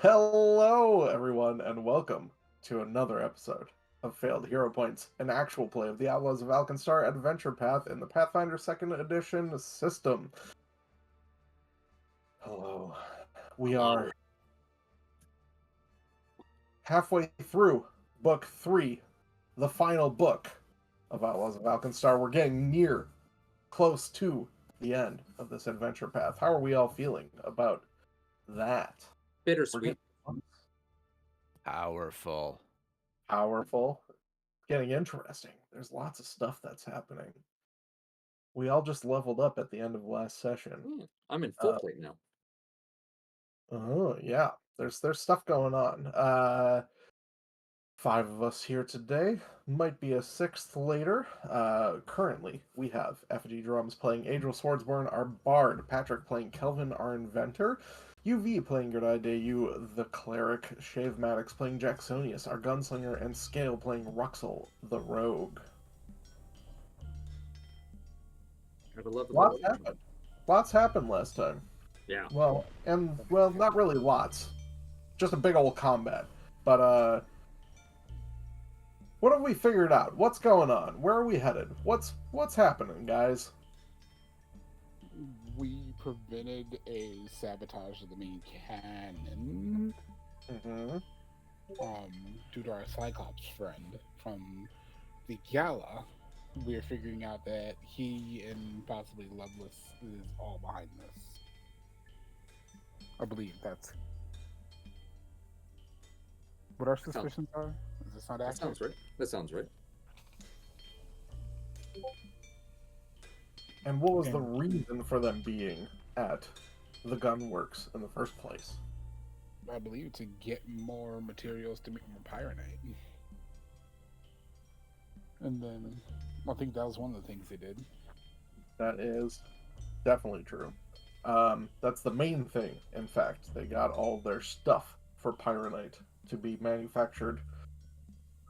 Hello, everyone, and welcome to another episode of Failed Hero Points, an actual play of the Outlaws of Alkenstar Adventure Path in the Pathfinder 2nd Edition system. Hello. We are halfway through Book 3, the final book of Outlaws of Alkenstar. We're getting close to the end of this adventure path. How are we all feeling about that? We're Bittersweet. getting Powerful. powerful. Getting interesting. There's lots of stuff that's happening. We all just leveled up at the end of last session. I'm in full plate now. Oh yeah, there's stuff going on. Five of us here today. Might be a sixth later. Currently we have Effigy Drums playing Adriel Swordsborn, our bard. Patrick playing Kelvin, our inventor. UV playing Gerdai Dayu, the cleric. Shave Maddox playing Jacksonius, our gunslinger, and Scale playing Ruxel, the rogue. I would love Lots happened. Lots happened last time. Yeah. Well, not really lots. Just a big old combat. But what have we figured out? What's going on? Where are we headed? What's happening, guys? We prevented a sabotage of the main cannon Mm-hmm. due to our Cyclops friend from the gala. We're figuring out that he and possibly Lovelace is all behind this. I believe that's what our suspicions are. Is this not That accurate? sounds right. That sounds right. And what was the reason for them being at the gunworks in the first place? I believe to get more materials to make more pyronite. And then I think that was one of the things they did. That is definitely true. That's the main thing. In fact, they got all their stuff for pyronite to be manufactured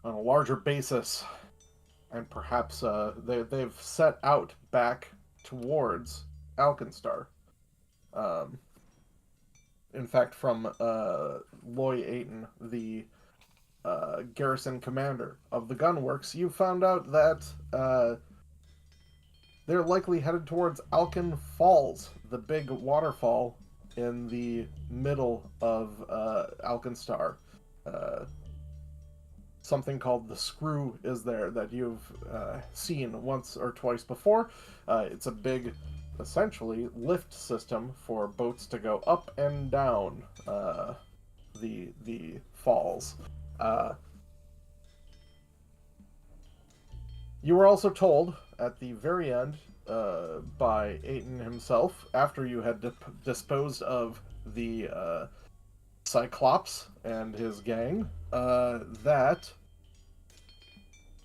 on a larger basis, and perhaps they've set out back towards Alkenstar. In fact, from Loy Aiton, the garrison commander of the gunworks, you found out that they're likely headed towards Alken Falls, the big waterfall in the middle of Alkenstar. Something called the Screw is there that you've seen once or twice before. It's a big, essentially, lift system for boats to go up and down the falls. You were also told at the very end by Aiton himself, after you had disposed of the Cyclops and his gang, that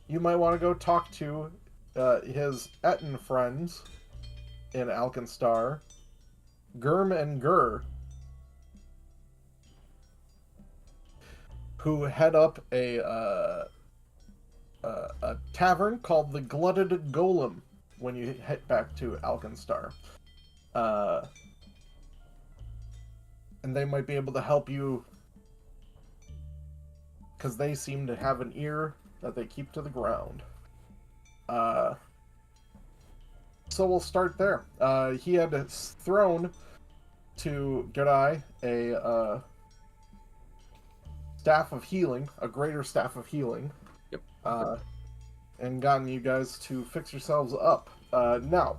you might want to go talk to his Etten friends in Alkenstar, Gurm and Gur, who head up a tavern called the Glutted Golem when you head back to Alkenstar. And they might be able to help you because they seem to have an ear that they keep to the ground. So we'll start there. He had thrown to Gerdai a staff of healing, a greater staff of healing. Yep. And gotten you guys to fix yourselves up. Now,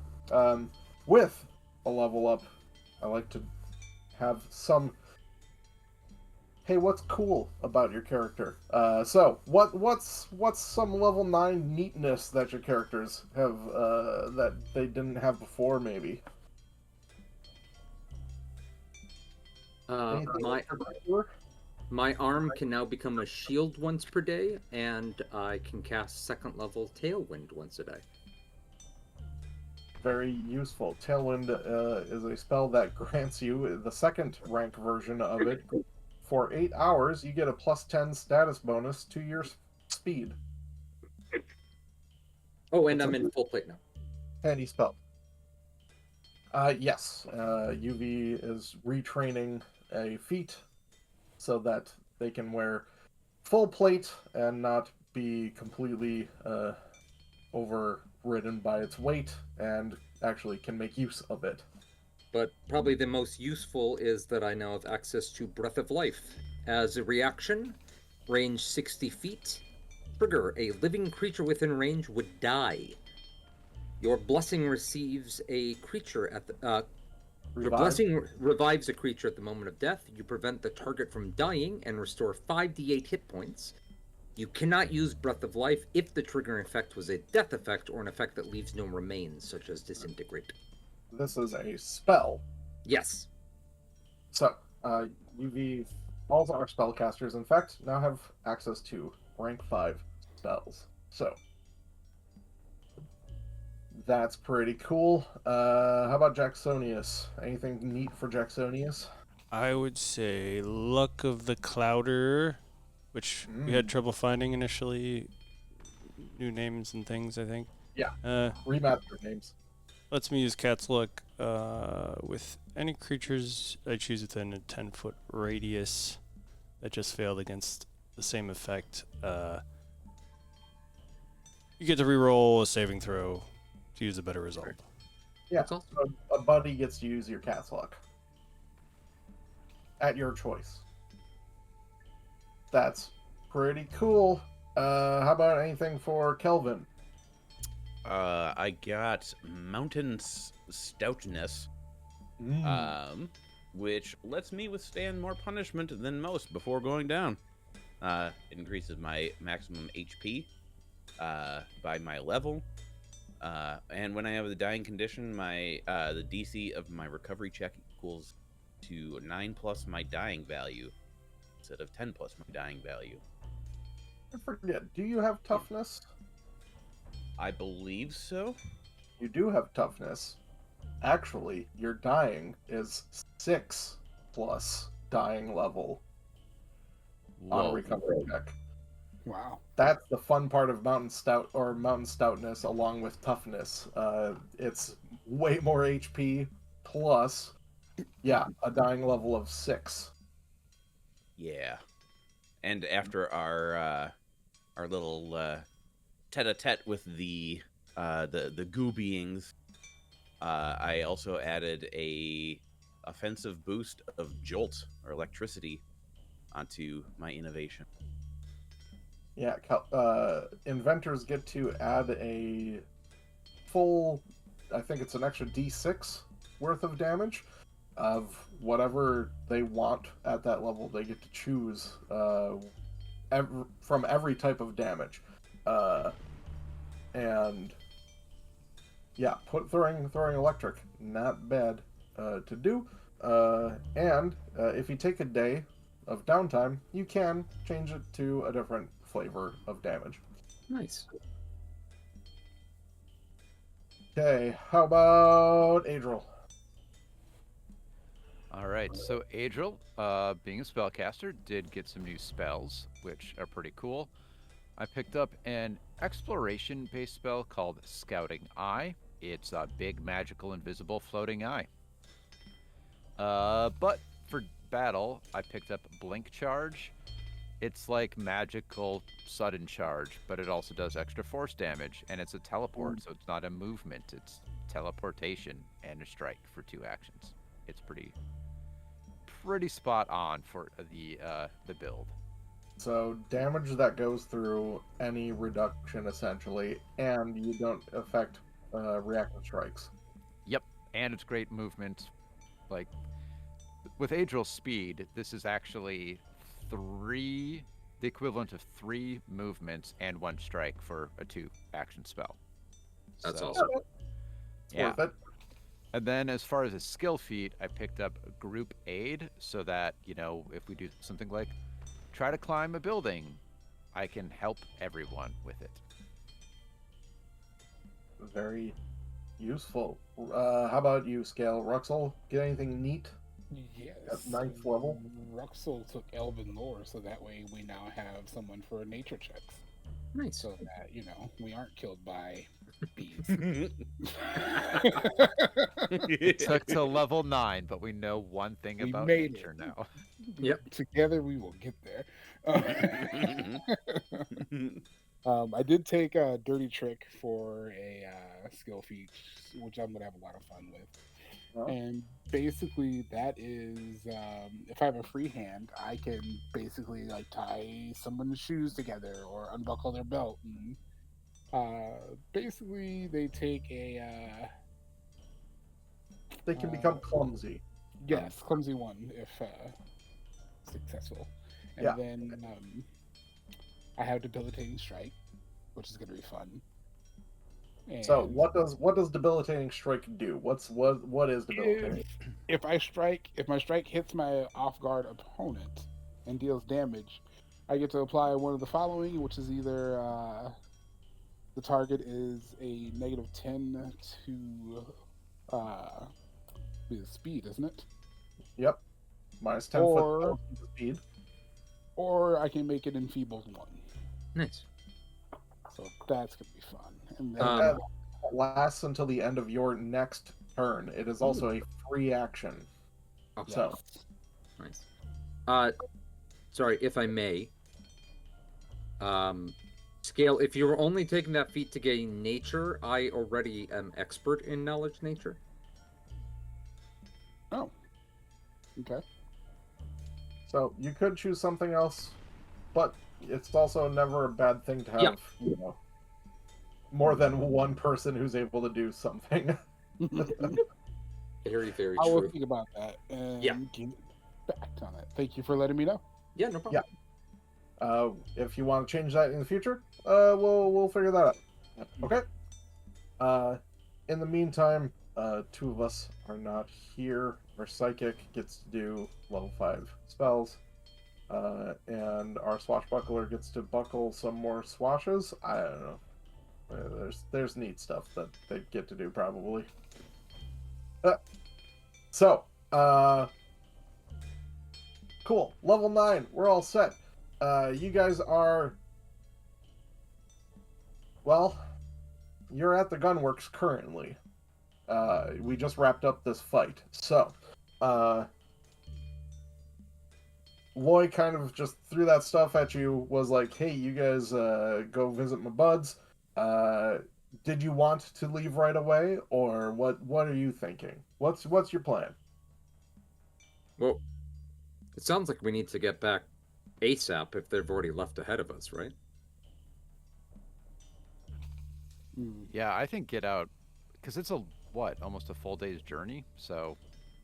with a level up, I like to have some. Hey, what's cool about your character? So, what's some level 9 neatness that your characters have that they didn't have before, maybe? My arm can now become a shield once per day, and I can cast second level Tailwind once a day. Very useful. Tailwind is a spell that grants you the second rank version of it. For 8 hours, you get a +10 status bonus to your speed. Oh, and I'm in full plate now. Handy spell. Yes. UV is retraining a feat so that they can wear full plate and not be completely overridden by its weight, and actually can make use of it. But probably the most useful is that I now have access to Breath of Life. As a reaction, range 60 feet, trigger, a living creature within range would die. Your blessing receives a creature at the... Your blessing revives a creature at the moment of death. You prevent the target from dying and restore 5d8 hit points. You cannot use Breath of Life if the triggering effect was a death effect or an effect that leaves no remains, such as Disintegrate. This is a spell. Yes. So, UV, all our spellcasters, in fact, now have access to rank 5 spells. So, that's pretty cool. How about Jacksonius? Anything neat for Jacksonius? I would say Luck of the Clouder, which we had trouble finding initially. New names and things, I think. Yeah. Remastered names. Lets me use Cat's Luck with any creatures I choose within a 10-foot radius that just failed against the same effect. You get to reroll a saving throw to use a better result. Yeah, That's awesome. so a buddy gets to use your Cat's Luck. At your choice. That's pretty cool. How about anything for Kelvin? I got Mountain Stoutness, which lets me withstand more punishment than most before going down. Increases my maximum HP by my level. And when I have the dying condition, my the DC of my recovery check equals to 9 plus my dying value instead of 10 plus my dying value. I forget, do you have toughness? I believe so. You do have toughness. Actually, your dying is 6 plus dying level on a recovery check. Wow. That's the fun part of Mountain Stout or Mountain Stoutness along with toughness. It's way more HP plus, yeah, a dying level of 6. Yeah. And after our little tete-a-tete with the goo beings, I also added a offensive boost of jolt or electricity onto my innovation. Yeah, inventors get to add a full, I think it's an extra D6 worth of damage of whatever they want at that level. They get to choose from every type of damage. And yeah, throwing electric, not bad to do. And if you take a day of downtime, you can change it to a different flavor of damage. Nice. Okay, how about Adriel? Alright, so Adriel, being a spellcaster, did get some new spells, which are pretty cool. I picked up an exploration-based spell called Scouting Eye. It's a big, magical, invisible floating eye. But for battle, I picked up Blink Charge. It's like magical sudden charge, but it also does extra force damage, and it's a teleport, so it's not a movement. It's teleportation and a strike for 2 actions. It's pretty spot on for the build. So damage that goes through any reduction essentially, and you don't affect reactive strikes. Yep, and it's great movement. Like with Adriel's speed, this is actually the equivalent of 3 movements and 1 strike for a 2-action spell. That's So, awesome. It's Yeah. worth it. And then as far as a skill feat, I picked up Group Aid so that, if we do something like try to climb a building, I can help everyone with it. Very useful. How about you, Scale? Ruxel, get anything neat? Yes. At 9th level? Ruxel took Elven Lore, so that way we now have someone for nature checks. Nice. So that, we aren't killed by bees. Took to level 9, but we know one thing We about made nature it. now. Yep. Together we will get there. I did take a dirty trick for a skill feat, which I'm gonna have a lot of fun with. Oh. And basically, that is if I have a free hand, I can basically like tie someone's shoes together or unbuckle their belt, and basically they take a They can become clumsy. yes, clumsy one if successful, and Yeah. then I have debilitating strike, which is gonna be fun. So And what does debilitating strike do? What is debilitating? if my strike hits my off guard opponent and deals damage, I get to apply one of the following, which is either the target is a -10 to the speed, isn't it? Yep. Minus 10 Or- foot speed. Or I can make it enfeebled 1. Nice. So that's gonna be fun. And then Um, That lasts until the end of your next turn. It is also a free action. Okay. So Nice. Sorry, if I may. Scale, if you were only taking that feat to gain nature, I already am expert in knowledge nature. oh, okay. So you could choose something else, but it's also never a bad thing to have, Yeah. you know, more than one person who's able to do something. Very, very I will true. think about that and Yeah. get back on it. Thank you for letting me know. Yeah, no problem. If you want to change that in the future, we'll figure that out. Okay. In the meantime, two of us are not here. Our psychic gets to do level 5 spells, and our swashbuckler gets to buckle some more swashes. I don't know. There's neat stuff that they get to do probably. Cool. Level 9. We're all set. You guys are... Well, you're at the gunworks currently. We just wrapped up this fight. So, Loy kind of just threw that stuff at you, was like, hey, you guys go visit my buds. Did you want to leave right away, or what are you thinking? What's your plan? Well, it sounds like we need to get back ASAP if they've already left ahead of us, right? Yeah, I think get out because it's almost a full day's journey. So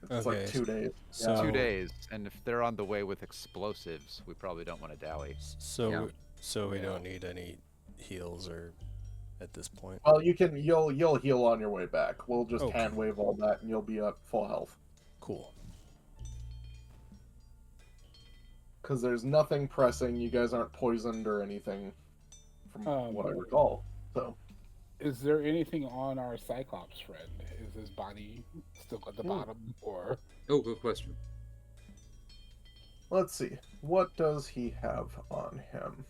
It's Okay, like 2 days. So 2 days, and if they're on the way with explosives, we probably don't want to dally. So Yeah. so we Yeah. don't need any heals or at this point. Well, you'll heal on your way back. We'll just Okay. hand wave all that, and you'll be at full health. Cool. Because there's nothing pressing. You guys aren't poisoned or anything, from what I recall. So Is there anything on our Cyclops friend? Is his body still at the bottom, or Oh, good question. let's see. What does he have on him?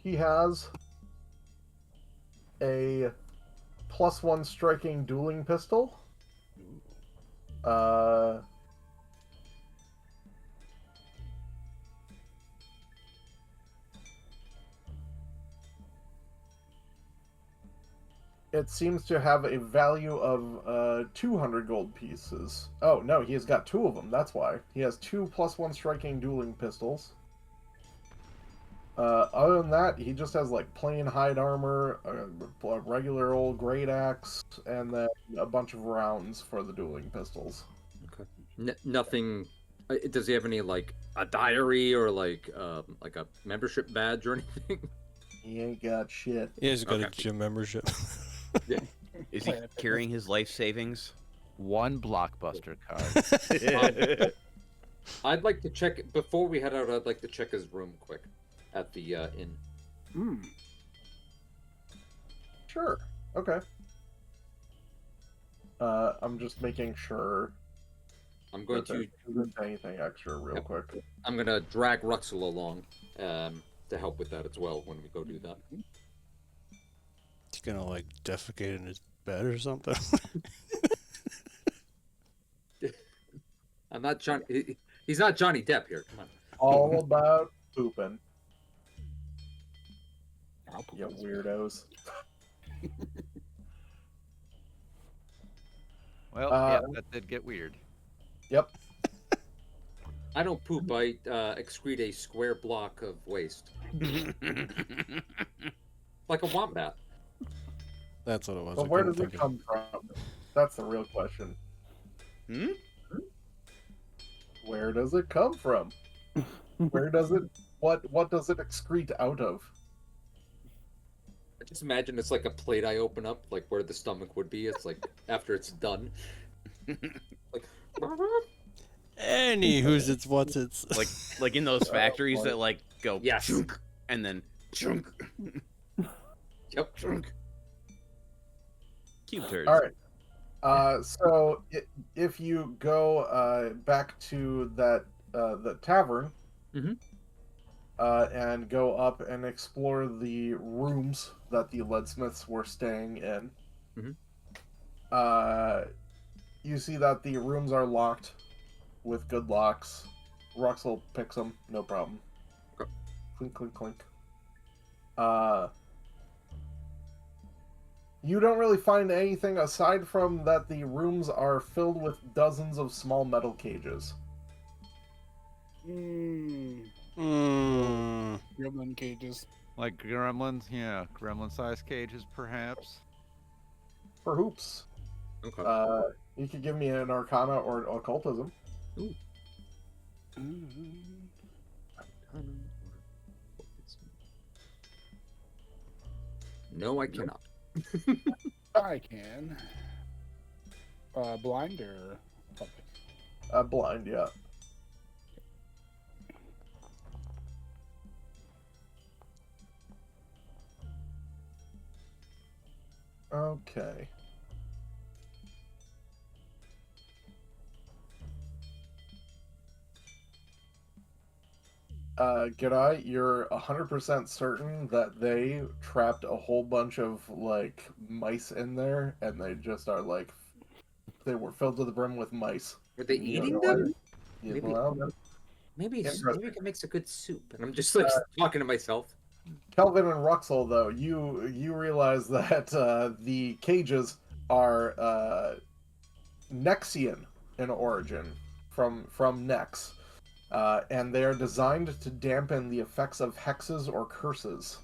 He has a +1 striking dueling pistol. It seems to have a value of 200 gold pieces. Oh, no, he has got 2 of them. That's why. He has 2 +1 striking dueling pistols. Other than that, he just has like plain hide armor, a regular old great axe, and then a bunch of rounds for the dueling pistols. Okay. Nothing. Does he have any like a diary or like a membership badge or anything? He ain't got shit. He has got a Okay. gym membership. Is he carrying his life savings? One blockbuster card. I'd like to check before we head out. I'd like to check his room quick at the inn. Sure. Okay. I'm just making sure I'm going to Isn't anything extra, real Yep. quick. I'm gonna drag Ruxel along to help with that as well when we go do that. He's gonna like defecate in his bed or something. I'm not Johnny. He's not Johnny Depp here. Come on. All about pooping, I'll poop you this weirdos. Well, Uh, yeah, that did get weird. Yep. I don't poop. I excrete a square block of waste, like a wombat. That's what it was. But I where couldn't does it think of- come from? That's the real question. Hmm? Where does it come from? Where does it? What does it excrete out of? I just imagine it's like a plate I open up, like where the stomach would be. It's like after it's done. Like, Anywho's it's what's it's. like in those factories boy. that like go Yes. chunk and then chunk yep. chunk. Cube turds. All right. So if you go back to that the tavern, Mhm. and go up and explore the rooms that the leadsmiths were staying in, Mhm. You see that the rooms are locked with good locks. Ruxel picks them, no problem. Okay. Clink, clink, clink. You don't really find anything aside from that the rooms are filled with dozens of small metal cages. Gremlin cages. Like gremlins, yeah, gremlin-sized cages, perhaps. For hoops. Okay. You could give me an Arcana or Occultism. No, I cannot. I can. Blind or public? Blind, yeah. Okay. G'day, you're 100% certain that they trapped a whole bunch of, like, mice in there, and they just are, like, they were filled to the brim with mice. Were they You eating know, them? Yeah, Maybe- well, that's- Maybe Interesting. it makes a good soup. And I'm just like talking to myself. Kelvin and Ruxel, though, you realize that the cages are Nexian in origin, from Nex, and they are designed to dampen the effects of hexes or curses.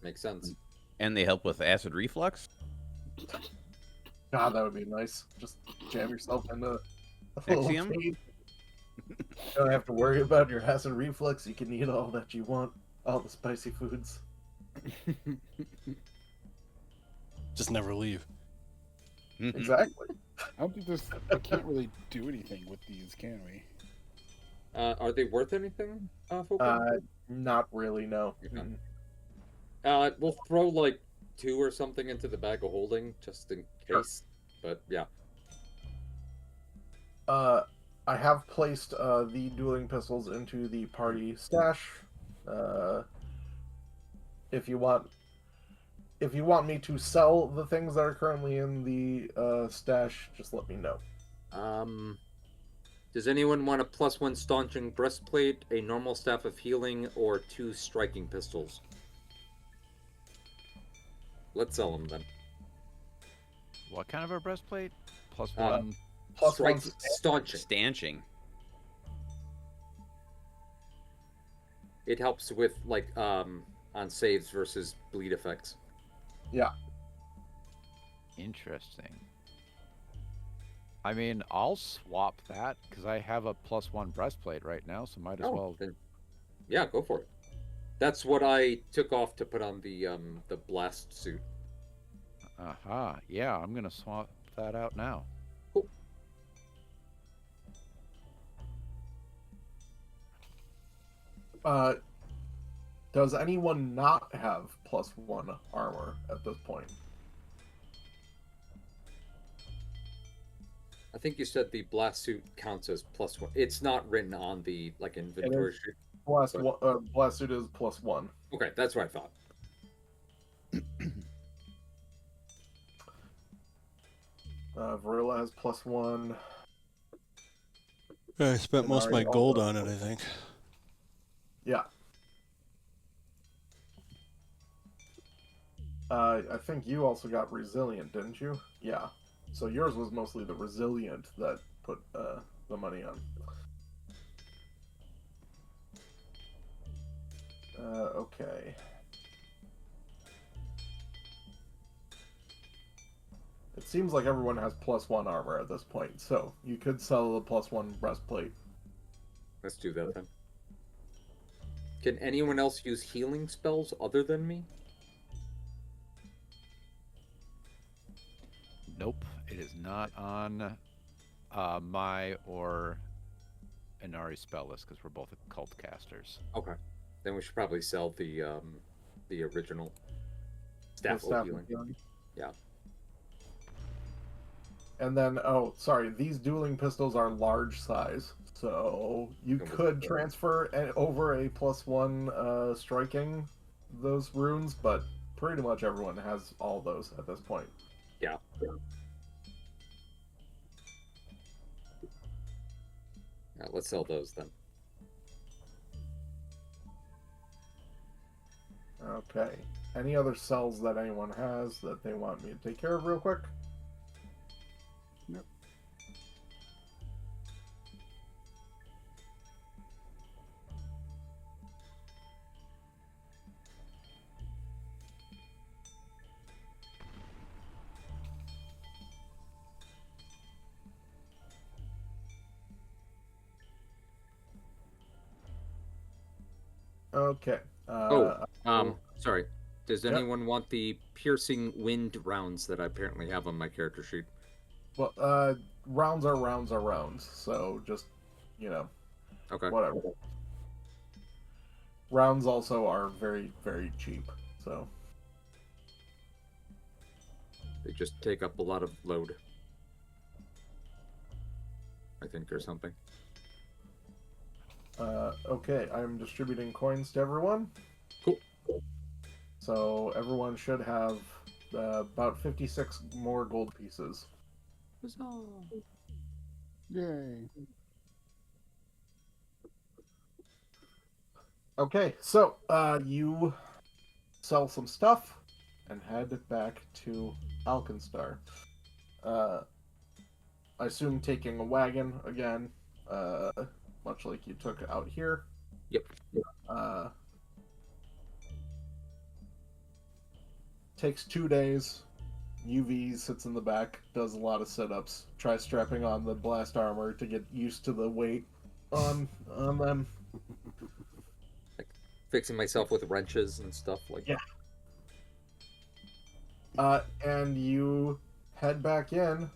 Makes sense. And they help with acid reflux. God, that would be nice. Just jam yourself into a little Nexium? cage. You don't have to worry about your acid reflux. You can eat all that you want, all the spicy foods. Just never leave. Exactly. I don't think there's. I can't really do anything with these, can we? Are they worth anything, Fulcrum? Not really. No. Okay. Mm-mm. We'll throw like 2 or something into the bag of holding just in case. But yeah. I have placed the dueling pistols into the party stash. If you want me to sell the things that are currently in the stash, just let me know. Does anyone want a +1 staunching breastplate, a normal staff of healing, or 2 striking pistols? Let's sell them then. What kind of a breastplate? Plus Uh, one. Plus one Staunching. Stanching. It helps with like on saves versus bleed effects. Interesting. I mean, I'll swap that because I have a +1 breastplate right now, so might as well. Then, yeah, go for it. That's what I took off to put on the blast suit. Aha, yeah, I'm gonna swap that out now. Does anyone not have +1 armor at this point? I think you said the blast suit counts as +1. It's not written on the like inventory sheet. Blast But- one, blast suit is +1. Okay, that's what I thought. Varilla has +1. I spent most of my Inari gold also- on it, I think. Yeah. I think you also got resilient, didn't you? Yeah. So yours was mostly the resilient that put the money on. Okay. It seems like everyone has +1 armor at this point, so you could sell the +1 breastplate. Let's do that then. Can anyone else use healing spells other than me? Nope, it is not on my or Inari spell list because we're both cult casters. Okay. Then we should probably sell the original The staff staff of healing. of healing. Yeah. And then, oh, sorry, these dueling pistols are large size, so you Can we- could transfer over a +1 striking those runes, but pretty much everyone has all those at this point. Yeah. Yeah, let's sell those then. Okay. Any other cells that anyone has that they want me to take care of real quick? Nope. Okay. Sorry. Does Yep. anyone want the piercing wind rounds that I apparently have on my character sheet? Well, rounds are rounds are rounds, so just, you know, Okay. whatever. Rounds also are very, very cheap, so. They just take up a lot of load. I think, or something. Okay, I'm distributing coins to everyone. Cool. So everyone should have about 56 more gold pieces. Yay. Okay, so you sell some stuff and head back to Alkenstar. I assume taking a wagon again, much like you took out here. Yep. Takes 2 days. UV sits in the back, does a lot of sit-ups. Try strapping on the blast armor to get used to the weight on them. Fixing myself with wrenches and stuff like Yeah. And you head back in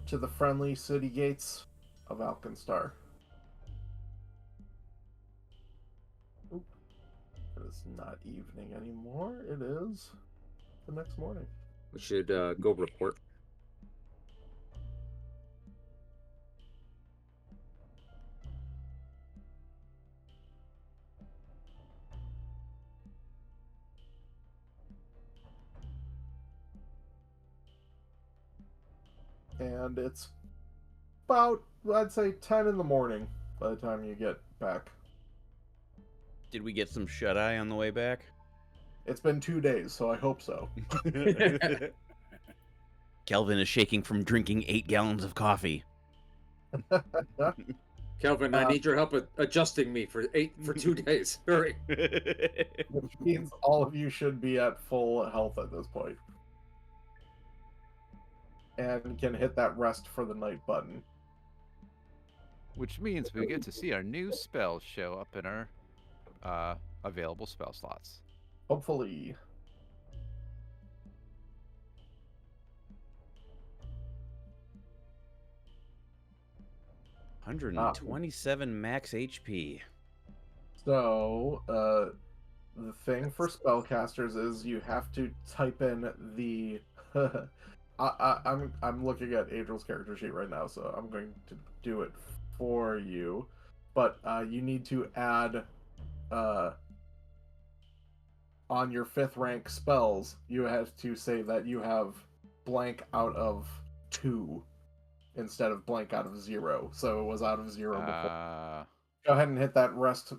to the friendly city gates of Alkenstar. Oop. It is not evening anymore. It is the next morning. We should go report. And it's about, I'd say, 10 in the morning by the time you get back. Did we get some shut eye on the way back? It's been 2 days, so I hope so. Kelvin is shaking from drinking 8 gallons of coffee. Kelvin, I need your help adjusting me for 2 days. Hurry. Which means all of you should be at full health at this point. And can hit that rest for the night button. Which means we get to see our new spells show up in our available spell slots. Hopefully. Ah. 127 max HP. So, the thing for spellcasters is you have to type in the I'm looking at Angel's character sheet right now, so I'm going to do it for you. But you need to add on your 5th rank spells, you have to say that you have blank out of 2 instead of blank out of 0. So it was out of 0 before. Go ahead and hit that rest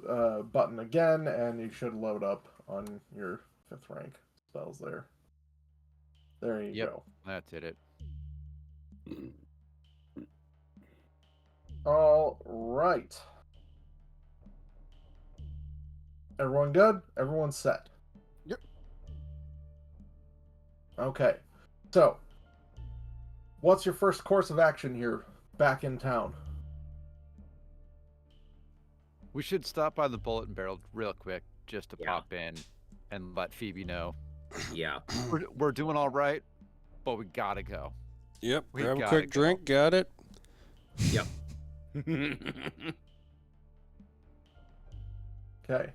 button again, and you should load up on your 5th rank spells there. There you Yep. go. That did it. All right. Everyone good? Everyone set? Yep. Okay. So, what's your first course of action here back in town? We should stop by the Bullet and Barrel real quick just to Yeah. pop in and let Phoebe know Yeah. we're doing all right, but we gotta go. Yep. We Grab a gotta quick go. drink. Got it. Yep. Okay.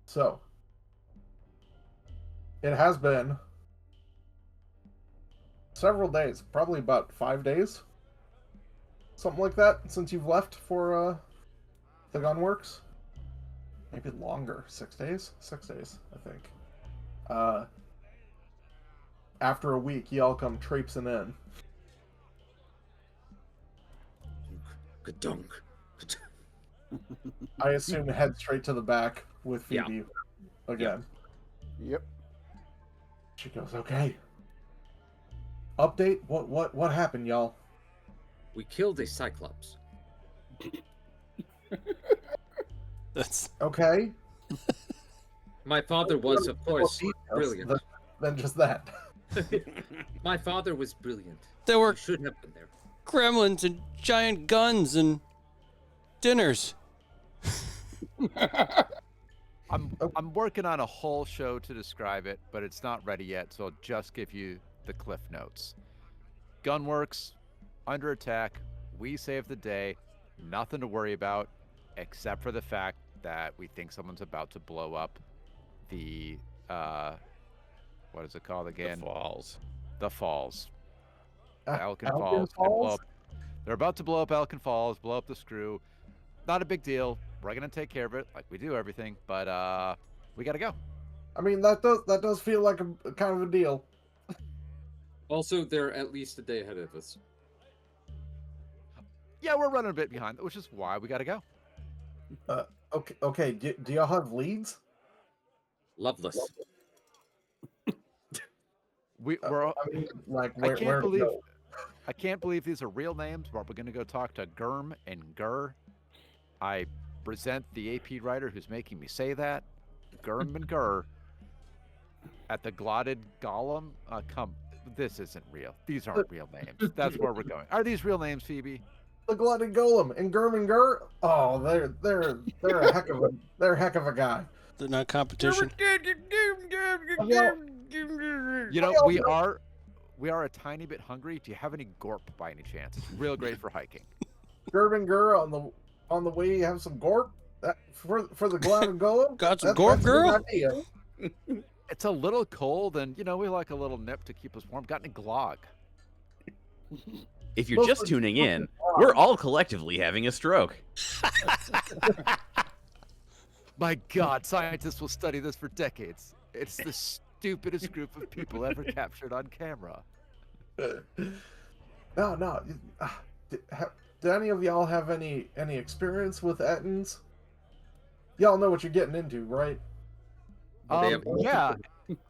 So, it has been several days, probably about 5 days, something like that, since you've left for the Gunworks. Maybe longer. 6 days? 6 days, I think. After a week, y'all come traipsing in. Kadunk. I assume head straight to the back with Yeah. Phoebe again. Yep. She goes, okay. Update? What happened, y'all? We killed a Cyclops. That's Okay. My father was, of course, Details brilliant. Than just that. My father was brilliant. there were He should have been there. gremlins and giant guns and dinners. I'm working on a whole show to describe it, but it's not ready yet, so I'll just give you the cliff notes. Gunworks under attack. We saved the day. Nothing to worry about, except for the fact that we think someone's about to blow up the what is it called again? The falls. The falls. Uh, Elkin Elkin Falls. They blow Falls? up- They're about to blow up Elkin Falls, blow up the screw. Not a big deal. We're gonna take care of it, like we do everything. But we gotta go. I mean, that does feel like a kind of a deal. Also, they're at least a day ahead of us. Yeah, we're running a bit behind, which is why we gotta go. Okay. Do y'all have leads? Loveless. We're. I mean, like I where? can't where to believe. go? I can't believe these are real names, but we're gonna go talk to Gurm and Gur. I present the AP writer who's making me say that. Gurm and Gur. At the Glotted Golem. This isn't real. These aren't real names. That's where we're going. Are these real names, Phoebe? The Glutted Golem and Gurr. Oh, they're a heck of a guy. They're not competition. You know, we are a tiny bit hungry. Do you have any gorp by any chance? It's real great for hiking. Gurr on the way. You have some gorp for the Glutted Golem. Got some That's gorp, a good girl? idea. It's a little cold, and you know we like a little nip to keep us warm. Got any glog? If you're just Mostly- tuning in, we're all collectively having a stroke. My God, scientists will study this for decades. It's the stupidest group of people ever captured on camera. No. Do any of y'all have any experience with Ettins? Y'all know what you're getting into, right? They have- Yeah,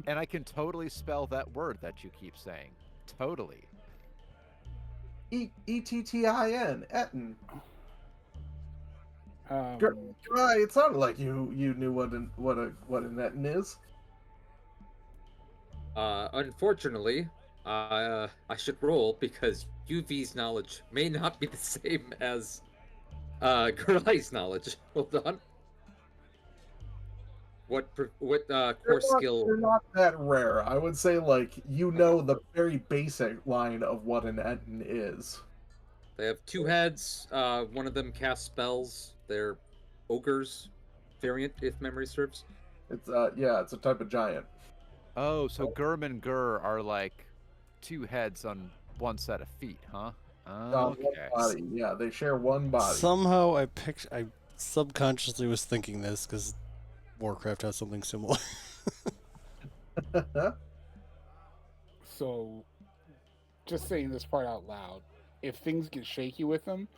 and I can totally spell that word that you keep saying. Totally. Ettin, Ettin. Um, Right, it sounded like you knew what an Ettin is. Unfortunately, I should roll because UV's knowledge may not be the same as Kurai's knowledge. Hold on. What core skill? They're not that rare. I would say, like, you know the very basic line of what an Ettin is. They have 2 heads. One of them casts spells. They're ogres variant, if memory serves. It's it's a type of giant. Oh, so Gurm and Gur are like 2 heads on 1 set of feet, huh? On one Okay. body. Yeah, they share one body. Somehow I subconsciously was thinking this because Warcraft has something similar. So, just saying this part out loud, if things get shaky with them,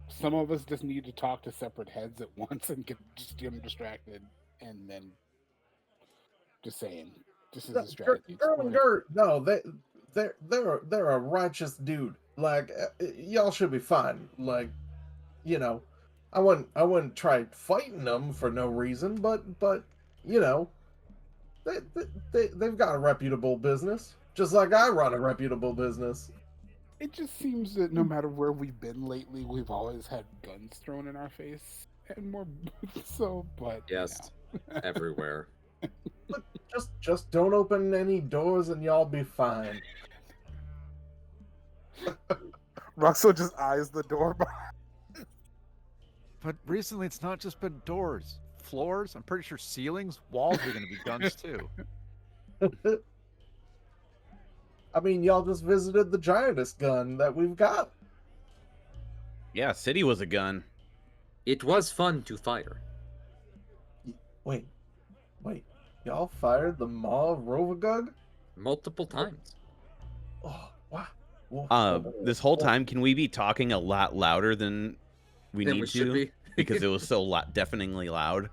some of us just need to talk to separate heads at once and get them distracted, and then just saying, just as a strategy. Gert, no, they're a righteous dude. Like y'all should be fine. Like, you know, I wouldn't try fighting them for no reason, but you know, they've got a reputable business, just like I run a reputable business. It just seems that no matter where we've been lately, we've always had guns thrown in our face and more. So, but Yes, everywhere. Just don't open any doors and y'all be fine. Russell just eyes the door. But recently, it's not just been doors, floors. I'm pretty sure ceilings, walls are going to be guns too. I mean, y'all just visited the giantest gun that we've got. Yeah, city was a gun. It was fun to fire. Wait, y'all fired the Maw Rovagug? Multiple times. Oh, wow. This whole time, can we be talking a lot louder than we Then need we should to? be. Because it was so deafeningly loud.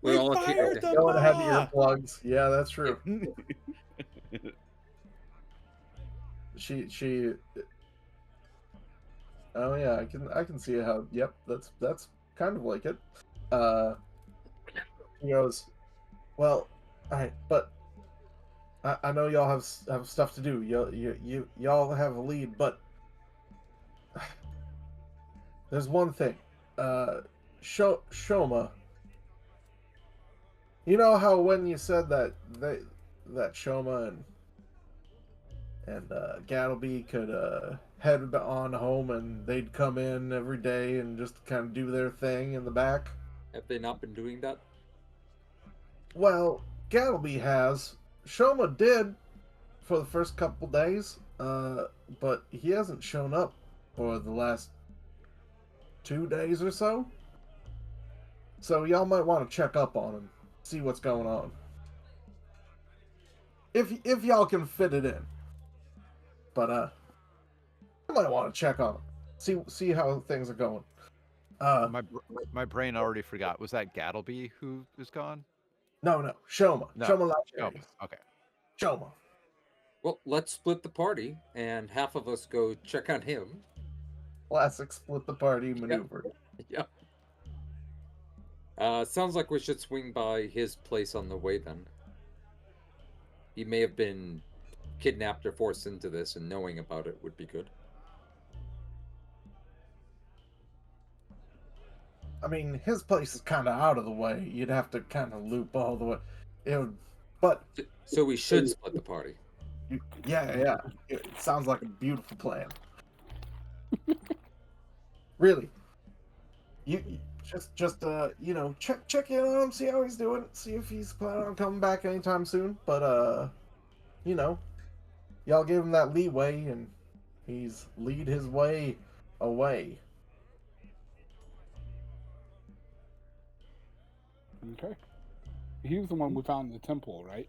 We're all fired them! No one had Maw! earplugs. Yeah, that's true. She. Oh yeah, I can see how. Yep, that's kind of like it. He goes, well, all right, but I know y'all have stuff to do. Y'all have a lead, but there's one thing. Shoma. You know how when you said that Shoma and Gattleby could head on home and they'd come in every day and just kind of do their thing in the back? Have they not been doing that? Well, Gattleby has. Shoma did for the first couple days, but he hasn't shown up for the last 2 days or so. So y'all might want to check up on him, see what's going on. If y'all can fit it in. But I might want to check on him, see how things are going. My brain already forgot. Was that Gattleby who is gone? No, Shoma. No, Shoma Oh, Lachey. okay. Shoma. Well, let's split the party, and half of us go check on him. Classic split the party maneuver. Yep. Sounds like we should swing by his place on the way then. He may have been kidnapped or forced into this, and knowing about it would be good. I mean, his place is kind of out of the way. You'd have to kind of loop all the way. It would, but So we should split the party. yeah. It sounds like a beautiful plan. Really, you just you know, check in on him, see how he's doing, see if he's planning on coming back anytime soon. But you know, y'all gave him that leeway, and he's lead his way away. Okay. He was the one we found in the temple, right?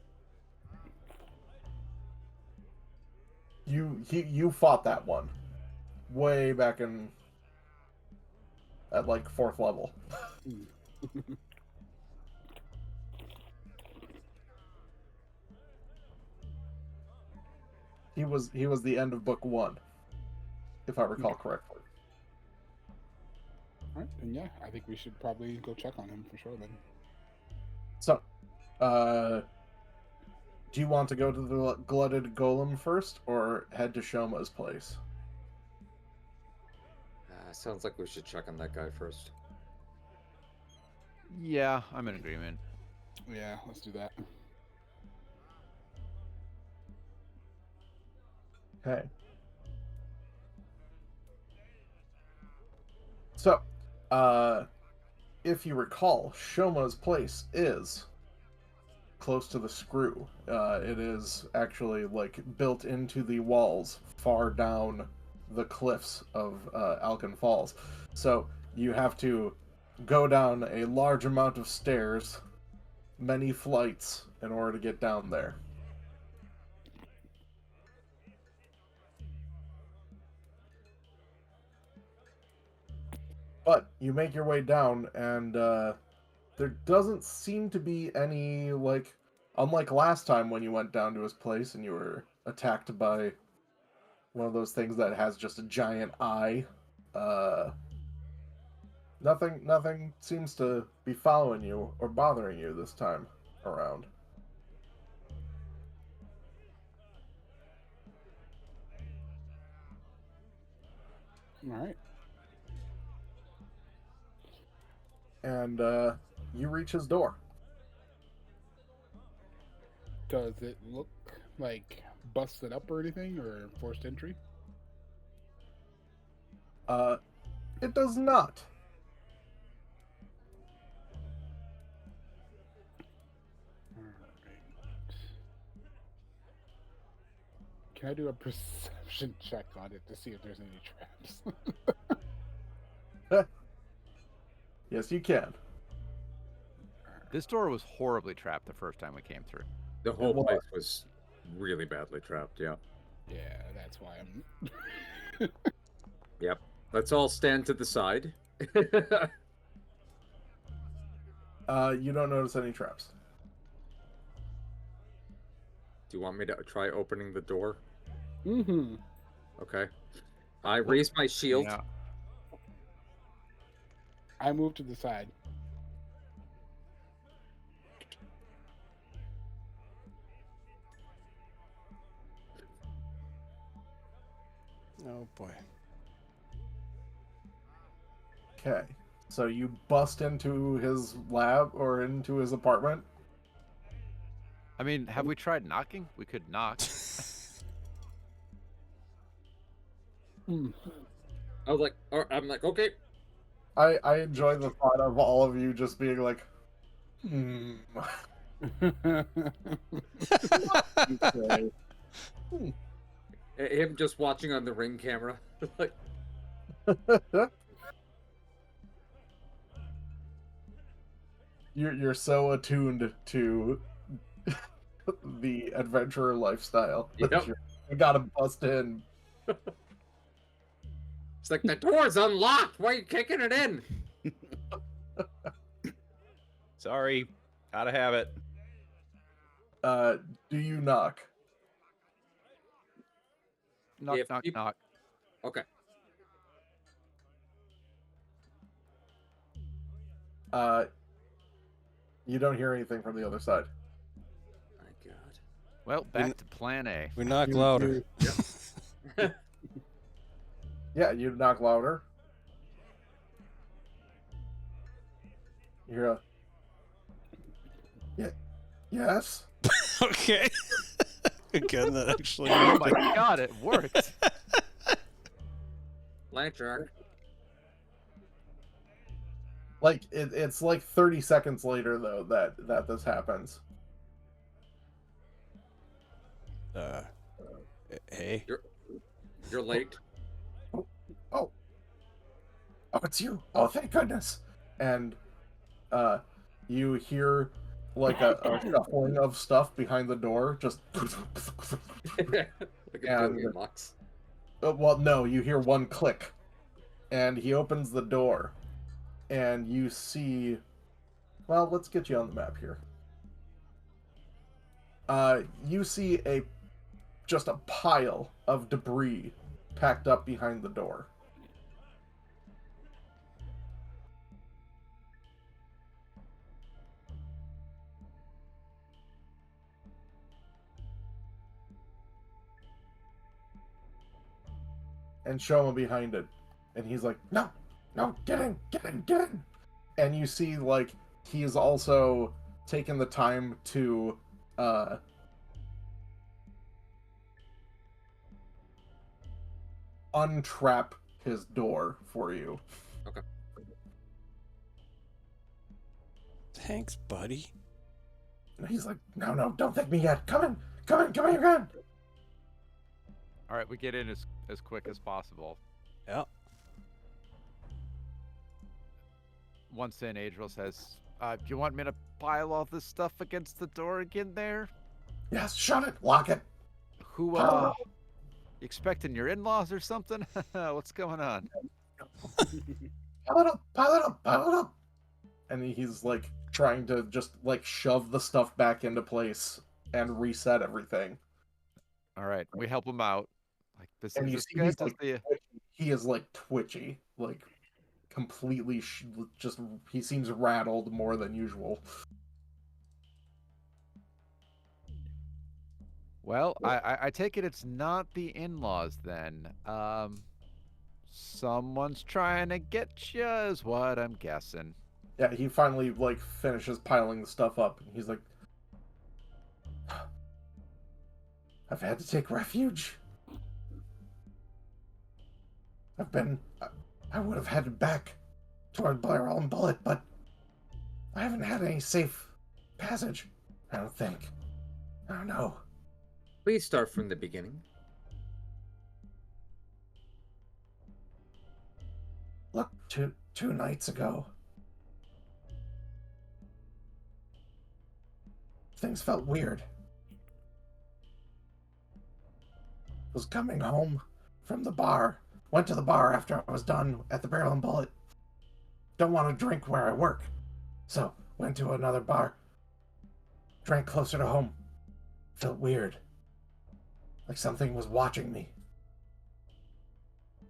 You fought that one way back in at like 4th level. He was the end of book 1, if I recall correctly. All right, then yeah, I think we should probably go check on him for sure then. So, do you want to go to the glutted golem first, or head to Shoma's place? Sounds like we should check on that guy first. Yeah, I'm in agreement. Yeah, let's do that. Okay. So, if you recall, Shoma's place is close to the screw. It is actually like built into the walls far down the cliffs of Alkan Falls. So you have to go down a large amount of stairs, many flights, in order to get down there. But you make your way down, and there doesn't seem to be any, like, unlike last time when you went down to his place and you were attacked by one of those things that has just a giant eye. Nothing seems to be following you or bothering you this time around. All right. And you reach his door. Does it look like busted up or anything, or forced entry? It does not. Alright. Can I do a perception check on it to see if there's any traps? Yes, you can. This door was horribly trapped the first time we came through. The whole Well, place was really badly trapped. Yeah. Yeah, that's why I'm. Yep. Let's all stand to the side. You don't notice any traps. Do you want me to try opening the door? Mm-hmm. Okay. I raise my shield. Yeah. I move to the side. Oh boy. Okay. So you bust into his lab or into his apartment. I mean, have we tried knocking? We could knock. Mm. I'm like, okay. I enjoy the thought of all of you just being like, okay. Him just watching on the Ring camera. Like, You're so attuned to the adventurer lifestyle that Yep. you gotta bust in. it's like the door's unlocked. Why are you kicking it in? Sorry, gotta have it. Do you knock? Knock, If knock, peop- knock. Okay. You don't hear anything from the other side. My God. Well, back to plan A. We knock You- louder. Yeah, you knock louder. You hear a... Yeah. Yes? Okay. Again, that actually. Oh my god, it worked! Landshark. Like, it's like 30 seconds later, though, that this happens. Hey. You're late. Oh, it's you. Oh, thank goodness. And you hear like a shuffling of stuff behind the door. Just Like a And- billion bucks. well, no, you hear one click, and he opens the door, and you see. Well, let's get you on the map here. You see just a pile of debris packed up behind the door. And Shoma behind it. And he's like, no, get in. And you see, like, he's also taken the time to, untrap his door for you. Thanks, buddy. And he's like, no, don't thank me yet. Come in, you're good. All right, we get in as quick as possible. Yeah. Once in, Adriel says, "Do you want me to pile all this stuff against the door again there? Yes, shut it, lock it. Who, Pile you expecting your in-laws or something? What's going on?" Pile it up. And he's like trying to just like shove the stuff back into place and reset everything. All right, we help him out. Like this And is you as see good he's as like the. he is like twitchy, like completely just he seems rattled more than usual. Well, I take it it's not the in-laws then. Someone's trying to get you, is what I'm guessing. Yeah, he finally like finishes piling the stuff up, and he's like, "I've had to take refuge. I would have headed back toward Barrel and Bullet, but I haven't had any safe passage. I don't think. I don't know." Please start from the beginning. Look, two nights ago, things felt weird. Was coming home from the bar. Went to the bar after I was done at the Barrel and Bullet. Don't want to drink where I work, so went to another bar. Drank closer to home. Felt weird. Like something was watching me.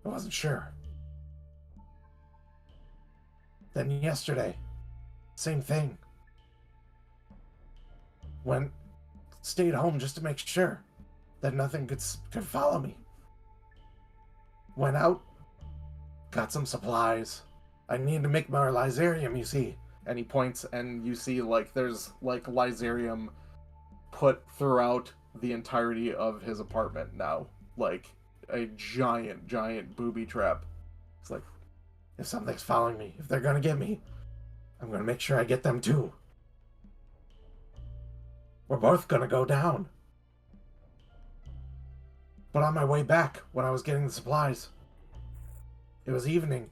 I wasn't sure. Then yesterday, same thing. Stayed home just to make sure that nothing could follow me. Went out, got some supplies. I need to make more Lysarium, you see. And he points, and you see like there's like Lysarium put throughout the entirety of his apartment now, like a giant booby trap. It's like, if something's following me, if they're gonna get me, I'm gonna make sure I get them too. We're both gonna go down. But on my way back, when I was getting the supplies, it was evening.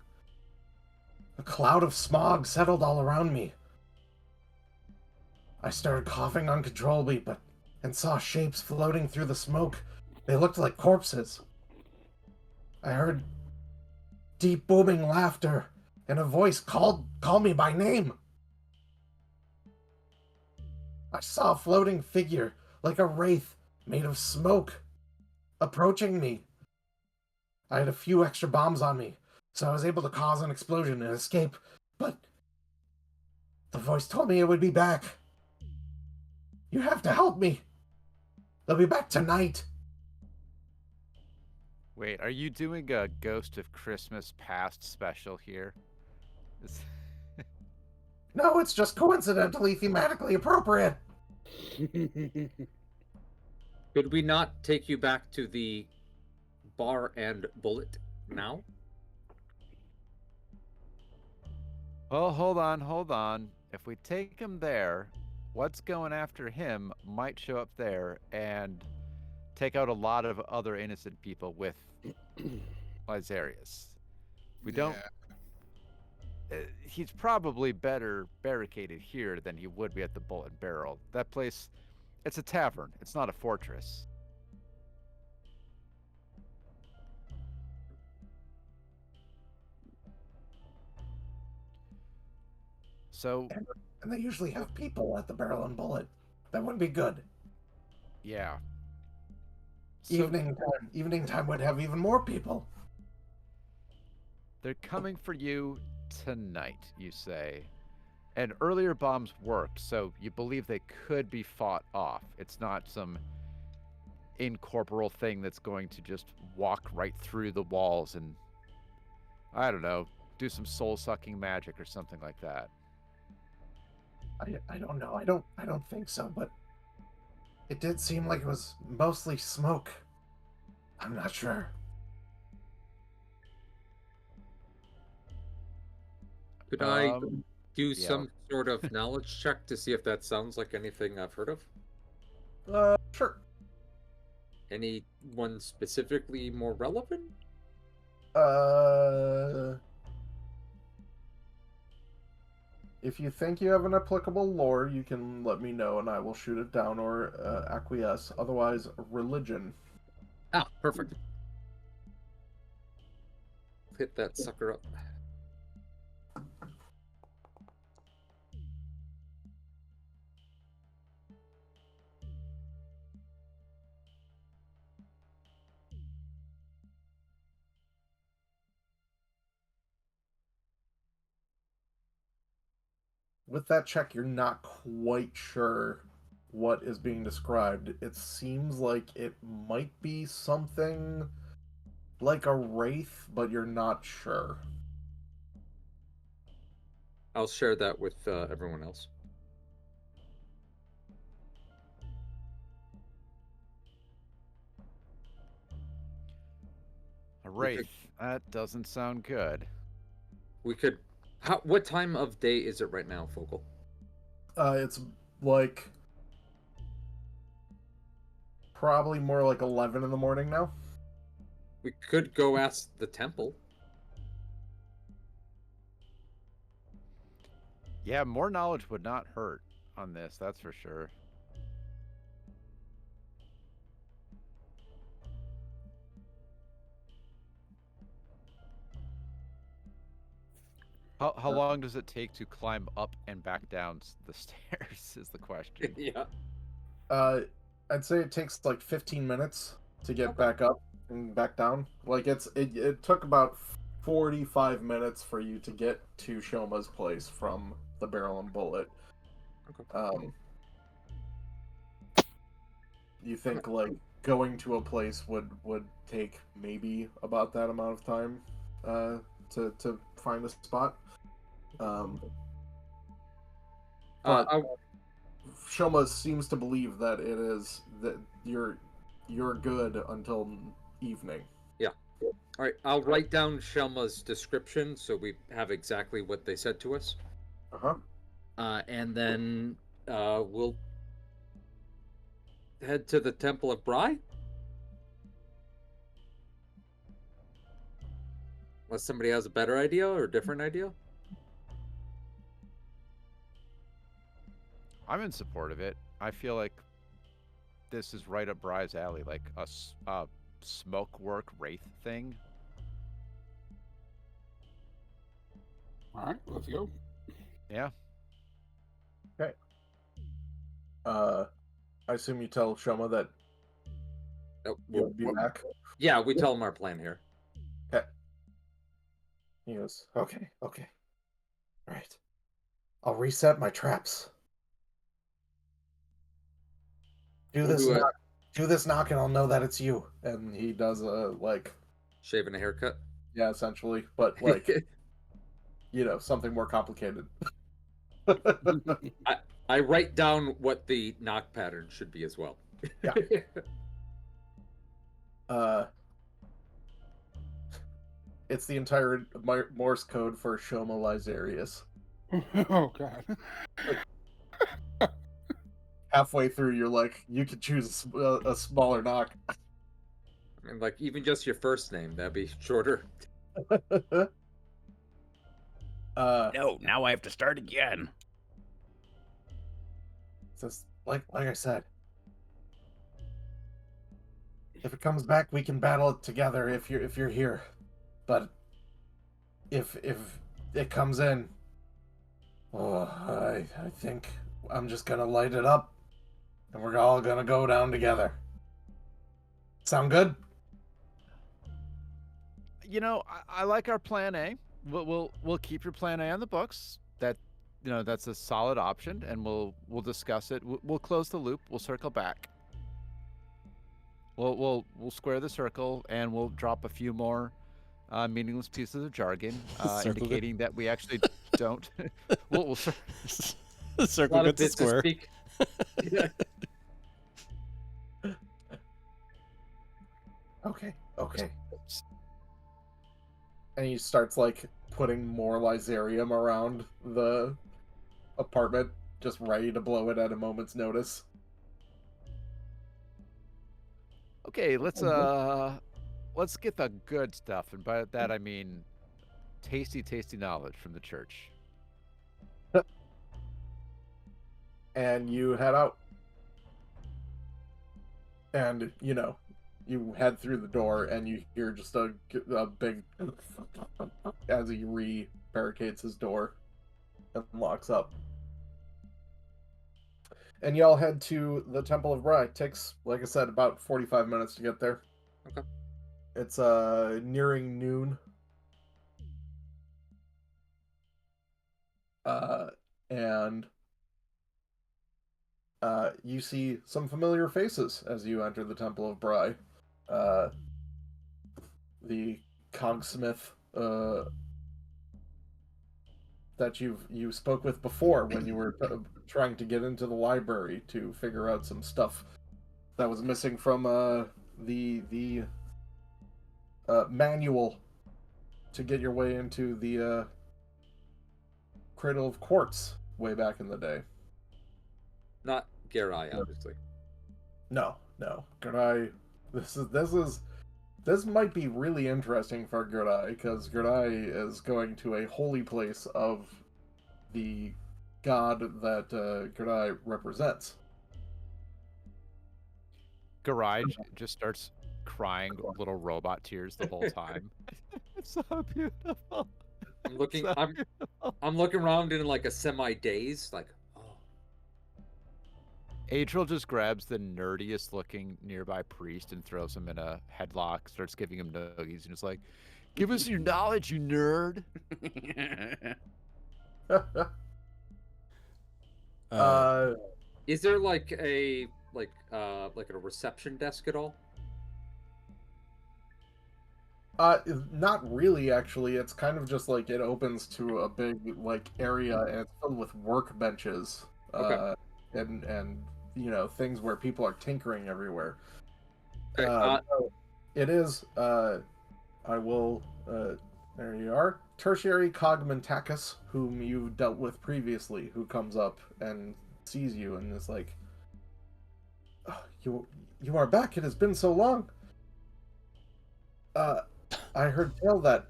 A cloud of smog settled all around me. I started coughing uncontrollably, and saw shapes floating through the smoke. They looked like corpses. I heard deep booming laughter, and a voice called me by name. I saw a floating figure, like a wraith made of smoke, approaching me. I had a few extra bombs on me, so I was able to cause an explosion and escape, but the voice told me it would be back. You have to help me. They'll be back tonight. Wait, are you doing a Ghost of Christmas Past special here? No, it's just coincidentally thematically appropriate. Could we not take you back to the bar and Bullet now? Well, hold on. If we take him there, what's going after him might show up there and take out a lot of other innocent people with Lysarius. We don't... he's probably better barricaded here than he would be at the Bullet and Barrel. That place, it's a tavern. It's not a fortress. So... And they usually have people at the Barrel and Bullet. That wouldn't be good. Yeah. So Evening time would have even more people. they're coming for you tonight, you say. And earlier bombs worked, so you believe they could be fought off. It's not some incorporeal thing that's going to just walk right through the walls and, I don't know, do some soul-sucking magic or something like that. I don't know. I don't think so, but it did seem like it was mostly smoke. I'm not sure. Could I do yeah. some sort of knowledge check to see if that sounds like anything I've heard of? Sure. Anyone specifically more relevant? If you think you have an applicable lore, you can let me know and I will shoot it down or acquiesce. Otherwise, religion. Ah, perfect. Hit that sucker up. With that check, you're not quite sure what is being described. It seems like it might be something like a wraith, but you're not sure. I'll share that with everyone else. A wraith. That doesn't sound good. We could. What time of day is it right now, Focal? It's like probably more like 11 in the morning now. We could go ask the temple. Yeah, more knowledge would not hurt on this, that's for sure. How long does it take to climb up and back down the stairs is the question. Yeah. I'd say it takes like 15 minutes to get back up and back down. Like it took about 45 minutes for you to get to Shoma's place from the Barrel and Bullet. Okay. You think like going to a place would take maybe about that amount of time to find a spot. But Shoma seems to believe that it is that you're good until evening. Yeah. All right. I'll write down Shelma's description so we have exactly what they said to us. And then we'll head to the Temple of Bry. Unless somebody has a better idea or a different idea. I'm in support of it. I feel like this is right up Bry's alley, like a smoke work wraith thing. All right, let's go. Yeah. Okay. I assume you tell Shoma that you'll be back. Yeah, we tell him our plan here. Okay. He goes, okay. All right. I'll reset my traps. Do this knock and I'll know that it's you. And he does a Shaving a haircut. Yeah, essentially, but something more complicated. I write down what the knock pattern should be as well. Yeah. It's the entire Morse code for Shoma Lysarius. Oh god. Halfway through, you're like, you could choose a smaller knock. And even just your first name, that'd be shorter. No, now I have to start again. Just like I said, if it comes back, we can battle it together. If you're here, but if it comes in, I think I'm just gonna light it up, and we're all gonna go down together. Sound good? I like our plan A. We'll keep your plan A on the books. That's a solid option, and we'll discuss it. We'll close the loop. We'll circle back. We'll square the circle, and we'll drop a few more meaningless pieces of jargon indicating that we actually don't. we'll The circle gets a square. Yeah. Okay. And he starts putting more Lysarium around apartment, just ready to blow it at a moment's notice. Okay, let's get the good stuff, and by that I mean tasty, tasty knowledge from the church. And you head out. And, you know, you head through the door and you hear just a big as he re-barricades his door and locks up. And y'all head to the Temple of Bry. Takes, like I said, about 45 minutes to get there. Okay. It's nearing noon. And you see some familiar faces as you enter the Temple of Bry. The cogsmith that you spoke with before when you were trying to get into the library to figure out some stuff that was missing from the manual to get your way into the Cradle of Quartz way back in the day. Not Garai, obviously. No. Gurdai, this might be really interesting for Gurdai, because Gurdai is going to a holy place of the god that Gurdai represents. Garage just starts crying little robot tears the whole time. It's so beautiful. I'm looking. So I'm looking around in like a semi-daze, like, oh. Adriel just grabs the nerdiest looking nearby priest and throws him in a headlock, starts giving him noogies, and is like, "Give us your knowledge, you nerd." Is there like a reception desk at all? Not really, actually. It's kind of just like it opens to a big like area, and it's filled with workbenches, Okay. and you know, things where people are tinkering everywhere. Okay, It is. I will. There you are, Tertiary Cogmentakis, whom you dealt with previously, who comes up and sees you and is like, "Oh, you are back. It has been so long. I heard tell that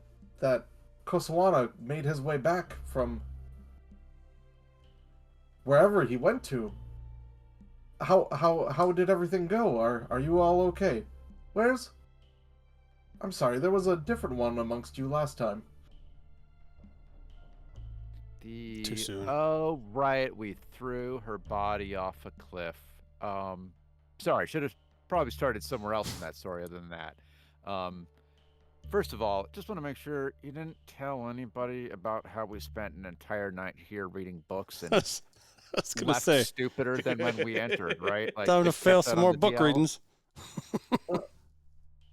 Kosawana made his way back from wherever he went to. How did everything go? Are you all okay? Where's? I'm sorry, there was a different one amongst you last time." Too soon. Oh, right, we threw her body off a cliff. Sorry, should have probably started somewhere else in that story other than that. First of all, just want to make sure you didn't tell anybody about how we spent an entire night here reading books and I was gonna left say, stupider than when we entered, right? Like, time to kept fail that some on more the book DL. readings.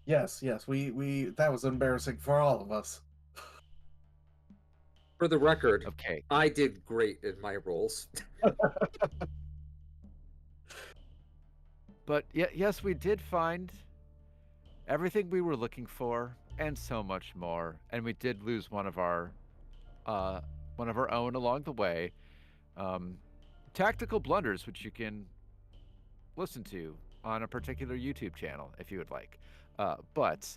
Yes, we that was embarrassing for all of us. for the record, Okay. I did great in my roles. But yes, we did find everything we were looking for and so much more. And we did lose one of our own along the way. Tactical blunders, which you can listen to on a particular YouTube channel if you would like. But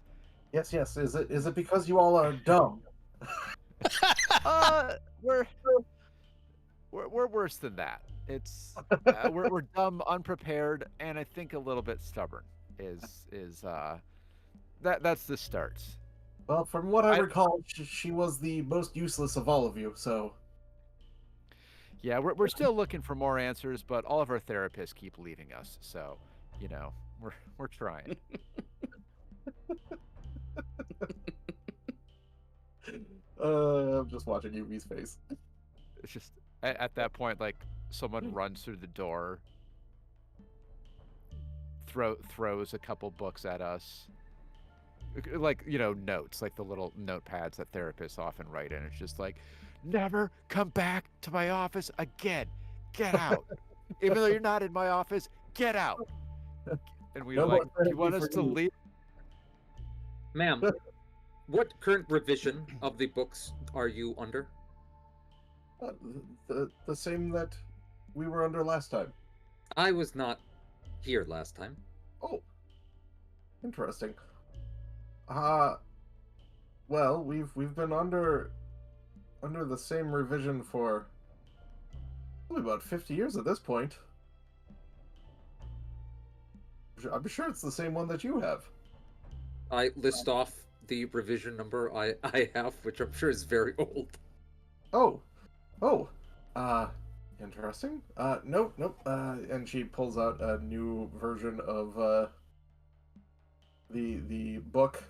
Yes. Is it because you all are dumb? we're worse than that. It's we're dumb, unprepared, and I think a little bit stubborn. That's the start. Well, from what I recall, she was the most useless of all of you. So Yeah, we're still looking for more answers, but all of our therapists keep leaving us. So, you know, we're trying. I'm just watching Yumi's face. It's just at that point, like someone runs through the door, throws a couple books at us, like, you know, notes, like the little notepads that therapists often write in. It's just like, never come back to my office again. Get out. Even though you're not in my office, get out. And we No like, more do you want therapy us for to you." leave? Ma'am, what current revision of the books are you under? The same that we were under last time. I was not here last time. Oh, interesting. Well, we've been under the same revision for probably about 50 years at this point. I'm sure it's the same one that you have. I list off the revision number I have, which I'm sure is very old. Oh, interesting. Nope. And she pulls out a new version of the book,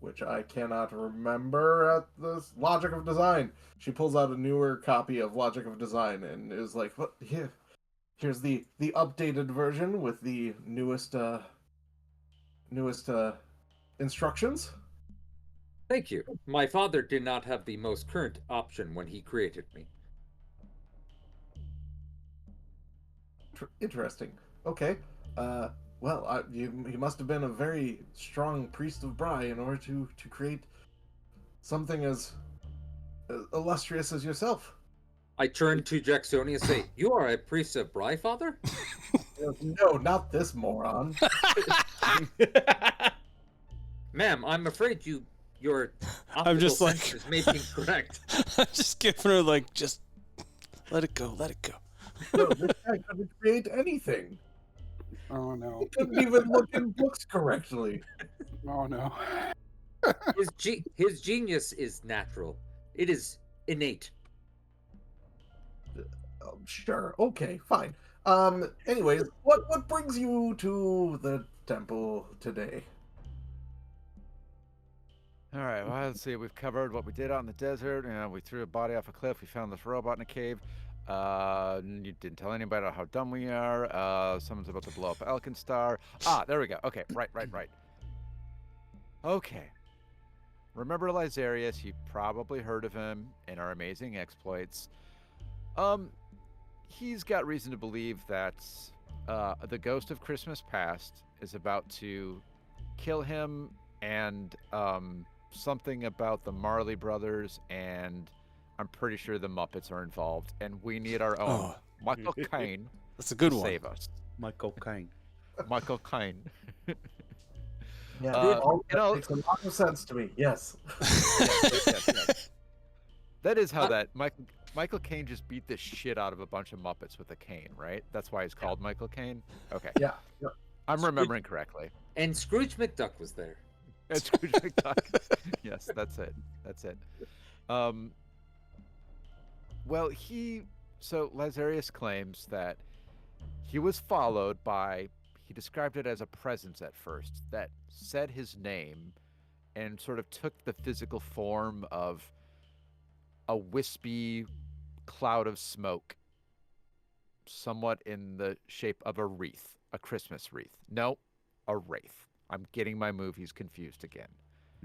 which I cannot remember at the Logic of Design. She pulls out a newer copy of Logic of Design and is like, "What? Here's the updated version with the newest instructions." Thank you. My father did not have the most current option when he created me. Interesting. Okay. Well, he must have been a very strong priest of Bry in order to create something as illustrious as yourself. I turn to Jacksoni and say, "You are a priest of Bry, father?" No, not this moron. Ma'am, I'm afraid your I'm just optical like- sensors may be incorrect. I'm just giving her like, just let it go, let it go. No, this guy couldn't create anything. Oh no. He couldn't even look in books correctly. Oh no. His genius is natural. It is innate. Sure. Okay. Fine. Anyways, what brings you to the temple today? All right, well, let's see. We've covered what we did out in the desert. We threw a body off a cliff. We found this robot in a cave. You didn't tell anybody about how dumb we are. Someone's about to blow up Alkenstar. Ah, there we go. Okay, right. Okay. Remember Lysarius? You probably heard of him in our amazing exploits. He's got reason to believe that the ghost of Christmas past is about to kill him, and something about the Marley brothers, and I'm pretty sure the Muppets are involved, and we need our own Oh. Michael Caine That's a good to one. save us. Michael Caine. Michael Caine. Yeah, you know- makes a lot of sense to me. Yes. yes. That is how that Michael Caine just beat the shit out of a bunch of Muppets with a cane, right? That's why he's called Michael Caine. Okay, Yeah. Yep. I'm remembering correctly. And Scrooge McDuck was there. That's Scrooge McDuck. Yes, that's it. Well, so Lazarus claims that he was followed by, he described it as a presence at first that said his name and sort of took the physical form of a wispy cloud of smoke, somewhat in the shape of a wreath, a Christmas wreath. No, a wraith. I'm getting my movies confused again.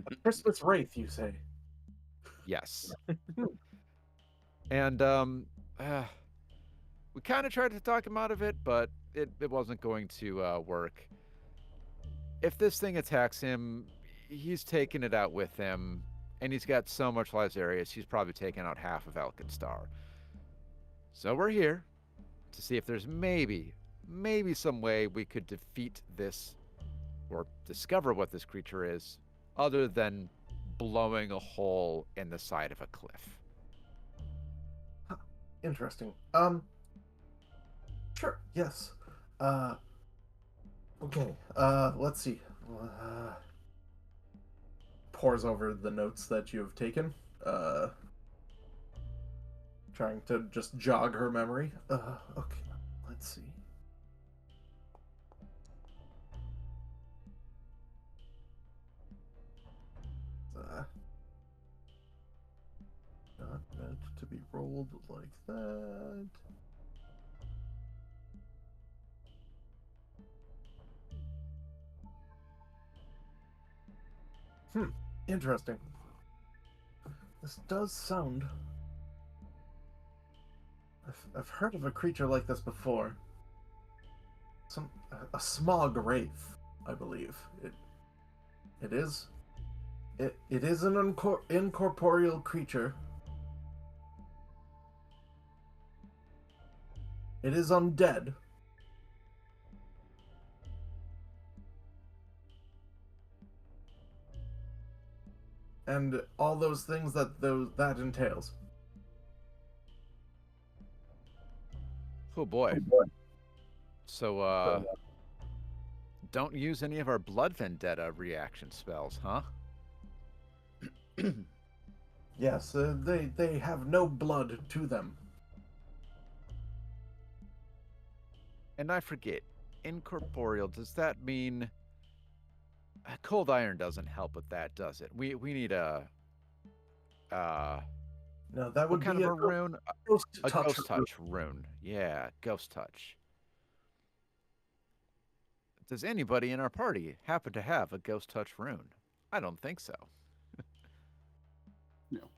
A Christmas wraith, you say? Yes. And we kind of tried to talk him out of it, but it wasn't going to work. If this thing attacks him, he's taking it out with him, and he's got so much Lazarus, he's probably taken out half of Alkenstar. So we're here to see if there's maybe some way we could defeat this, or discover what this creature is, other than blowing a hole in the side of a cliff. Interesting. Sure. Yes. Okay. Let's see. Pours over the notes that you've taken. Trying to just jog her memory. Okay. Let's see. Not meant to be rolled like that. Interesting. This does sound... I've heard of a creature like this before. A smog wraith, I believe. It is It is an incorporeal creature. It is undead. And all those things that entails. Oh boy. So, don't use any of our Blood Vendetta reaction spells, huh? Yes, they have no blood to them. And I forget, incorporeal, does that mean... Cold Iron doesn't help with that, does it? We need a... No, that would what kind be of a rune? ghost A touch Ghost Touch rune. Yeah, Ghost Touch. Does anybody in our party happen to have a Ghost Touch rune? I don't think so. No.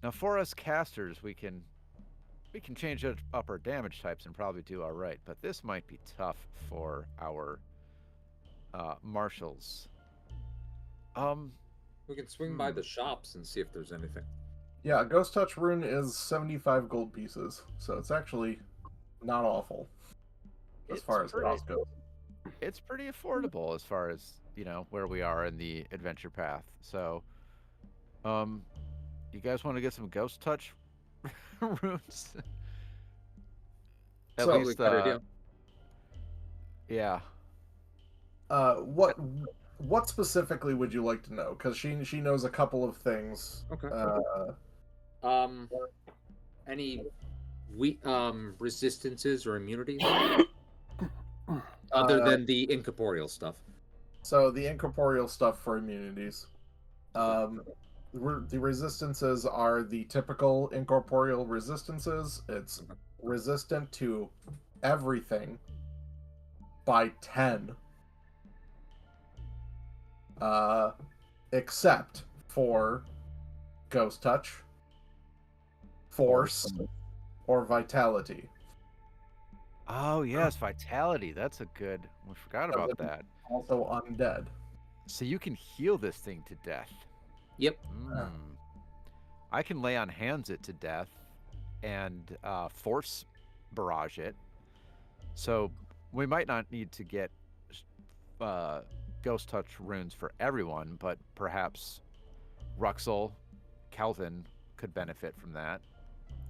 Now, for us casters, we can change up our damage types and probably do all right. But this might be tough for our marshals. We can swing by the shops and see if there's anything. Yeah, Ghost Touch rune is 75 gold pieces, so it's actually not awful as far as cost goes. It's pretty affordable as far as, where we are in the adventure path. So, you guys want to get some Ghost Touch runes? At So- least, Good idea. yeah. What specifically would you like to know? Because she knows a couple of things. Okay. Any resistances or immunities other than the incorporeal stuff? So the incorporeal stuff for immunities. The resistances are the typical incorporeal resistances. It's resistant to everything by 10. Except for Ghost Touch, Force, or Vitality. Oh, yes, Vitality. That's a good... We forgot about that. Also undead. So you can heal this thing to death. Yep. I can lay on hands it to death and force barrage it. So we might not need to get Ghost Touch runes for everyone, but perhaps Ruxel, Kelvin could benefit from that.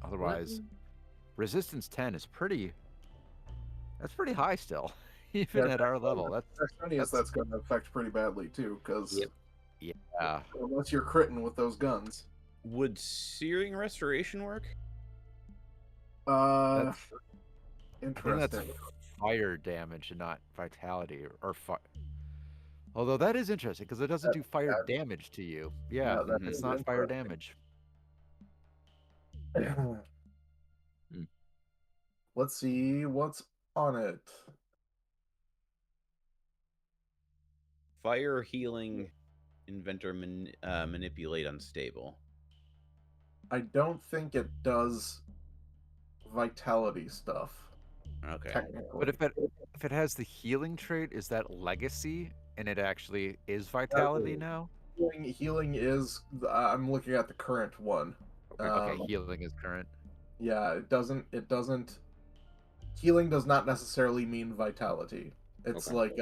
Otherwise, resistance 10 is pretty... That's pretty high still, even at our level. That's going to affect pretty badly too, because Yeah. unless you're critting with those guns. Would Searing Restoration work? I think that's Interesting. fire damage and not vitality or fire. Although that is interesting because it doesn't do fire damage to you. Yeah, that it's is not fire interesting. damage. Let's see what's on it. Fire healing inventor manipulate unstable. I don't think it does vitality stuff. Okay. Technically. But if it has the healing trait, is that legacy and it actually is vitality now? Healing is. I'm looking at the current one. Okay, healing is current. Yeah, it doesn't. Healing does not necessarily mean vitality. It's Okay. like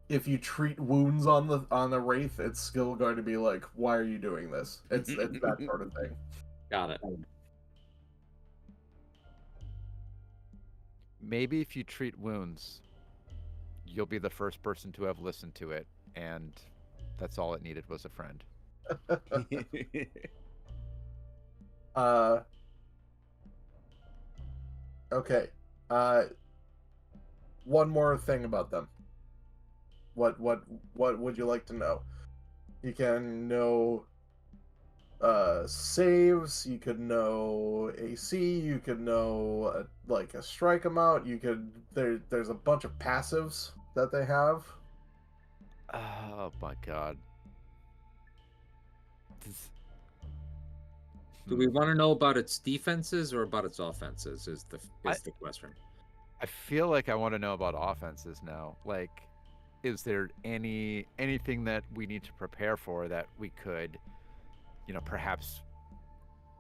if you treat wounds on the wraith, it's still going to be like, why are you doing this? It's that sort of thing. Got it. Maybe if you treat wounds, you'll be the first person to have listened to it, and that's all it needed was a friend. Okay. One more thing about them. What would you like to know? You can know saves, you could know AC, you could know like a strike amount, there's a bunch of passives that they have. Oh my god. Do we want to know about its defenses or about its offenses? Is the question. I feel like I want to know about offenses now. Like, is there anything that we need to prepare for that we could, perhaps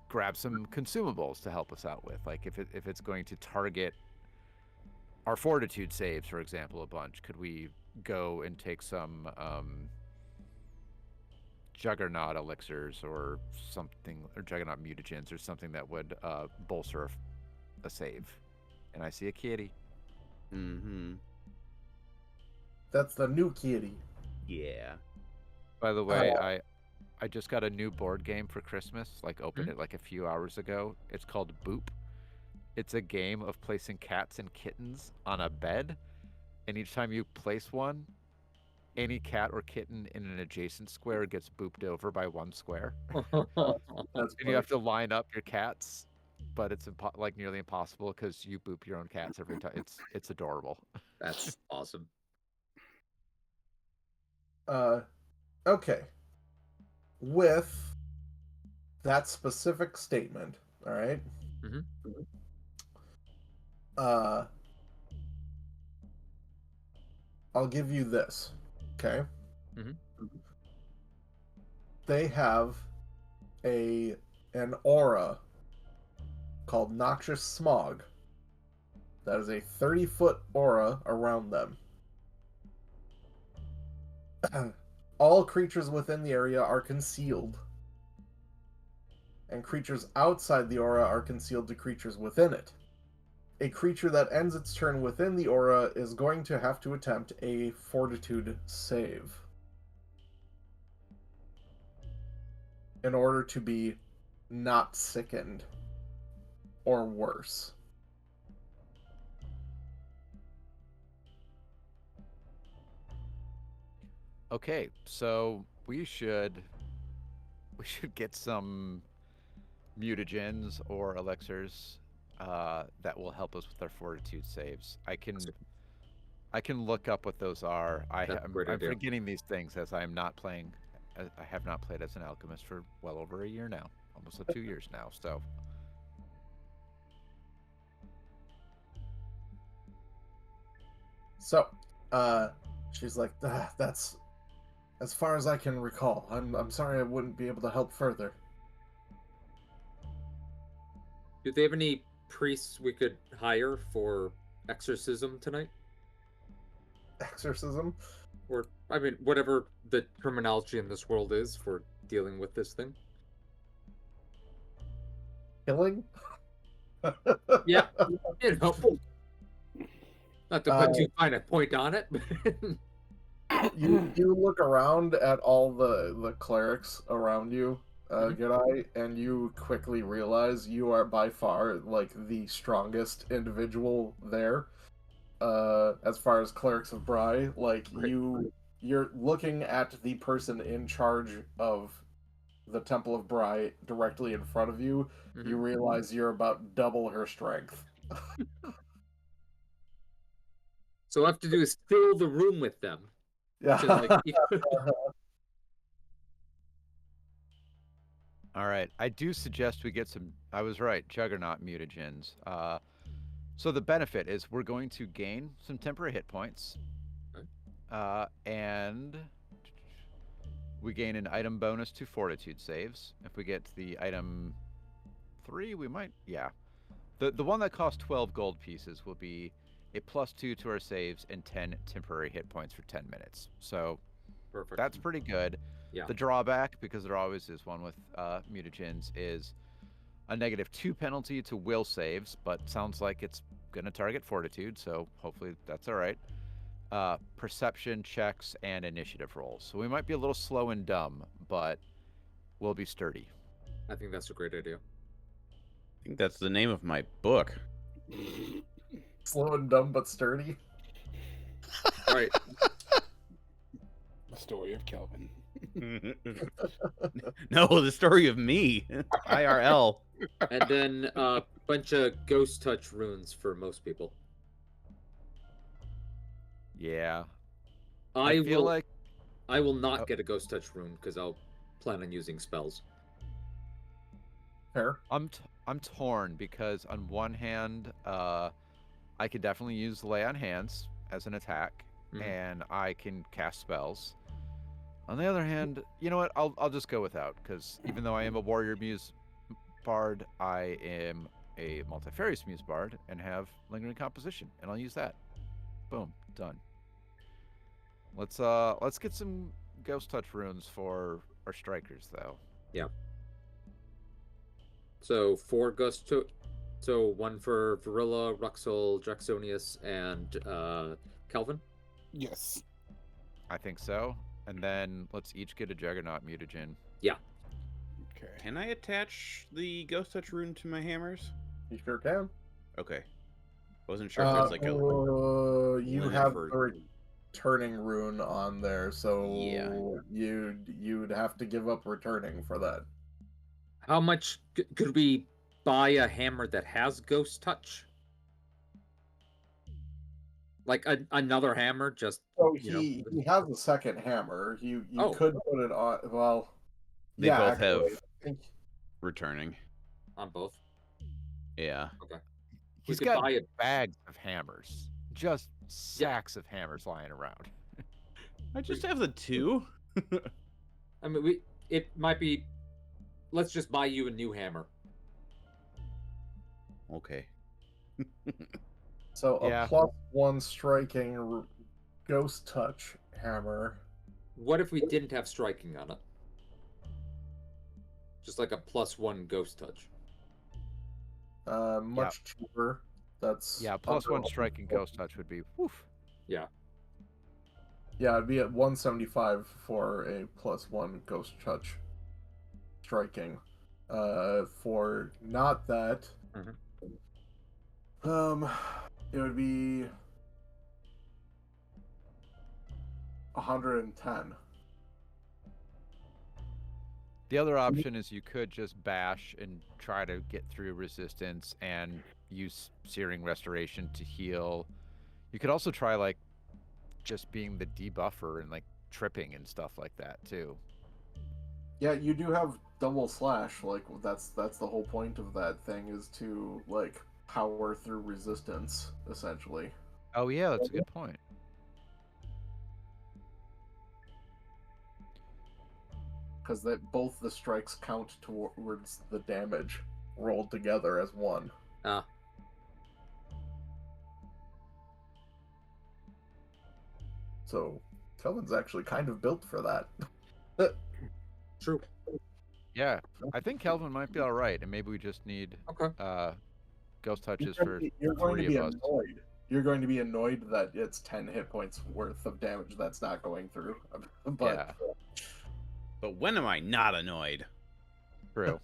grab some consumables to help us out with? Like, if it's going to target our fortitude saves, for example, a bunch, could we go and take some juggernaut elixirs or something, or juggernaut mutagens or something that would bolster a save? And I see a kitty. Mm-hmm. That's the new kitty. Yeah. By the way, I just got a new board game for Christmas. Like, opened it like a few hours ago. It's called Boop. It's a game of placing cats and kittens on a bed, and each time you place one, any cat or kitten in an adjacent square gets booped over by one square. That's And you have to line up your cats, but it's like nearly impossible because you boop your own cats every time. It's adorable. That's awesome. Okay. With that specific statement, all right? Mhm. I'll give you this, okay? Mhm. They have an aura called Noxious Smog. That is a 30-foot aura around them. All creatures within the area are concealed, and creatures outside the aura are concealed to creatures within it. A creature that ends its turn within the aura is going to have to attempt a fortitude save in order to be not sickened or worse. Okay, so we should get some mutagens or elixirs that will help us with our fortitude saves. I can look up what those are. That's a great I'm idea. forgetting these things as I am not playing. I have not played as an alchemist for well over a year now, almost 2 years now. So So, she's like, that's as far as I can recall. I'm sorry I wouldn't be able to help further. Do they have any priests we could hire for exorcism tonight? Exorcism? Or, I mean, whatever the terminology in this world is for dealing with this thing. Killing? Yeah, you know. Not to put too fine a point on it. You look around at all the clerics around you, G'day, and you quickly realize you are by far like the strongest individual there. As far as clerics of Bry, like Right. you're looking at the person in charge of the Temple of Bry directly in front of you. Mhm. You realize you're about double her strength. So all I have to do is fill the room with them. Yeah. Which is like, all right, I do suggest we get some. I was right, juggernaut mutagens. So the benefit is we're going to gain some temporary hit points, and we gain an item bonus to fortitude saves. If we get the item 3, we might, yeah. The one that costs 12 gold pieces will be a +2 to our saves and 10 temporary hit points for 10 minutes. So perfect. that's pretty good. Yeah. The drawback, because there always is one with mutagens, is a -2 penalty to will saves, but sounds like it's going to target fortitude, so hopefully that's all right. Perception checks and initiative rolls. So we might be a little slow and dumb, but we'll be sturdy. I think that's a great idea. I think that's the name of my book. Slow and dumb but sturdy. All right. The story of Kelvin. No, the story of me. IRL. And then a bunch of ghost touch runes for most people. Yeah. I feel will like I will not get a ghost touch rune because I'll plan on using spells. Fair. I'm torn because on one hand, I could definitely use Lay on Hands as an attack, Mhm. and I can cast spells. On the other hand, you know what? I'll just go without, because even though I am a Warrior Muse bard, I am a Multifarious Muse bard and have Lingering Composition, and I'll use that. Boom, done. Let's get some Ghost Touch runes for our strikers, though. So 4 ghost to. So 1 for Varilla, Ruxel, Jacksonius, and Kelvin. Yes. I think so. And then let's each get a Juggernaut mutagen. Okay. Can I attach the Ghost Touch rune to my hammers? You sure can. Okay. Wasn't sure if there's like a. You limit have for- the returning rune on there, so Yeah. you'd have to give up returning for that. How much could we buy a hammer that has ghost touch? Like another hammer, just So you know. he has a second hammer. You Oh. could put it on. Well, They yeah, both have actually, I think returning. on both. Yeah. He's could got buy a- bags of hammers. Just sacks of hammers lying around. I just have the 2. I mean, it might be. Let's just buy you a new hammer. Okay. so. Yeah. A +1 striking ghost touch hammer. What if we didn't have striking on it? Just like a +1 ghost touch. Much cheaper. That's Yeah, under +1 striking Ghost Touch would be woof. Yeah, it'd be at 175 for a +1 ghost touch striking. For not that, it would be 110. The other option is you could just bash and try to get through resistance and use Searing Restoration to heal. You could also try like just being the debuffer and like tripping and stuff like that too. Yeah, you do have double slash. Like that's the whole point of that thing, is to like power through resistance essentially. Oh yeah, that's a good point. Because that both the strikes count towards the damage rolled together as one. Ah. So Kelvin's actually kind of built for that. True. Yeah, I think Kelvin might be all right, and maybe we just need Okay. Ghost Touches You're for going to 3 be of us. annoyed. You're going to be annoyed that it's 10 hit points worth of damage that's not going through. But Yeah. But when am I not annoyed? True.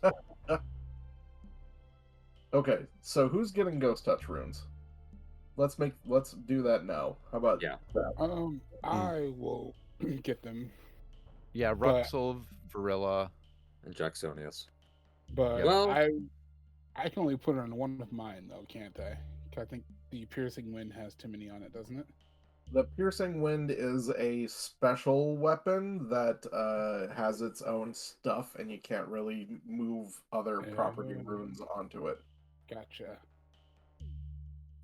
okay, so who's getting Ghost Touch runes? Let's do that now. How about Yeah. that? I will get them, Yeah, But- Ruxel, Varilla. And Jacksonius. but Well- I can only put it on one of mine though, can't I? 'Cause I think the Piercing Wind has too many on it, doesn't it? The Piercing Wind is a special weapon that has its own stuff, and you can't really move other property Yeah. runes onto it. Gotcha.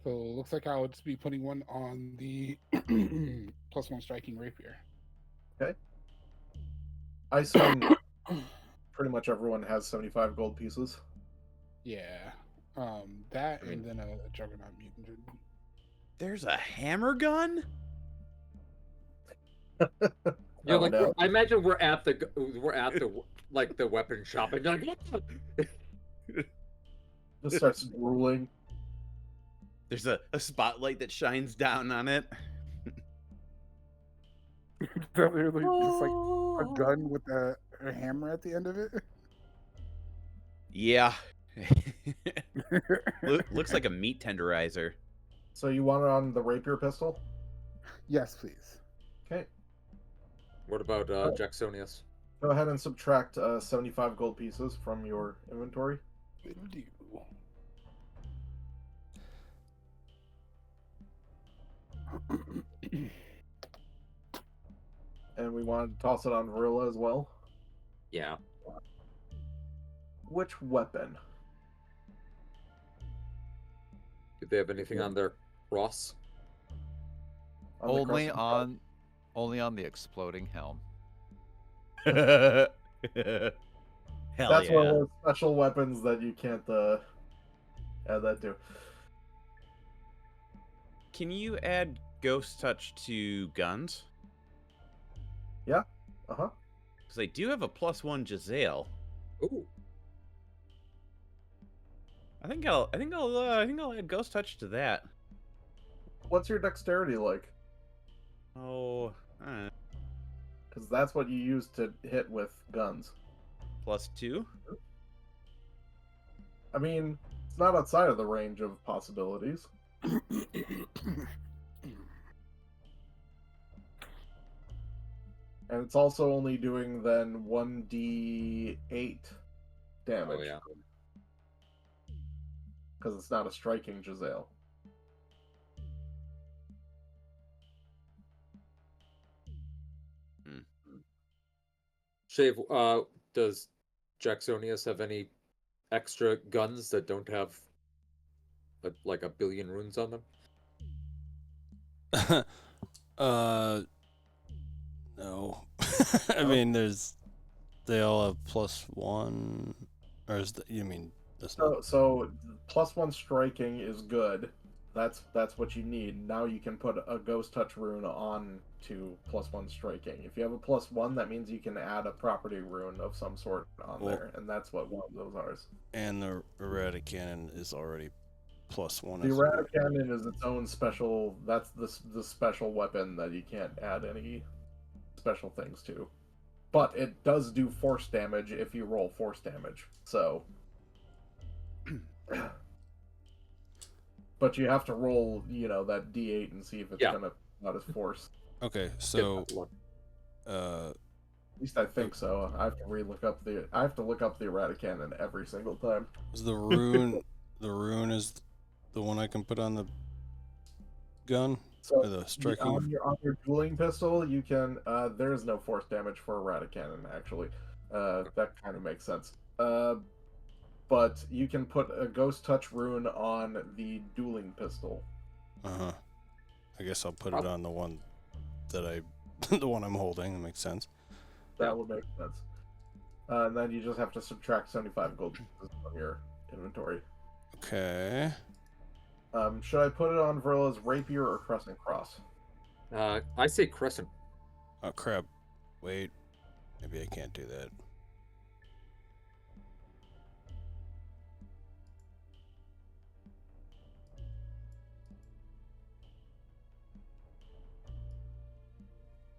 So looks like I'll just be putting one on the +1 striking rapier. I assume pretty much everyone has 75 gold pieces. Yeah. That I mean- and then a Juggernaut mutant. There's a hammer gun? Yeah, Oh, like no. I imagine we're at the like the weapon shop, and you're like, "What the-" Just starts drooling. There's a spotlight that shines down on it. Literally just like a gun with a hammer at the end of it. Yeah. Looks like a meat tenderizer. So you want it on the rapier pistol? Yes, please. Okay. What about Jacksonius? Go ahead and subtract 75 gold pieces from your inventory. Will do. And we want to toss it on Varilla as well. Yeah. Which weapon? Do they have anything on their Ross. On the Only Crescent on the exploding helm. Hell That's yeah. one of those special weapons that you can't add that to. Can you add Ghost Touch to guns? Yeah. Uh-huh. Because I do have a +1 Giselle. Ooh. I think I'll add Ghost Touch to that. What's your dexterity like? Oh, Because that's what you use to hit with guns. +2. I mean, it's not outside of the range of possibilities. And it's also only doing then 1d8 damage. Oh yeah. Because it's not a striking Giselle. Shave. Does Jacksonius have any extra guns that don't have like a billion runes on them? No. I mean, they all have +1, or you mean that's not? So +1 striking is good. That's what you need. Now you can put a Ghost Touch rune on to +1 striking. If you have a +1, that means you can add a property rune of some sort on there, and that's what one of those are. And the errata cannon is already +1. The errata cannon is its own special. That's the special weapon that you can't add any special things to. But it does do force damage if you roll force damage. So, but you have to roll, that d8 and see if it's gonna not as force. Okay, Get so that one. uh, At least I think so. I have to I have to look up the errata cannon every single time. is the rune the rune is the one I can put on the gun So or the striking? on your dueling pistol, you can. There is no force damage for errata cannon. Actually, that kind of makes sense. But you can put a Ghost Touch rune on the dueling pistol. Uh-huh. I guess I'll put it on the one that the one I'm holding. That makes sense. That would make sense. And then you just have to subtract 75 gold pieces from your inventory. Okay. Should I put it on Verla's rapier or crescent cross? I say crescent. Oh crap. Wait. Maybe I can't do that.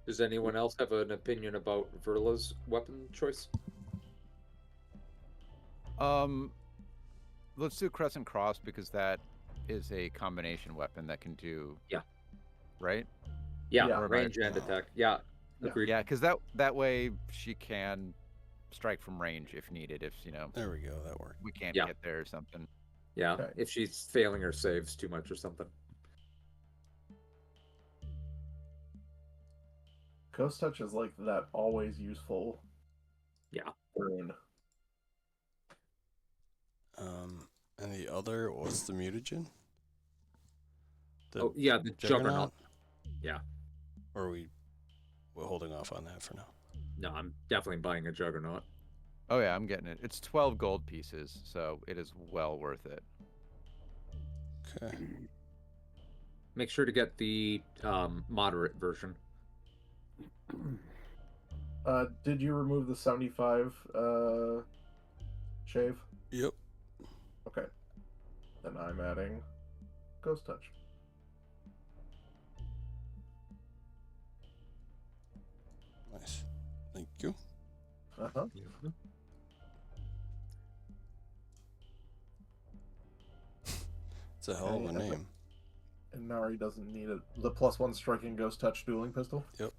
Does anyone else have an opinion about Verla's weapon choice? Let's do Crescent Cross because that is a combination weapon that can do. Yeah. Right. Yeah, Yeah. range and attack. Yeah, Yeah. agreed. Yeah, because that way she can strike from range if needed. If There we go. That worked. we can't Yeah. get there or something. Yeah, Okay. if she's failing her saves too much or something. Ghost Touch is like that always useful. Yeah. Rune. And the other, what's the mutagen? Oh yeah, the Juggernaut. Yeah. Or we're holding off on that for now. No, I'm definitely buying a Juggernaut. Oh yeah, I'm getting it. It's 12 gold pieces, so it is well worth it. Okay. Make sure to get the moderate version. Did you remove the 75 shave? Yep. Okay. Then I'm adding Ghost Touch. Nice. Thank you. Uh-huh. It's a hell of a name. And Nari doesn't need it. The +1 striking Ghost Touch dueling pistol? Yep.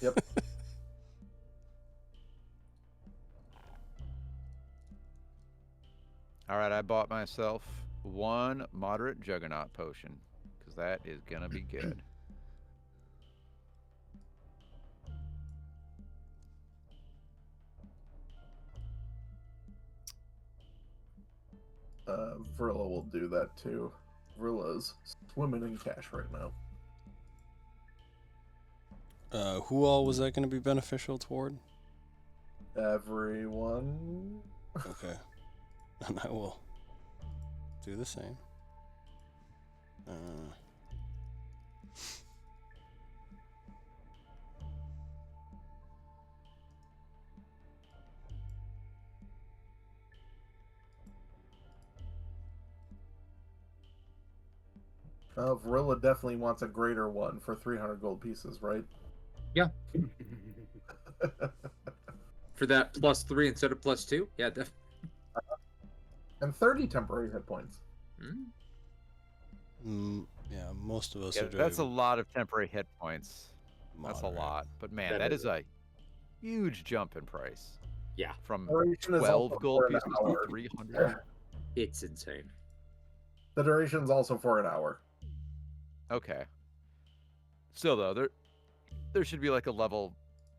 Yep. All right, I bought myself one moderate Juggernaut potion because that is gonna be good. Verla will do that too. Vrilla's swimming in cash right now. Who all was that going to be beneficial toward? Everyone. Okay. And I will do the same. Vrilla definitely wants a greater one for 300 gold pieces, right? Yeah. For that +3 instead of +2? Yeah, definitely. And 30 temporary hit points. Yeah, most of us Yeah, are doing that's a lot of temporary hit points. That's a moderate. lot. But man, That that is is a huge jump in price. Yeah. From Duration is 12 also gold for an pieces to hour. 300. It's insane. The duration's also for an hour. Okay. Still though, there should be like a level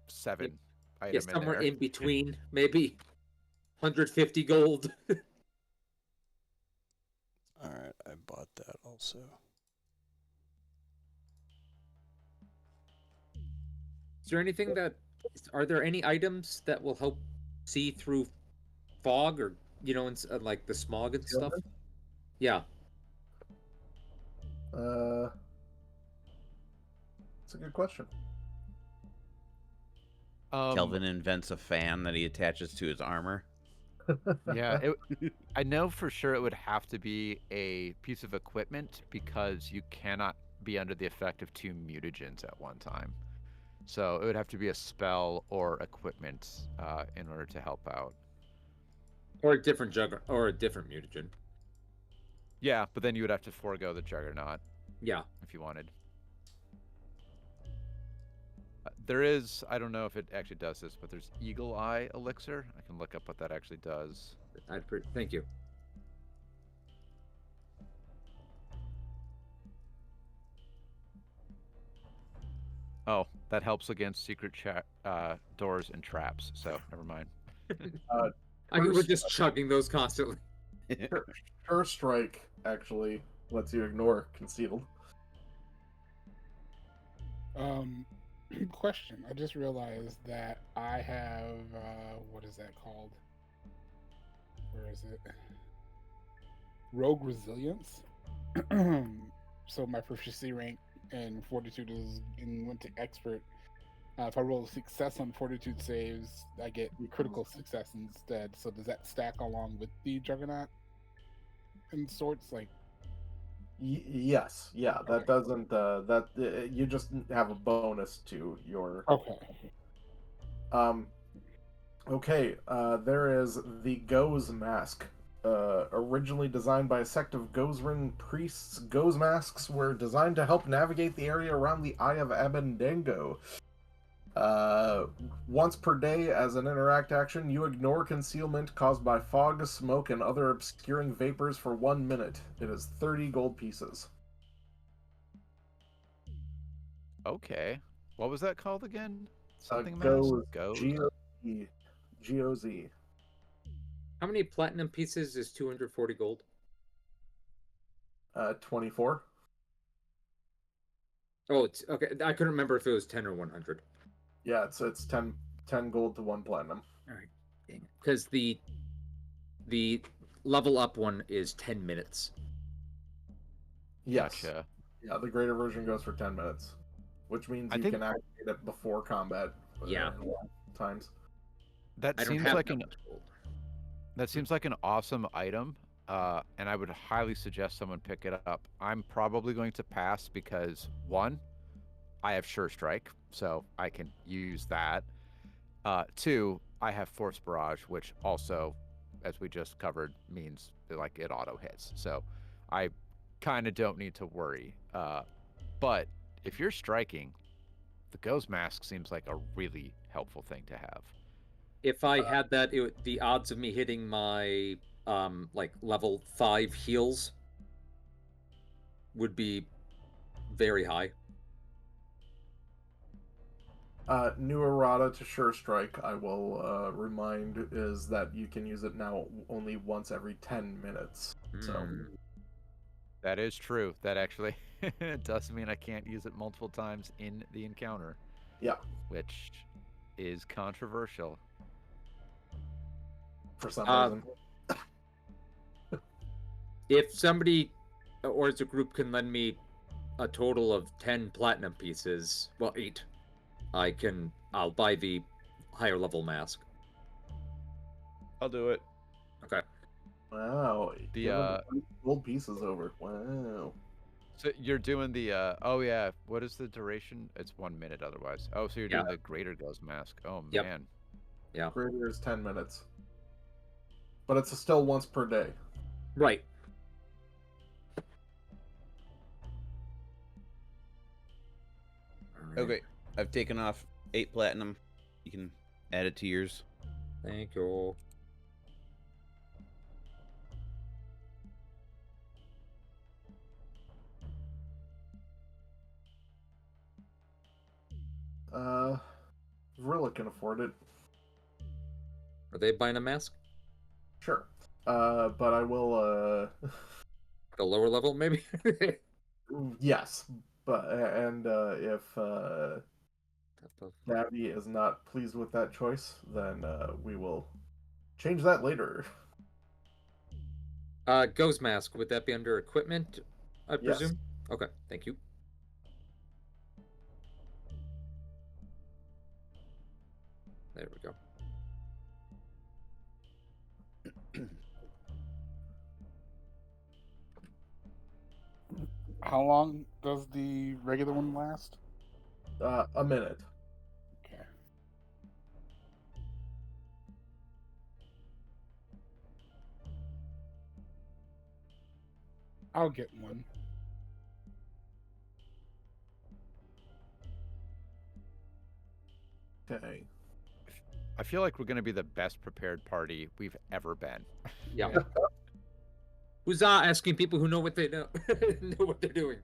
7 Yeah, item in somewhere there. in between, maybe 150 gold. All right, I bought that also. Is there anything that... Are there any items that will help see through fog or, like the smog and stuff? Yeah. It's a good question. Kelvin invents a fan that he attaches to his armor. Yeah, I know for sure it would have to be a piece of equipment because you cannot be under the effect of 2 mutagens at one time. So it would have to be a spell or equipment in order to help out. Or a different or a different mutagen. Yeah, but then you would have to forego the Juggernaut Yeah. if you wanted. There is, I don't know if it actually does this, but there's Eagle Eye Elixir. I can look up what that actually does. Thank you. Oh, that helps against secret doors and traps, so never mind. I mean, we're just chugging those constantly. Sure Strike actually lets you ignore concealed. Question. I just realized that I have what is that called? Where is it? Rogue Resilience. So my proficiency rank in Fortitude went to Expert. If I roll a success on Fortitude saves, I get critical success instead. So does that stack along with the Juggernaut and sorts? Like, Yes, yeah. That doesn't. You just have a bonus to your. okay. Okay. There is the Goz mask. Originally designed by a sect of Gozrin priests, Goz masks were designed to help navigate the area around the Eye of Abendango. Once per day as an interact action, you ignore concealment caused by fog, smoke, and other obscuring vapors for 1 minute. It is 30 gold pieces. Okay. What was that called again? Something Goz. mask? Goz? G-O-Z. G-O-Z. How many platinum pieces is 240 gold? 24. Oh, it's okay. I couldn't remember if it was 10 or 100. Yeah, it's 10 gold to 1 platinum. All right. Dang it. Because the level up one is 10 minutes. Yes. Gotcha. Yeah, the greater version goes for 10 minutes, which means I you think- can activate it before combat. Yeah. Times. That I don't seems have like that an much gold. that seems like an awesome item, and I would highly suggest someone pick it up. I'm probably going to pass because 1, I have Sure Strike, so I can use that. 2, I have Force Barrage, which also, as we just covered, means like it auto hits. So I kind of don't need to worry. But if you're striking, the Ghost Mask seems like a really helpful thing to have. If I had that, the odds of me hitting my like level 5 heals would be very high. New errata to Sure Strike, I will remind, is that you can use it now only once every 10 minutes. So That is true. That actually does mean I can't use it multiple times in the encounter, Yeah, which is controversial. for some Um, reason. If somebody or as a group can lend me a total of 10 platinum pieces, well, 8, I'll buy the higher level mask. I'll do it. Okay. Wow. The, Giving gold pieces over. Wow. So you're doing the oh yeah, what is the duration? It's 1 minute otherwise. Oh, so you're Yeah. doing the greater ghost mask. Oh Yep. man. Yeah. Greater is 10 minutes. But it's still once per day. Right. All right. Okay, I've taken off 8 platinum. You can add it to yours. Thank you. Vrilla can afford it. Are they buying a mask? Sure. But I will, At a lower level, maybe? yes. But, and, if, Gabby is not pleased with that choice, then, we will change that later. Ghost mask, would that be under equipment, I Yes. presume? Okay, thank you. There we go. How long does the regular one last? A minute. Okay. I'll get one. Okay. I feel like we're gonna be the best prepared party we've ever been. Yeah. Who's asking people who know what they know know what they're doing?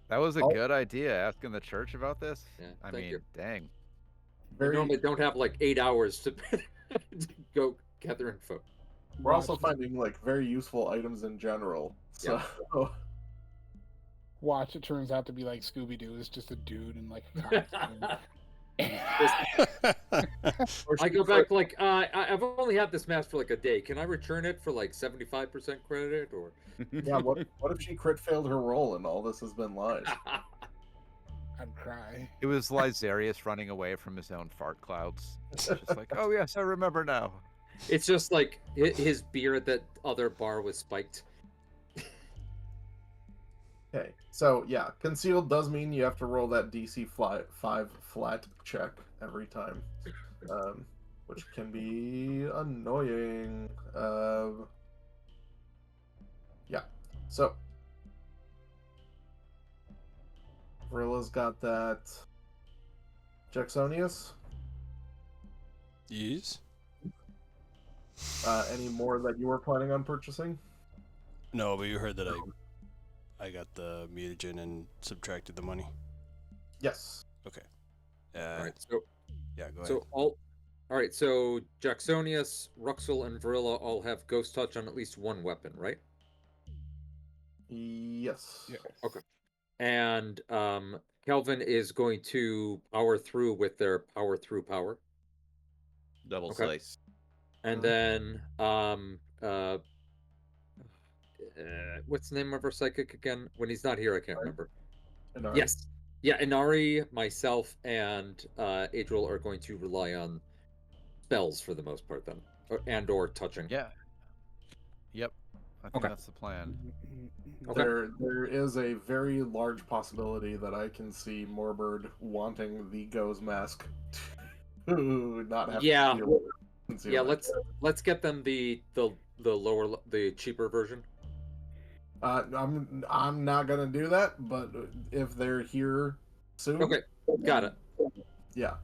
That was a Oh. good idea, asking the church about this. Yeah, I thank mean, you. dang. They Very, normally don't have like 8 hours to, to go gather info. we're also Watch- finding, like, very useful items in general. So, Watch, it turns out to be like Scooby Doo. It's just a dude in like a costume. I go back like I've only had this mask for like a day. Can I return it for like 75% credit or? yeah, what if she crit failed her roll and all this has been lies? I'd cry. It was Lysarius running away from his own fart clouds. It's just like, oh yes, I remember now. It's just like his beer at that other bar was spiked. Okay, so yeah, concealed does mean you have to roll that DC 5 flat check every time, which can be annoying. Yeah, so Vrilla's got that. Jacksonius, Yes. any more that you were planning on purchasing? No, but you heard that I got the mutagen and subtracted the money. Yes. Okay. All right, so Yeah, go ahead. so all right, so Jacksonius, Ruxel, and Varilla all have ghost touch on at least one weapon, right? Yes. Yeah. Okay. And Kelvin is going to power through with their power through power. Double Okay. slice. And then what's the name of our psychic again? When he's not here, I can't remember. Inari. Yes. Yeah, Inari, myself, and Adriel are going to rely on spells for the most part then. Or touching. Yeah. Yep. I think Okay. that's the plan. Okay. There is a very large possibility that I can see Morbird wanting the Go's mask to not have Yeah. to deal with Yeah, concealment. let's get them the cheaper version. I'm not gonna do that, but if they're here soon, Okay, got it. yeah,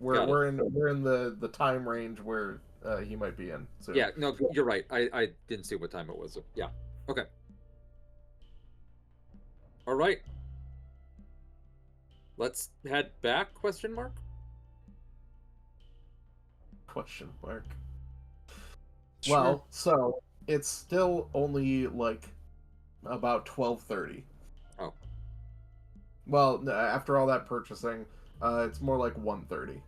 Got it. we're in the time range where he might be in. So Yeah, no, you're right. I didn't see what time it was. Yeah. Okay. All right. Let's head back, question mark? ? Well, Sure. so it's still only like about 12:30. Oh. Well, after all that purchasing, it's more like 1:30.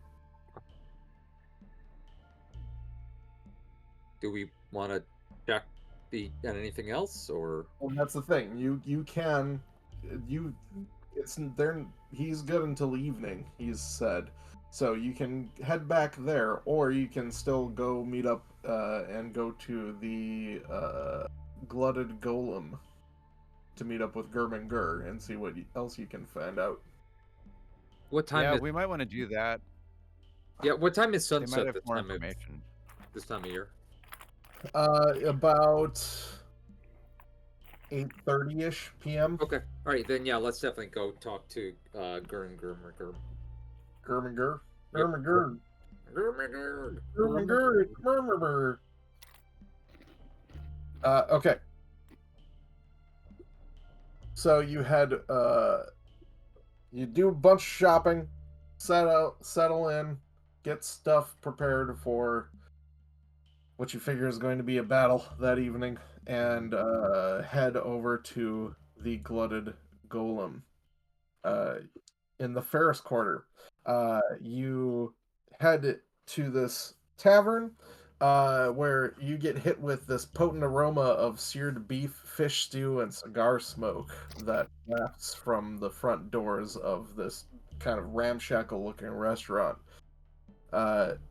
Do we want to check anything else, or And that's the thing. You can it's there. He's good until evening. He's said, so you can head back there, or you can still go meet up and go to the glutted golem to meet up with Gurr and see what else you can find out. what time? Yeah, is, we might want to do that. what time is They might sunset? have This more time of information. this time of year. About 8:30ish p.m. Okay. All right, then yeah, let's definitely go talk to Gurr. Gurr. Okay. So you had you do a bunch of shopping, settle in, get stuff prepared for what you figure is going to be a battle that evening, and head over to the glutted golem. In the Ferris Quarter, you head to this tavern where you get hit with this potent aroma of seared beef, fish stew, and cigar smoke that wafts from the front doors of this kind of ramshackle-looking restaurant.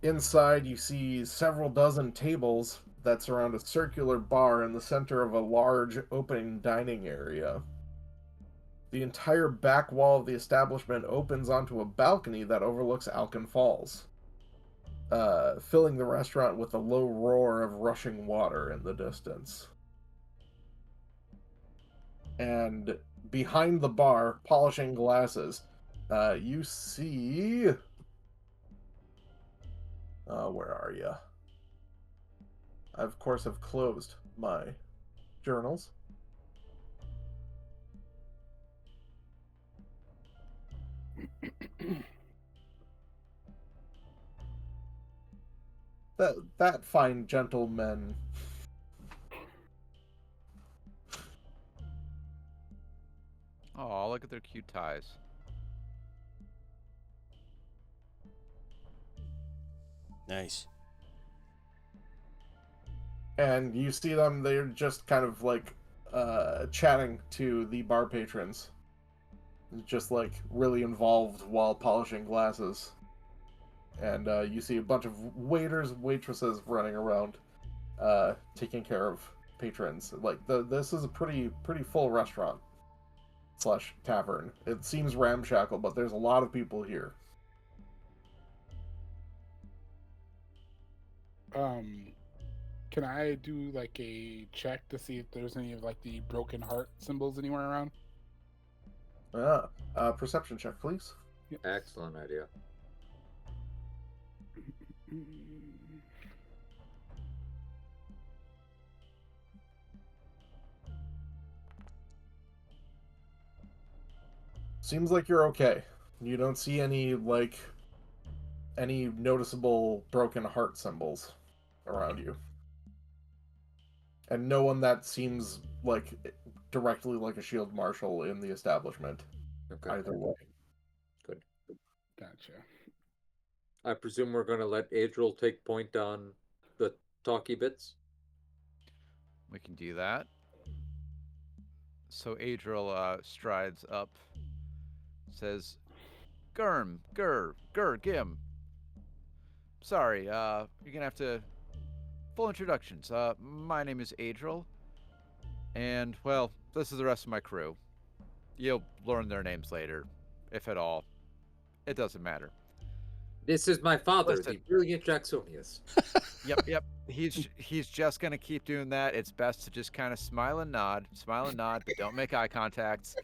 Inside, you see several dozen tables that surround a circular bar in the center of a large open dining area. The entire back wall of the establishment opens onto a balcony that overlooks Alkin Falls, filling the restaurant with a low roar of rushing water in the distance. And behind the bar, polishing glasses, you see... where are you? I, of course, have closed my journals. That fine gentleman. Oh, look at their cute ties. Nice. And you see them, they're just kind of like chatting to the bar patrons. Just like really involved while polishing glasses. And you see a bunch of waiters and waitresses running around taking care of patrons. Like this is a pretty full restaurant / tavern. It seems ramshackle, but there's a lot of people here. Can I do like a check to see if there's any of like the broken heart symbols anywhere around? Perception check, please. Excellent idea. Seems like you're okay. You don't see any noticeable broken heart symbols around you. And no one that seems like directly like a shield marshal in the establishment. Okay. Either way. Gotcha. I presume we're going to let Adriel take point on the talky bits. We can do that. So Adriel strides up, says, Gurm, Gur, Gim. Sorry, you're gonna have to... Full introductions. My name is Adriel, and, well, this is the rest of my crew. You'll learn their names later, if at all. It doesn't matter. This is my father, Listen. the brilliant Jacksonius. Yep. He's just gonna keep doing that. It's best to just kind of smile and nod, but don't make eye contact.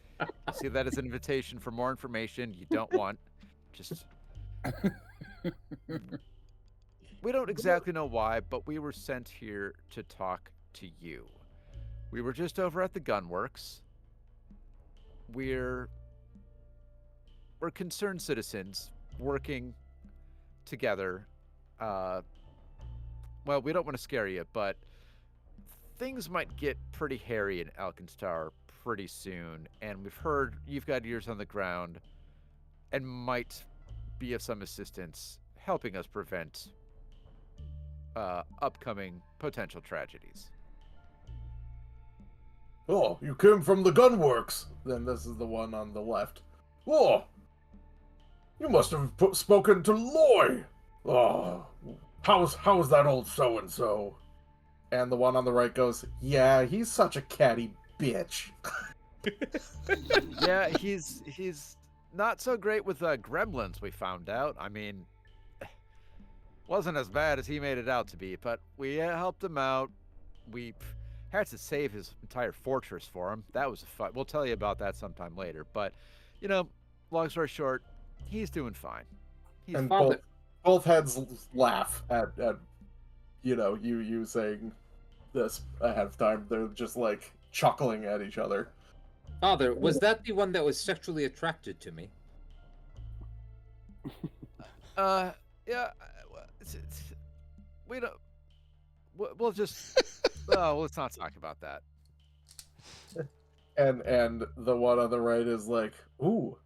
See that as an invitation for more information you don't want. Just we don't exactly know why, but we were sent here to talk to you. We were just over at the gunworks. We're concerned citizens working together. Well, we don't want to scare you, but things might get pretty hairy in Alkenstar pretty soon, and we've heard you've got ears on the ground and might be of some assistance helping us prevent upcoming potential tragedies. Oh, you came from the gunworks. Then this is the one on the left. Oh, you must have spoken to Loy. Oh, how's that old so-and-so? And the one on the right goes, yeah, he's such a catty bitch. Yeah, he's not so great with gremlins, we found out. I mean, wasn't as bad as he made it out to be, but we helped him out. We had to save his entire fortress for him. That was a fun. We'll tell you about that sometime later. But, you know, long story short, he's doing fine. He's And fine. both heads laugh at you saying this ahead of time. They're just like chuckling at each other. Father, was that the one that was sexually attracted to me? yeah. We don't. We'll just. Oh, let's not talk about that. And the one on the right is like, ooh,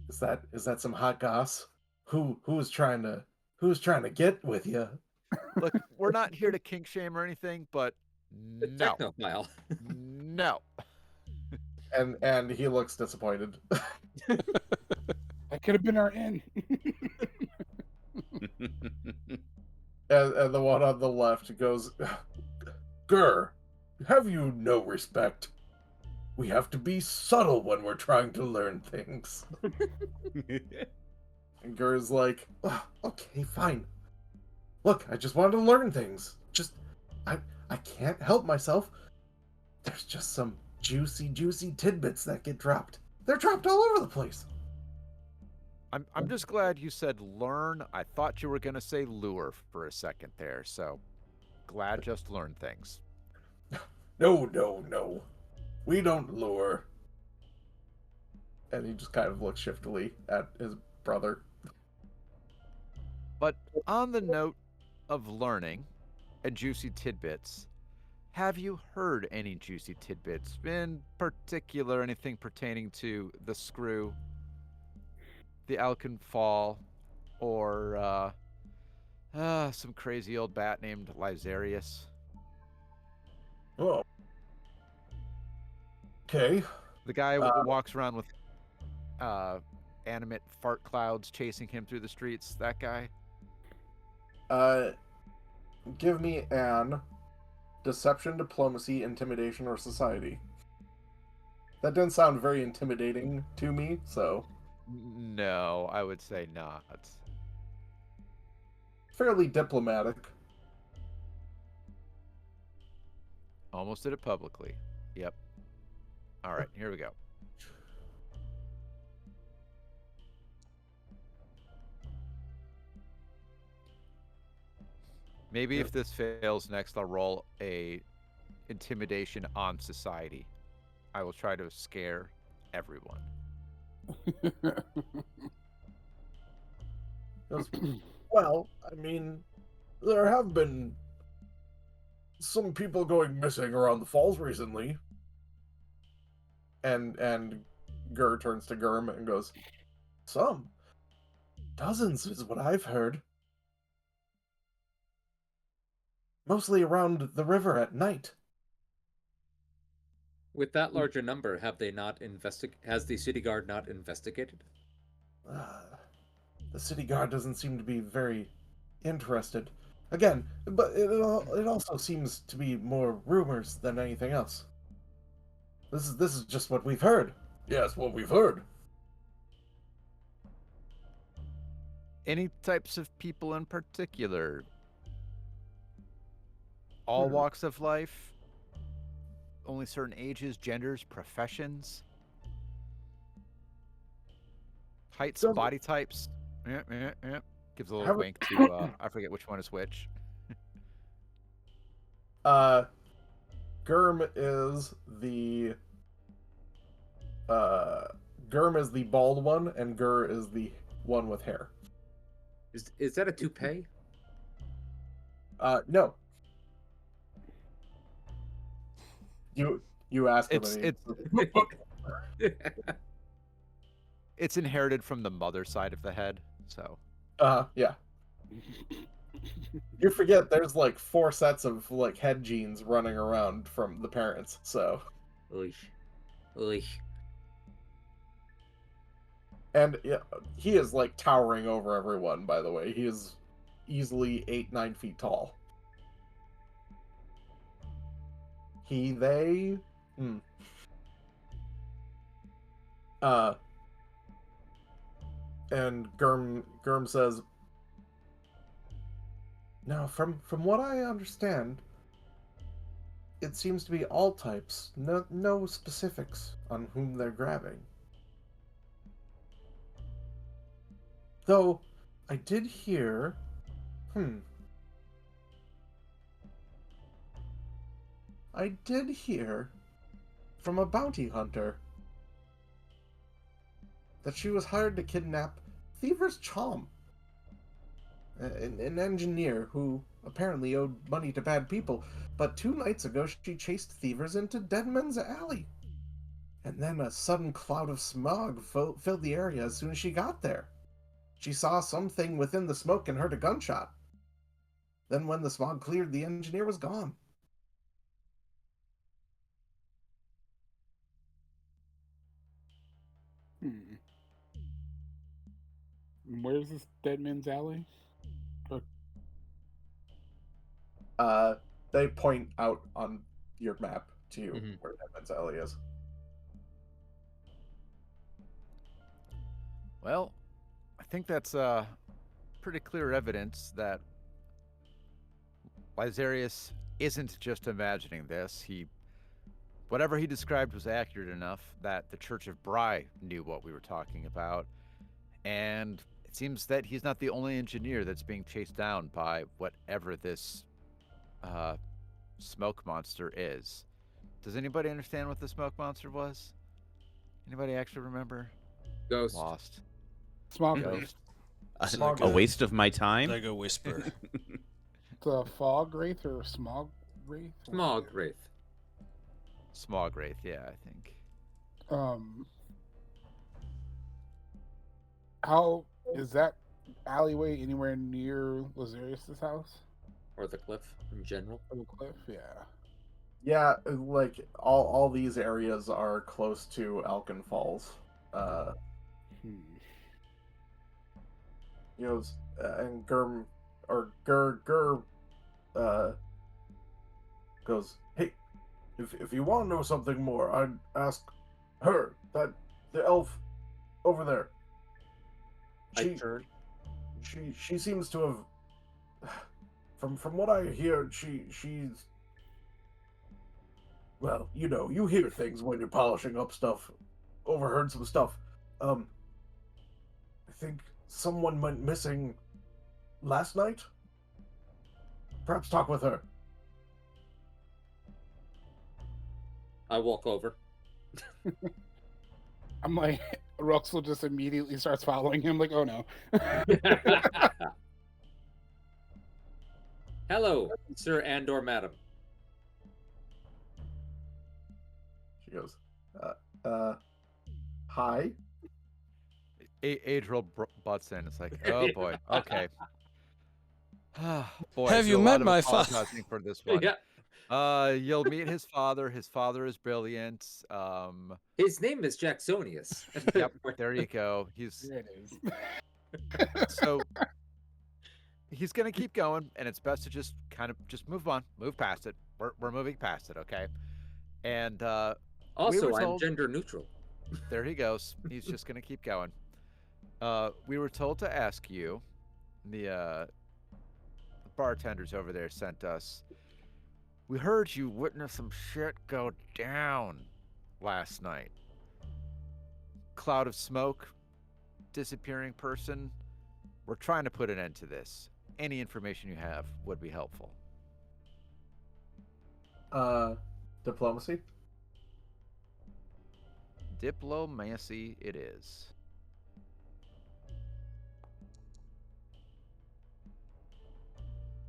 is that some hot goss? Who's trying to get with you? Look, we're not here to kink shame or anything, but The no, technophile. no. And he looks disappointed. That could have been our end. And the one on the left goes, Gur, have you no respect? We have to be subtle when we're trying to learn things. And Gur's like, "Oh, okay, fine. Look, I just wanted to learn things. I can't help myself. There's just some juicy tidbits that get dropped. They're dropped all over the place. I'm just glad you said learn. I thought you were gonna say lure for a second there, so glad just learn things. No. We don't lure. And he just kind of looks shiftily at his brother. But on the note of learning and juicy tidbits, have you heard any juicy tidbits? In particular, anything pertaining to the Screw, the Alken Fall, or some crazy old bat named Lysarius? Oh. Okay. The guy walks around with animate fart clouds chasing him through the streets. That guy? Give me an deception, diplomacy, intimidation, or society. That didn't sound very intimidating to me, so No, I would say not. fairly diplomatic. Almost did it publicly. Yep. All right, here we go. Maybe if this fails next, I'll roll a intimidation on society. I will try to scare everyone. Goes, well, I mean, there have been some people going missing around the falls recently. And Gur turns to Gurm and goes, some. Dozens is what I've heard. Mostly around the river at night. With that larger number, have they not has the city guard not investigated? The city guard doesn't seem to be very interested. Again, but it also seems to be more rumors than anything else. This is just what we've heard. Yes, what we've heard. Any types of people in particular? All walks of life? Only certain ages, genders, professions? Heights, Doesn't- body types? Yeah. Gives a little Have- wink to, I forget which one is which. Gurm is the bald one, and Gur is the one with hair. Is that a toupee? No. You ask him, It's and it's inherited from the mother side of the head, so yeah. You forget there's like 4 sets of like head genes running around from the parents, so. Oy. Oy. And yeah, he is like towering over everyone, by the way. He is easily 8-9 feet tall. They. And Gurm says, now, from what I understand, it seems to be all types, no specifics on whom they're grabbing. Though, I did hear, I did hear from a bounty hunter that she was hired to kidnap Thiever's Chom, an engineer who apparently owed money to bad people, but 2 nights ago she chased Thievers into Deadman's Alley. And then a sudden cloud of smog filled the area as soon as she got there. She saw something within the smoke and heard a gunshot. Then when the smog cleared, the engineer was gone. Where's this Deadman's Alley? They point out on your map to you Mhm. where Deadman's Alley is. well, I think that's pretty clear evidence that Lysarius isn't just imagining this. Whatever he described was accurate enough that the Church of Bry knew what we were talking about, and it seems that he's not the only engineer that's being chased down by whatever this smoke monster is. Does anybody understand what the smoke monster was? Anybody actually remember? Ghost. Lost. Smog Ghost. Wraith. Smog A waste of my time. Like a whisper. The Fog Wraith or Smog Wraith? Smog Wraith. Smog Wraith, yeah, I think. How is that alleyway anywhere near Lazarius' house? Or the cliff in general. Oh, the cliff, yeah. Yeah, like all these areas are close to Alkin Falls. You know, and Gurm or Gur goes, hey, if you want to know something more, I'd ask her, the elf over there. I turn. She seems to have, from what I hear, she's, well, you know, you hear things when you're polishing up stuff. Overheard some stuff. I think someone went missing last night. Perhaps talk with her. I walk over. I'm like, Ruxel just immediately starts following him, like, oh no. Hello, sir and/or madam. She goes, hi. Adriel butts in. It's like, oh boy, okay. Boy, Have I you do a met lot of my father? apologizing for this one. Yeah. You'll meet his father. His father is brilliant. His name is Jacksonius. Yep, there you go. There it is. So he's gonna keep going, and it's best to just move on, move past it. We're moving past it, okay? And Also, were I'm told- gender neutral. there he goes. He's just gonna keep going. We were told to ask you, the bartenders over there sent us. We heard you witnessed some shit go down last night. Cloud of smoke, disappearing person. We're trying to put an end to this. Any information you have would be helpful. Diplomacy? Diplomacy it is.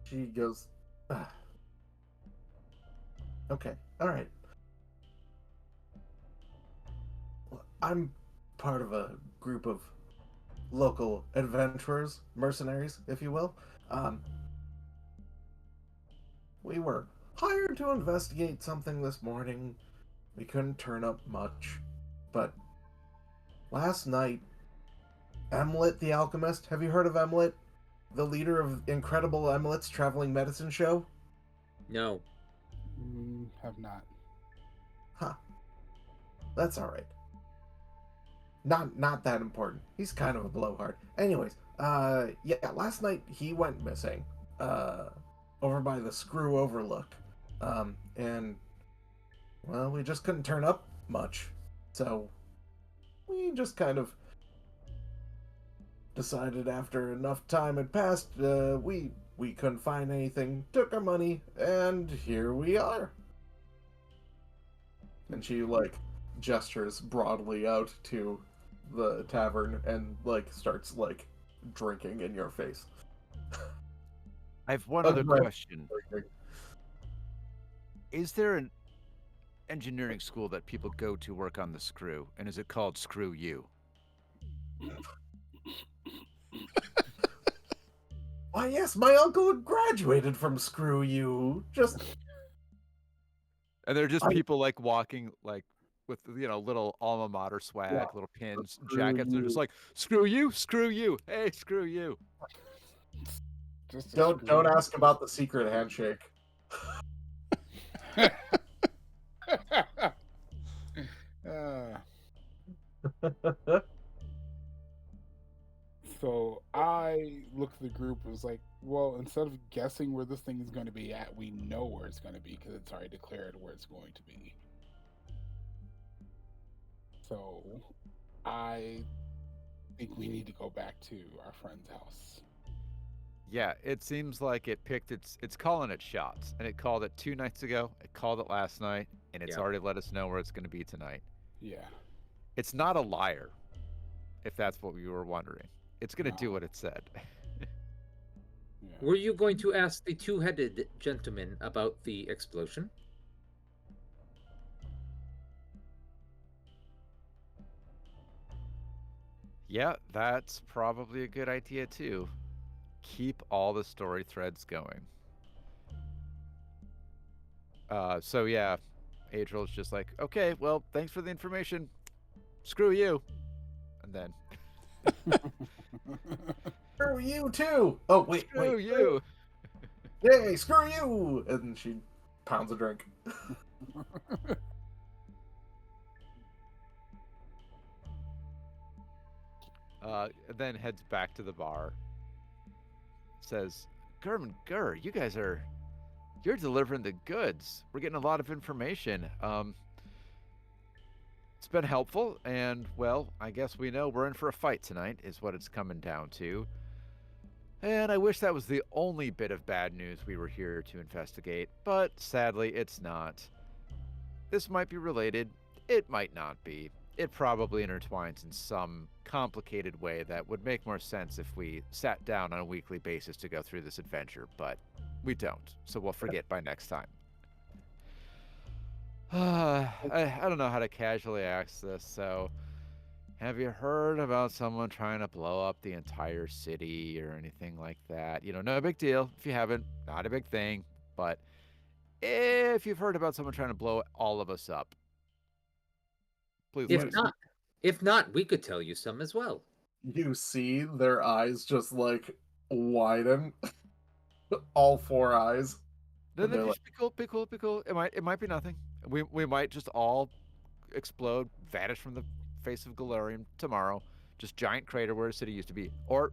She goes, okay, all right. I'm part of a group of local adventurers, mercenaries, if you will. We were hired to investigate something this morning. We couldn't turn up much, but last night, Emlet the Alchemist, have you heard of Emlet? The leader of Incredible Emlet's Traveling Medicine Show? No. Have not. Huh. That's alright. Not that important. He's kind of a blowhard. Anyways, yeah, last night he went missing. Over by the Screw Overlook. And, well, we just couldn't turn up much. So, we just kind of decided after enough time had passed, we couldn't find anything, took our money, and here we are. And she, like, gestures broadly out to the tavern and, like, starts, like, drinking in your face. I have one other Right. question. Is there an engineering school that people go to work on the Screw, and is it called Screw U? Why, yes, my uncle graduated from Screw You. Just, And they're just I- people like walking like with little alma mater swag, Yeah. little pins, Screw jackets. They're just you. like screw you, hey, screw you. Just a don't screw. ask about the secret handshake. Uh, so I looked at the group and was like, well, instead of guessing where this thing is going to be at, we know where it's going to be because it's already declared where it's going to be. So I think we need to go back to our friend's house. Yeah, it seems like it's calling it shots, and it called it 2 nights ago. It called it last night, and it's Yeah. already let us know where it's going to be tonight. Yeah. It's not a liar, if that's what you were wondering. It's going to do No. what it said. Yeah. Were you going to ask the two-headed gentleman about the explosion? Yeah, that's probably a good idea too. Keep all the story threads going. So yeah, Adriel's just like, okay, well, thanks for the information. Screw you. And then, Screw you too! Oh, wait, screw wait. you. Yay, screw you! And she pounds a drink. Then heads back to the bar. Says, Gurman Gur, you're delivering the goods. We're getting a lot of information. It's been helpful, and well, I guess we know we're in for a fight tonight, is what it's coming down to. And I wish that was the only bit of bad news we were here to investigate, but sadly it's not. This might be related, it might not be. It probably intertwines in some complicated way that would make more sense if we sat down on a weekly basis to go through this adventure, but we don't, so we'll forget by next time. I don't know how to casually ask this, so have you heard about someone trying to blow up the entire city or anything like that? No big deal. If you haven't, not a big thing, but if you've heard about someone trying to blow all of us up, please let us know. If not, we could tell you some as well. You see their eyes just, like, widen. All 4 eyes. No, And they're just be cool. It might be nothing. We might just all explode, vanish from the face of Galarium tomorrow. Just giant crater where a city used to be, or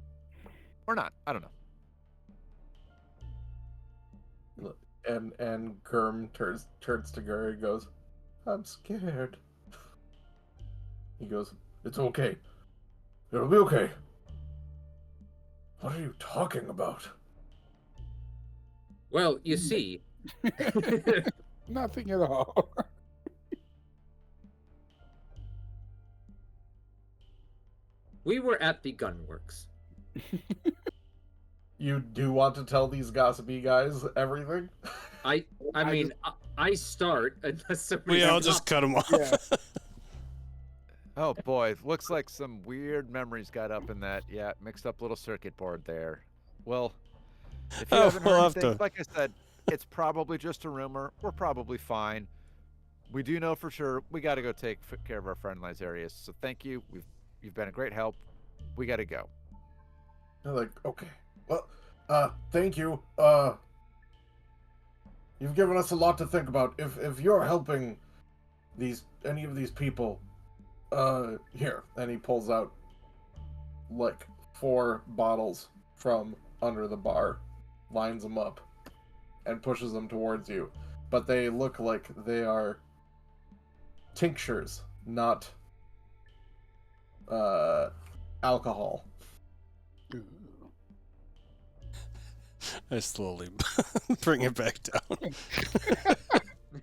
not. I don't know. And Gurm turns to Gur and goes, I'm scared. He goes, it's okay. It'll be okay. What are you talking about? Well, you see, Nothing at all. we were at the gunworks. You do want to tell these gossipy guys everything? I I mean, I start unless somebody We all just cut him off. Yeah. Oh boy, looks like some weird memories got up in that. Yeah, mixed up little circuit board there. Well, if you Oh, haven't we'll heard have anything, to- like I said, it's probably just a rumor. We're probably fine. We do know for sure we got to go take care of our friend Lysarius. So thank you. You've been a great help. We got to go. They're like, okay, well, thank you. You've given us a lot to think about. If you're helping any of these people, here, and he pulls out like 4 bottles from under the bar, lines them up, and pushes them towards you. But they look like they are tinctures, not alcohol. Ooh. I slowly bring it back down.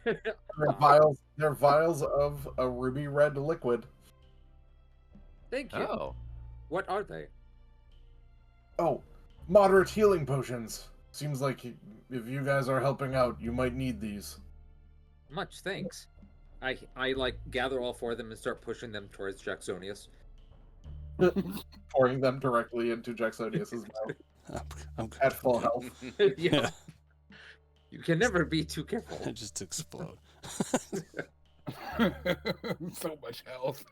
They're vials of a ruby red liquid. Thank you. Oh, What are they? Oh, moderate healing potions. Seems like if you guys are helping out, you might need these. Much thanks. I like gather all 4 of them and start pushing them towards Jacksonius. Pouring them directly into Jacksonius's mouth I'm at full health. Yeah. Yeah. You can never be too I careful. just explode. So much health.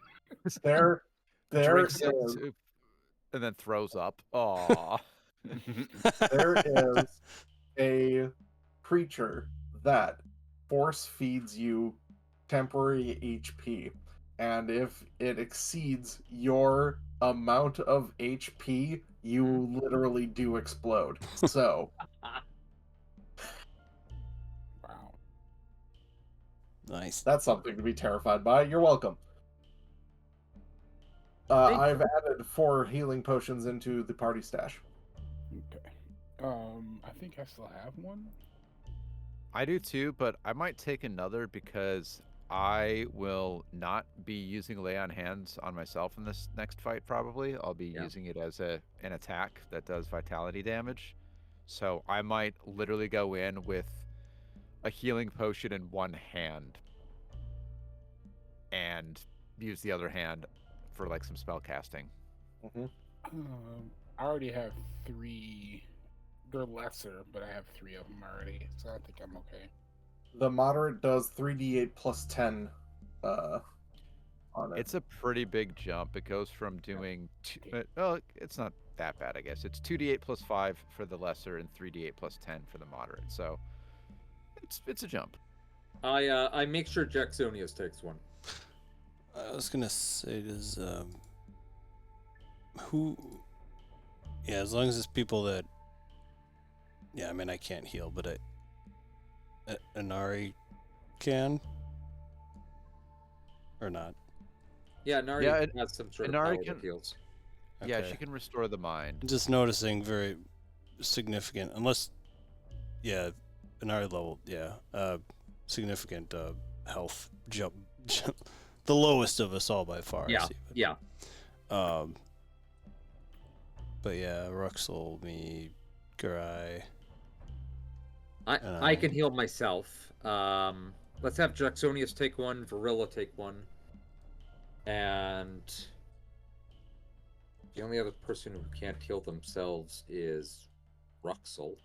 There drinks it is and then throws up. Aw. there is a creature that force feeds you temporary HP, and if it exceeds your amount of HP, you literally do explode. So Wow. Nice. that's something to be terrified by. You're welcome. Thank I've added 4 healing potions into the party stash. Okay. I think I still have one. I do too, but I might take another because I will not be using lay on hands on myself in this next fight. Probably I'll be Yeah. using it as an attack that does vitality damage. So I might literally go in with a healing potion in one hand and use the other hand for like some spell casting. I already have 3. They're lesser, but I have 3 of them already, so I think I'm okay. The moderate does 3d8 plus 10 on it. It's a pretty big jump. It goes from doing it's not that bad, I guess. It's 2d8 plus 5 for the lesser and 3d8 plus 10 for the moderate. So it's a jump. I make sure Jacksonius takes one. I was gonna say, does who? Yeah, as long as it's people that. Yeah, I mean I can't heal, but Inari can. Or not. Yeah, Nari Yeah, has some sort of Inari power can- that heals. Yeah, Okay. she can restore the mind. Just noticing very significant, unless, yeah, Inari level, yeah, significant health jump, the lowest of us all by far. I Yeah, see, but, yeah. But yeah, Ruxel, me, Garai. I can heal myself. Let's have Jacksonius take one, Varilla take one, and the only other person who can't heal themselves is Ruxel.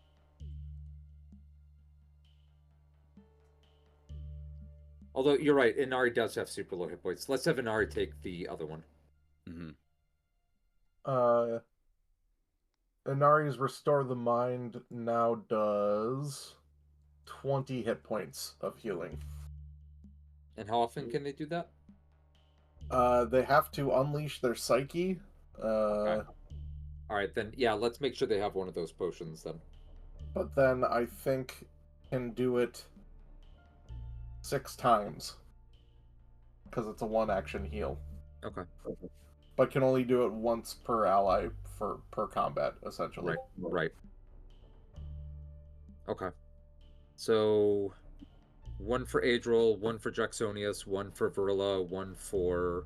Although you're right, Inari does have super low hit points. Let's have Inari take the other one. Mm-hmm. Inari's Restore the Mind now does 20 hit points of healing. And how often can they do that? They have to unleash their psyche. Okay. All right, then yeah, let's make sure they have one of those potions then. But then I think can do it 6 times. Because it's a 1-action heal. Okay. But can only do it once per ally per combat, essentially. Right. Okay. So, one for Adril, one for Jacksonius, one for Varilla, one for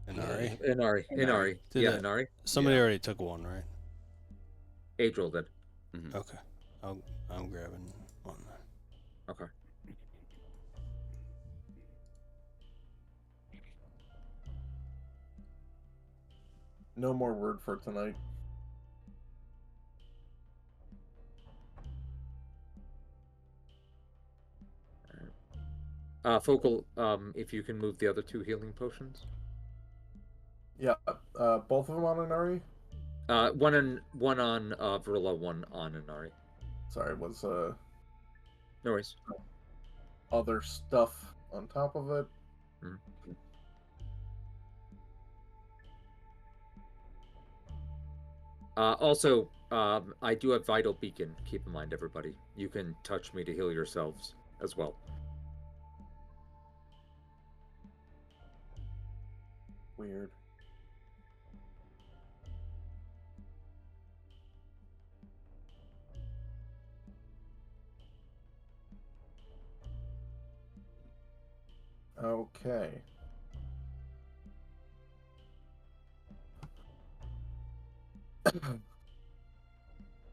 Inari. Inari. Did Yeah, it- Inari. Somebody already took one, right? Adril did. Okay, I'm grabbing one. Okay. No more word for tonight. Focal, if you can move the other 2 healing potions. Yeah, both of them on Inari? One on Varilla, one on Inari. Sorry, was No worries. other stuff on top of it. Also, I do have Vital Beacon. Keep in mind, everybody. You can touch me to heal yourselves as well. Weird. Okay.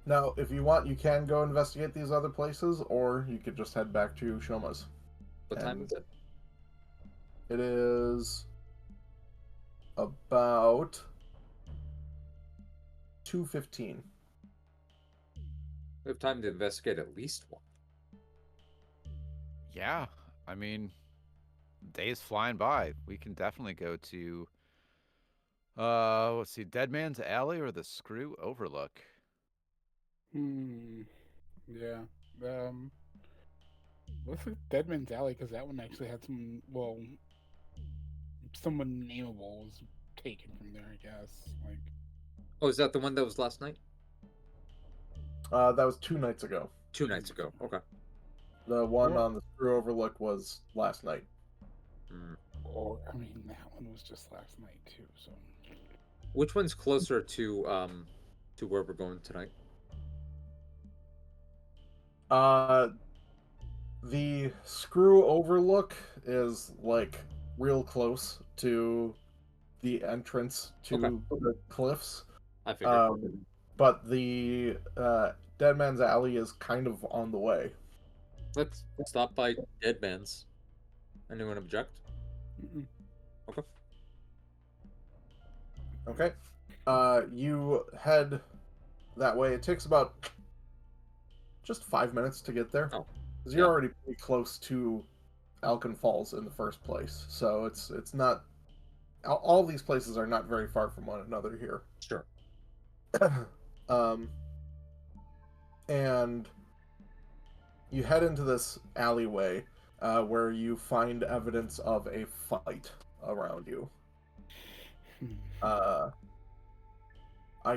Now, if you want, you can go investigate these other places, or you could just head back to Shoma's. What time And is it? It is about 2:15. We have time to investigate at least one. Yeah, I mean, days flying by. We can definitely go to let's see, Dead Man's Alley or the Screw Overlook. Yeah. Let's look at Dead Man's Alley because that one actually had some. Well, someone nameable was taken from there, I guess. Like, Oh, is that the one that was last night? That was 2 nights ago. 2 nights ago. Okay. The one Well- on the Screw Overlook was last night. or I mean, that one was just last night too. So Which one's closer to where we're going tonight? The Screw Overlook is like real close to the entrance to Okay. the cliffs. I figured. But the Dead Man's Alley is kind of on the way. Let's stop by Dead Man's. Anyone object? mm-mm. Okay. Okay. You head that way. It takes about just 5 minutes to get there. Oh, because you're yeah. already pretty close to Alkin Falls in the first place. So it's not. All these places are not very far from one another here. Sure. And you head into this alleyway where you find evidence of a fight around you. I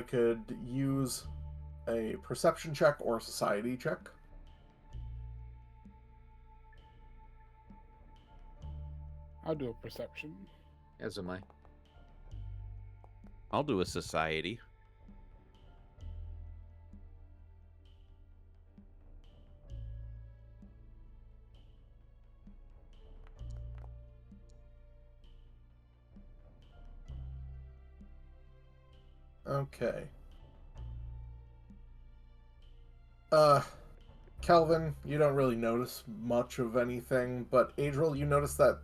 could use a perception check or a society check. I'll do a perception. As am I. I'll do a society. Okay. Kelvin, you don't really notice much of anything, but Adriel, you notice that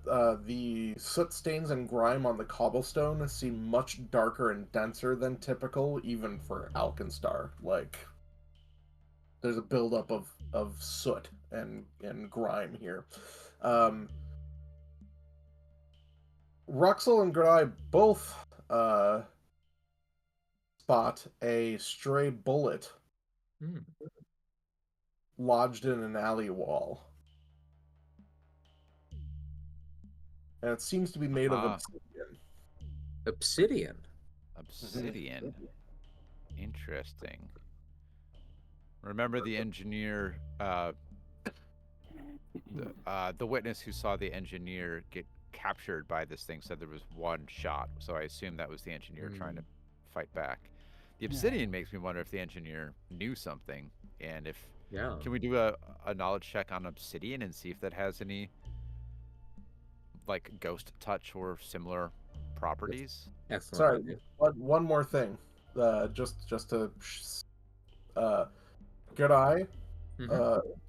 the soot stains and grime on the cobblestone seem much darker and denser than typical, even for Alkenstar. Like, there's a buildup of soot and grime here. Ruxel and Grai both spot a stray bullet lodged in an alley wall. And it seems to be made of obsidian. Obsidian. Obsidian. Interesting. Remember the engineer, the witness who saw the engineer get captured by this thing said there was one shot. So I assume that was the engineer trying to fight back. The obsidian makes me wonder if the engineer knew something, and if can we do a knowledge check on obsidian and see if that has any like ghost touch or similar properties? Excellent. Sorry, idea. one more thing. Just to good eye.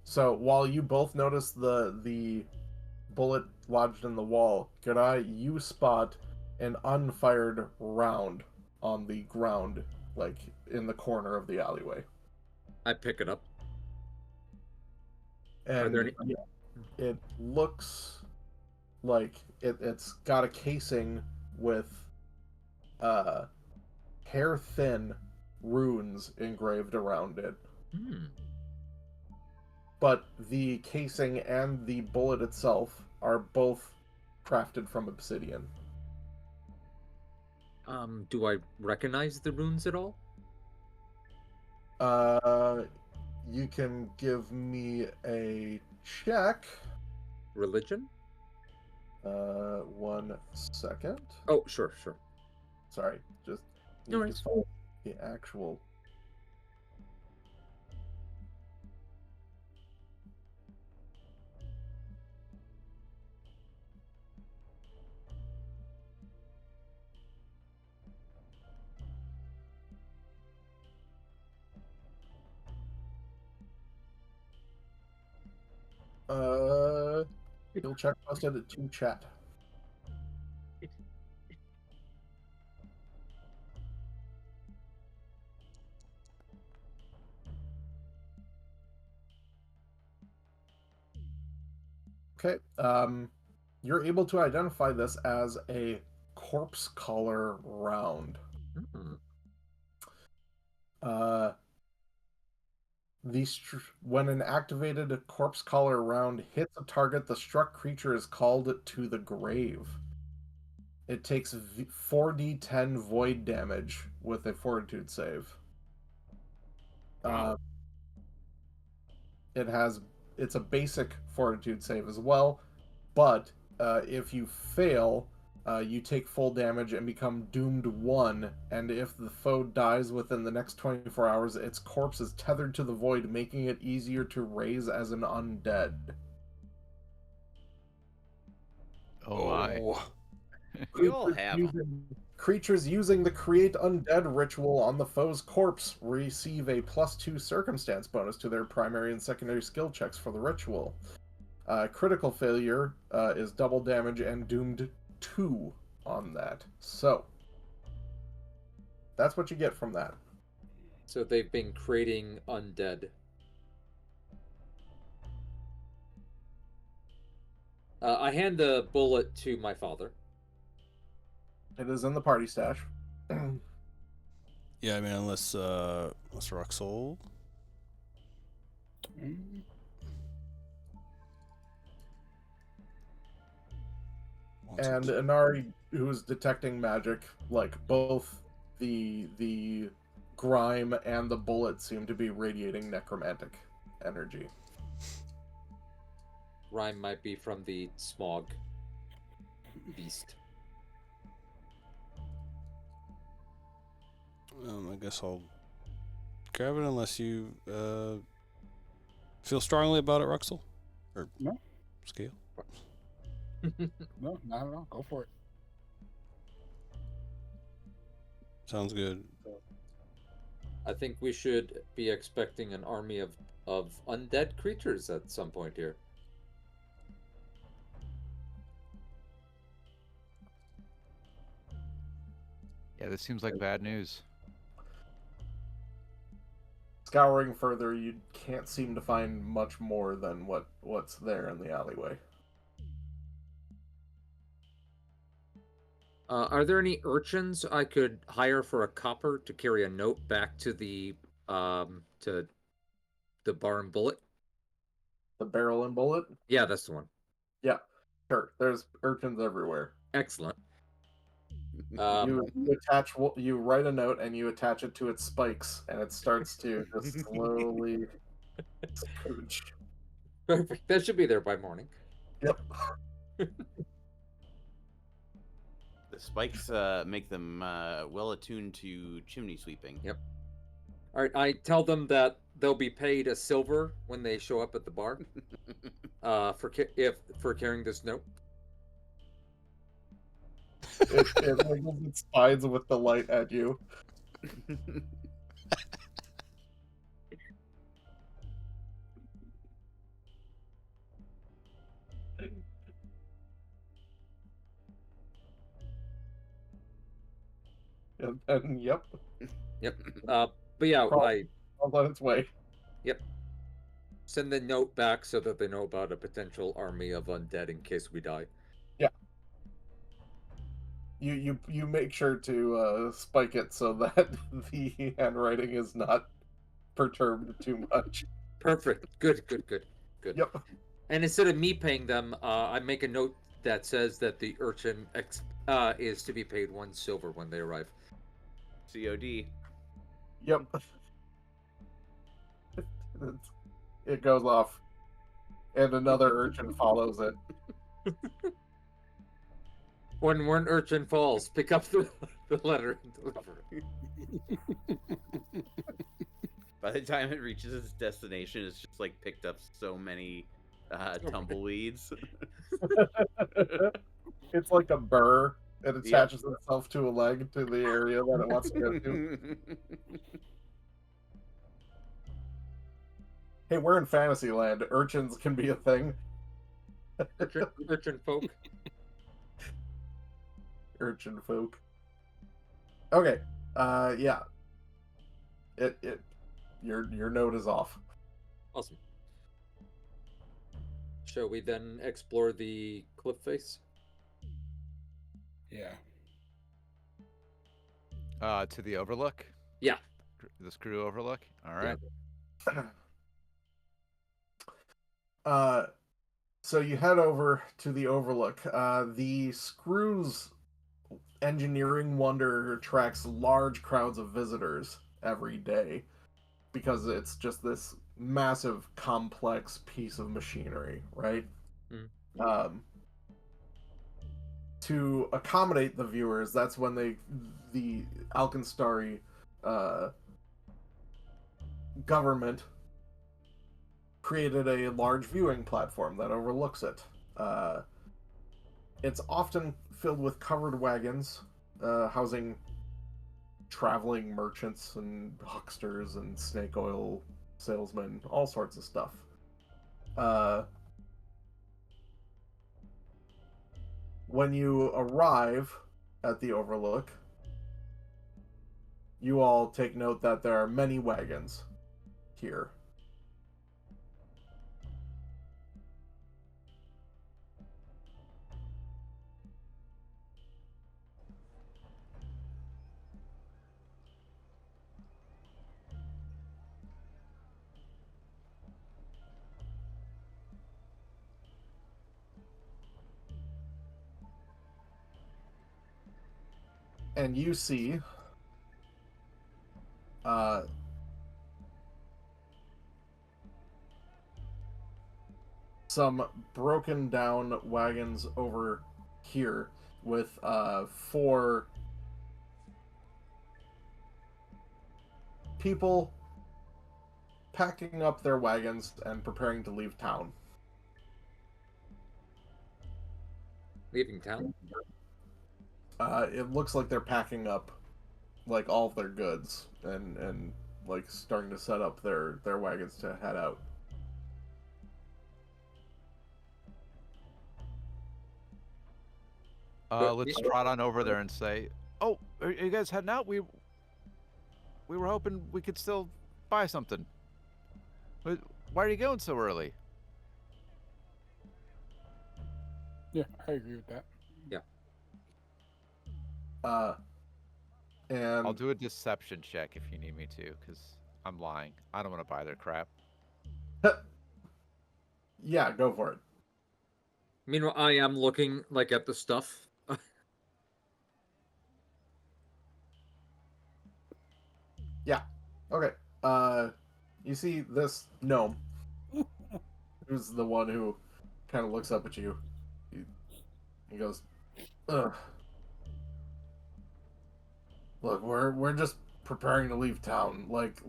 So while you both notice the bullet lodged in the wall, good eye, you spot an unfired round on the ground, like in the corner of the alleyway. I pick it up. And there any- it looks like it's got a casing with hair thin runes engraved around it. Hmm. But the casing and the bullet itself are both crafted from obsidian. Do I recognize the runes at all? You can give me a check. Religion? 1 second. Oh, sure. Sorry, just No need to worries. find the actual. You'll check posted it to chat. Okay. You're able to identify this as a corpse collar round. Hmm. When an activated corpse collar round hits a target, the struck creature is called to the grave. It takes 4d10 void damage with a fortitude save. Wow. It's a basic fortitude save as well, but if you fail, you take full damage and become doomed 1, and if the foe dies within the next 24 hours, its corpse is tethered to the void, making it easier to raise as an undead. Oh my. We all have 'em. Creatures using the Create Undead ritual on the foe's corpse receive a +2 circumstance bonus to their primary and secondary skill checks for the ritual. Critical failure is double damage and doomed 2 on that. So, that's what you get from that. So they've been creating undead. I hand the bullet to my father. It is in the party stash. Yeah, I mean, unless Ruxel. Mm, wants And it. Inari, who's detecting magic, like both the grime and the bullet seem to be radiating necromantic energy. Rhyme might be from the smog beast. I guess I'll grab it unless you feel strongly about it, Ruxel? Or No. Scale? No, not at all. Go for it. Sounds good. I think we should be expecting an army of undead creatures at some point here. Yeah, this seems like bad news. Scouring further, you can't seem to find much more than what's there in the alleyway. Are there any urchins I could hire for a copper to carry a note back to the Bar and Bullet? The barrel and bullet? Yeah, that's the one. Yeah, sure. There's urchins everywhere. Excellent. You write a note and you attach it to its spikes, and it starts to just slowly scooch. Perfect. That should be there by morning. Yep. The spikes make them well attuned to chimney sweeping. Yep. All right. I tell them that they'll be paid a silver when they show up at the bar. For carrying this note. It wiggles its spines with the light at you. And then, yep, Yep. But yeah, Crawl. I on its way. send the note back so that they know about a potential army of undead in case we die. You make sure to spike it so that the handwriting is not perturbed too much. Perfect. Good. Yep. And instead of me paying them, I make a note that says that the urchin is to be paid 1 silver when they arrive. COD. Yep. It goes off, and another urchin follows it. When one urchin falls, pick up the letter and deliver it. By the time it reaches its destination, it's just like picked up so many tumbleweeds. It's like a burr. It attaches itself to a leg to the area that it wants to go to. Hey, we're in Fantasyland. Urchins can be a thing. Urchin folk. Urchin folk. Okay. Yeah. Your note is off. Awesome. Shall we then explore the cliff face? Yeah. To the overlook? Yeah. The screw overlook? All right. So you head over to the overlook. The screw's engineering wonder attracts large crowds of visitors every day because it's just this massive, complex piece of machinery, right? Mm. To accommodate the viewers, that's when the Alkenstari government created a large viewing platform that overlooks it. It's often filled with covered wagons, housing traveling merchants and hucksters and snake oil salesmen, all sorts of stuff. When you arrive at the overlook, you all take note that there are many wagons here. And you see some broken down wagons over here with 4 people packing up their wagons and preparing to leave town. Leaving town? It looks like they're packing up like all of their goods and like starting to set up their wagons to head out. Let's trot on over there and say, "Oh, are you guys heading out? We were hoping we could still buy something. Why are you going so early?" Yeah, I agree with that. And I'll do a deception check if you need me to, because I'm lying. I don't want to buy their crap. yeah, go for it. Meanwhile, I am looking like at the stuff. Yeah. Okay. You see this gnome, who's the one who kind of looks up at you. He goes, "Ugh. Look, we're just preparing to leave town. Like,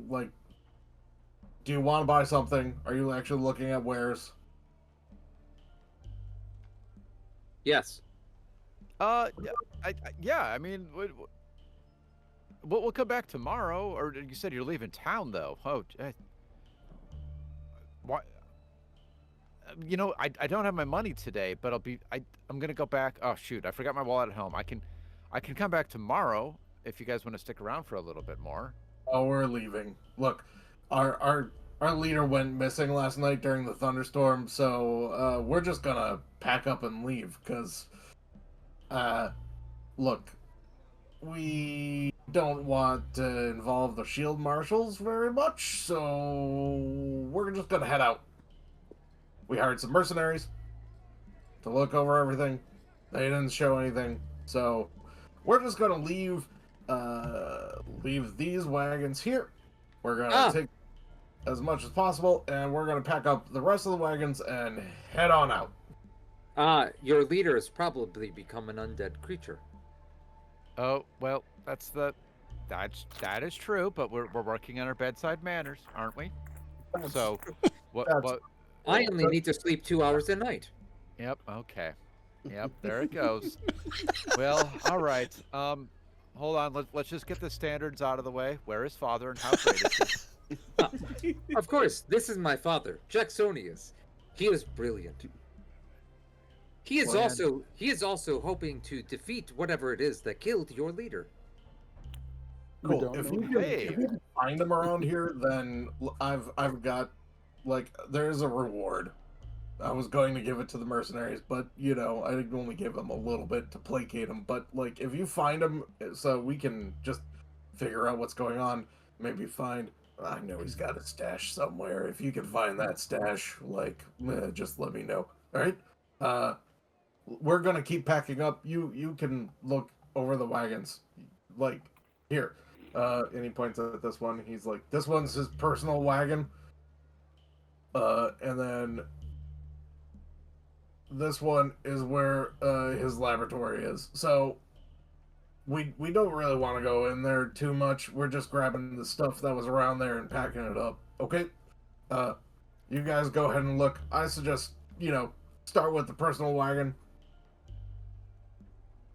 do you want to buy something? Are you actually looking at wares?" Yes. Yeah. I mean, we'll come back tomorrow. Or you said you're leaving town, though. Oh, why? You know, I don't have my money today, but I'm gonna go back. Oh shoot, I forgot my wallet at home. I can come back tomorrow if you guys want to stick around for a little bit more. Oh, we're leaving. Look, our leader went missing last night during the thunderstorm, so we're just gonna pack up and leave. Cause, look, we don't want to involve the shield marshals very much, so we're just gonna head out. We hired some mercenaries to look over everything. They didn't show anything, so we're just gonna leave these wagons here. We're gonna take as much as possible, and we're gonna pack up the rest of the wagons and head on out. Your leader has probably become an undead creature. Oh, well, that is true, but we're working on our bedside manners, aren't we? So, what? I only need to sleep 2 hours a night. Yep. Okay. Yep. There it goes. Well, all right. Hold on. Let's just get the standards out of the way. Where is father, and how great is he? Of course, this is my father, Jacksonius. He is brilliant. He is also hoping to defeat whatever it is that killed your leader. Cool. don't If know. you can find them around here, then I've got, like, there's a reward. I was going to give it to the mercenaries, but I only give them a little bit to placate them. But like, if you find them, so we can just figure out what's going on. Maybe find. I know he's got a stash somewhere. If you can find that stash, like, just let me know. All right. We're gonna keep packing up. You can look over the wagons, like here. And he points at this one. He's like, this one's his personal wagon. And then this one is where his laboratory is. So we don't really want to go in there too much. We're just grabbing the stuff that was around there and packing it up. Okay? You guys go ahead and look. I suggest, start with the personal wagon.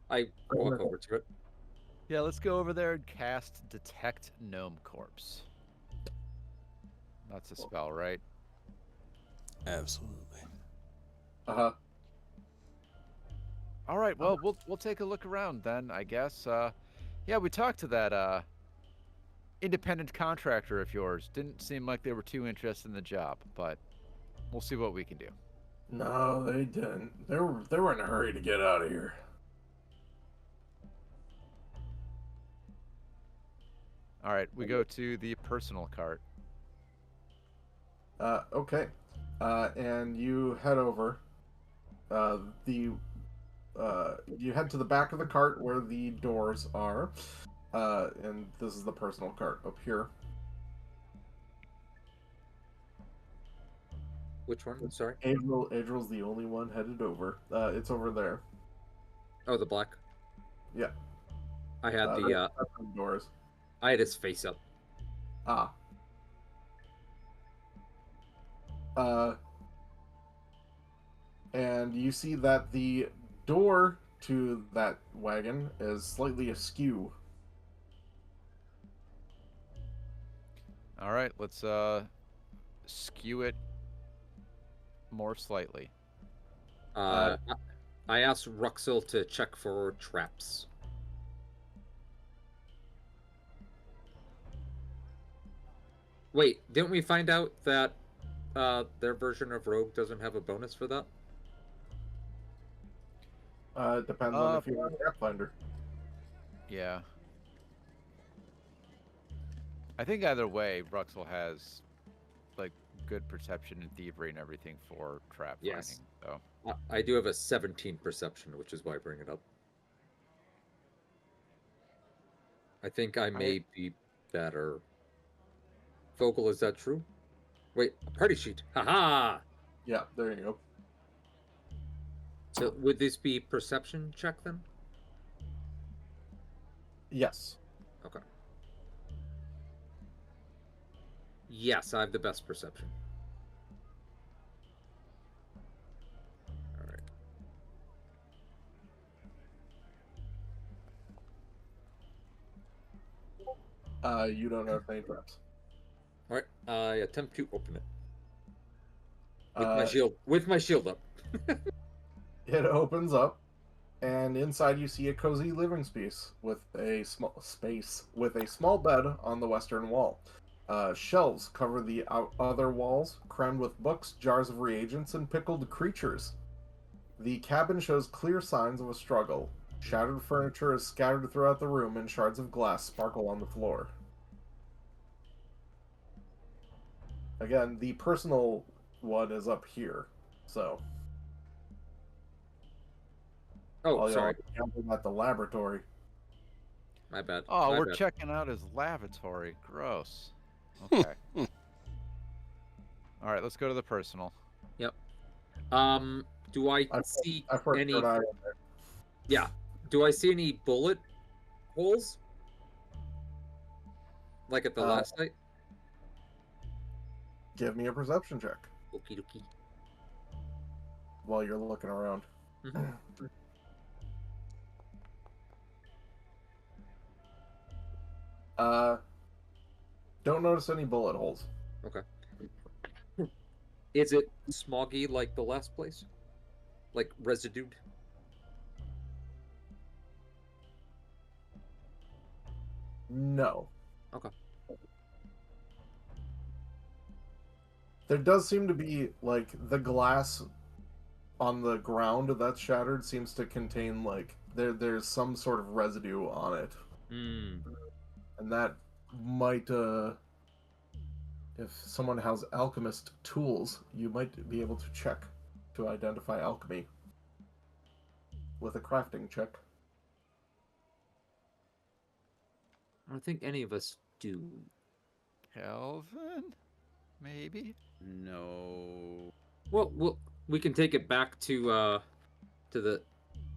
I walk over to it. Yeah, let's go over there and cast Detect Gnome Corpse. That's a spell, right? Absolutely. Uh-huh. All right, well, we'll take a look around then, I guess. Yeah, we talked to that independent contractor of yours. Didn't seem like they were too interested in the job, but we'll see what we can do. No, they didn't. They were in a hurry to get out of here. All right, we go to the personal cart. Okay. And you head over. You head to the back of the cart where the doors are. And this is the personal cart up here. Which one? I'm sorry. Adriel's the only one headed over. It's over there. Oh, the black. Yeah. I had That's the doors. I had his face up. Ah. And you see that the door to that wagon is slightly askew. All right, let's skew it more slightly. I asked Ruxel to check for traps. Wait, didn't we find out that their version of Rogue doesn't have a bonus for that? It depends on if you have a trap finder. Yeah. I think either way, Ruxel has like good perception and thievery and everything for trap Yes. finding. So I do have a 17 perception, which is why I bring it up. I think I may be better. Vogel, is that true? Wait, a party sheet. Haha! Yeah, there you go. So would this be perception check then? Yes. Okay. Yes, I have the best perception. All right. You don't have any traps. All right. I attempt to open it with Uh, my shield. With my shield up. It opens up, And inside you see a cozy living space with a small bed on the western wall. Shelves cover the other walls, crammed with books, jars of reagents, and pickled creatures. The cabin shows clear signs of a struggle. Shattered furniture is scattered throughout the room, and shards of glass sparkle on the floor. Again, the personal one is up here, so. Oh, All y'all sorry. gambling at the laboratory. My bad. Oh, My we're bad. checking out his lavatory. Gross. Okay. All right, let's go to the personal. Do I I see put any? third eye in there. Do I see any bullet holes? Like at the last night? Give me a perception check Okie dokie. while you're looking around. Mhm. Don't notice any bullet holes. Okay. Is it smoggy like the last place? Like residued? No. Okay. There does seem to be, like, the glass on the ground that's shattered seems to contain, like, there's some sort of residue on it. Hmm. And that might, if someone has alchemist tools, you might be able to check to identify alchemy with a crafting check. I don't think any of us do. Kelvin? Maybe? No. Well, we can take it back to the.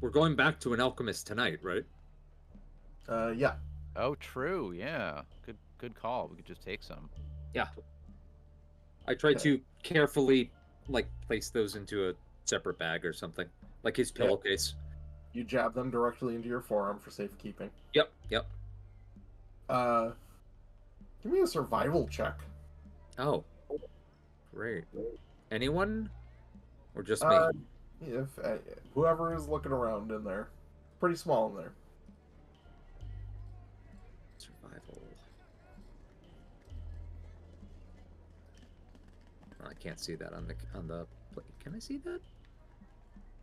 We're going back to an alchemist tonight, right? Yeah. Oh, true. Yeah. Good call. We could just take some. Yeah. I try to carefully, like, place those into a separate bag or something, like his Yeah. pillowcase. You jab them directly into your forearm for safekeeping. Yep. Give me a survival check. Oh, great. Anyone, or just me? If whoever is looking around in there, pretty small in there. Survival. Oh, I can't see that on the. Can I see that?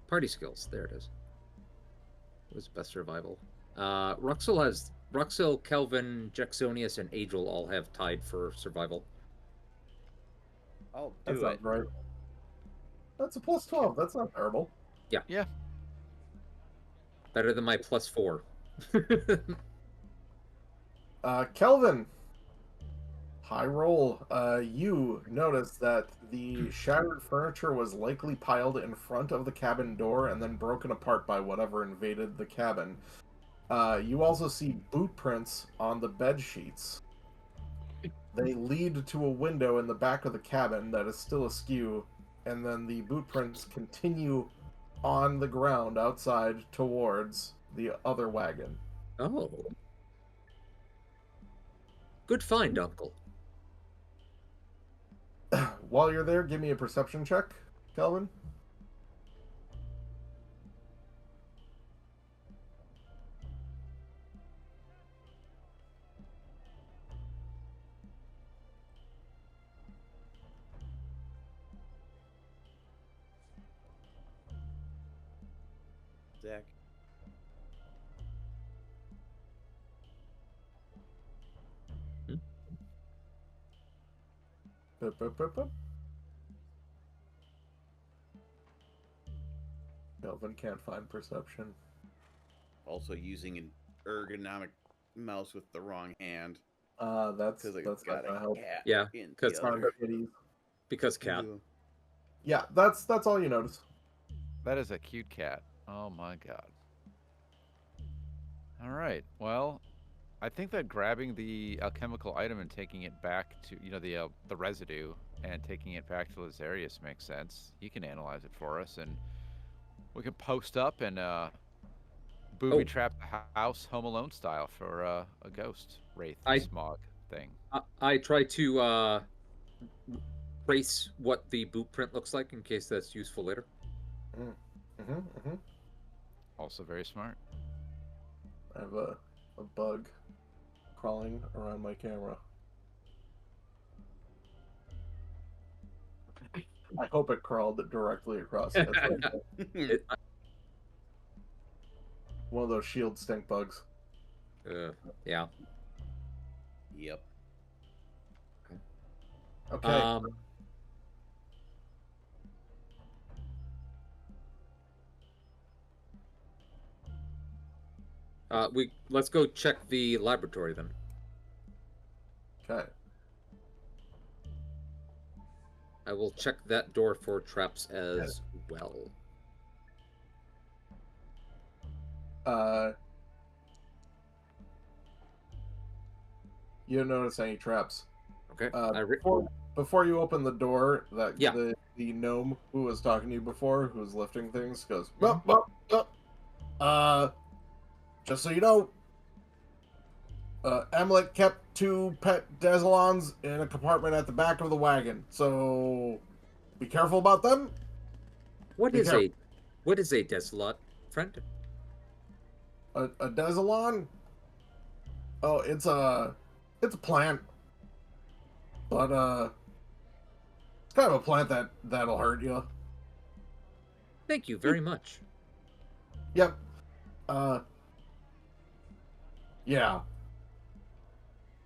Party skills. There it is. What was best survival? Ruxel, Kelvin, Jacksonius, and Adriel all have tied for survival. I'll That do sounds it. right. That's a plus 12. That's not terrible. Better than my +4. Kelvin. High roll. You notice that the shattered furniture was likely piled in front of the cabin door and then broken apart by whatever invaded the cabin. You also see boot prints on the bed sheets. They lead to a window in the back of the cabin that is still askew, and then the boot prints continue on the ground outside towards the other wagon. Oh. Good find, Uncle. While you're there, give me a perception check, Kelvin. Zach. Bup, bup, bup, bup. Kelvin can't find perception. Also using an ergonomic mouse with the wrong hand That's because I not got gonna a help. cat Yeah, in 'cause- the Sorry, other. kitties. Because cat. Ooh. Yeah, that's all you notice. That is a cute cat. Oh my god. All right. Well, I think that grabbing the alchemical item and taking it back to, the residue and taking it back to Lazarius makes sense. He can analyze it for us, and we can post up and booby trap the house Home Alone style for a ghost wraith smog thing. I try to trace what the boot print looks like in case that's useful later. Also very smart. I have a bug crawling around my camera. I hope it crawled directly across. That's right. It, One of those shield stink bugs. yeah. Yep. Okay. Let's go check the laboratory then. Okay. I will check that door for traps as well. You don't notice any traps. Okay. Before you open the door, Yeah. the gnome who was talking to you before, who was lifting things, goes, Mhm. just so you know, Emlet kept 2 pet Desilons in a compartment at the back of the wagon, so be careful about them. What Be is careful. a desolate friend? A Desilon? Oh, it's a plant, but it's kind of a plant that'll hurt you. Thank you very much. Yep. Yeah.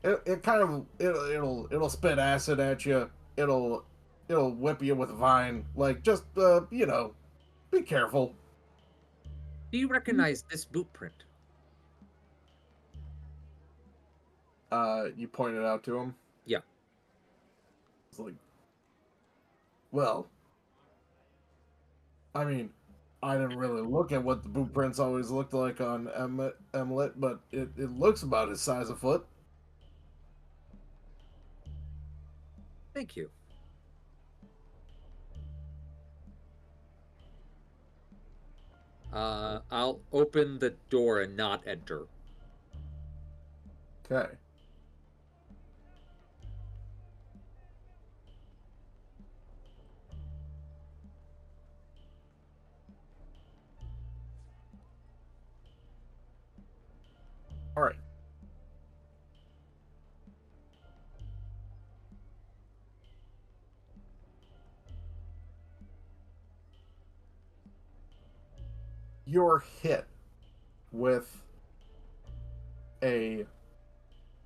It kind of it'll spit acid at you. It'll whip you with a vine. Like just be careful. Do you recognize this boot print? You pointed out to him. Yeah. It's like, well, I mean, I didn't really look at what the boot prints always looked like on Emlet, but it looks about his size a foot. Thank you. I'll open the door and not enter. Okay. All right. You're hit with a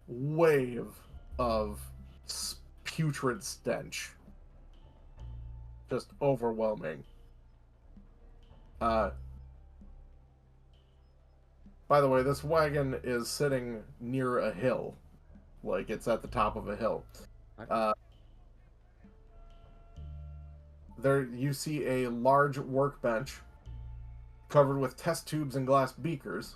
wave of putrid stench. Just overwhelming. By the way, this wagon is sitting near a hill. Like, it's at the top of a hill. There you see a large workbench covered with test tubes and glass beakers.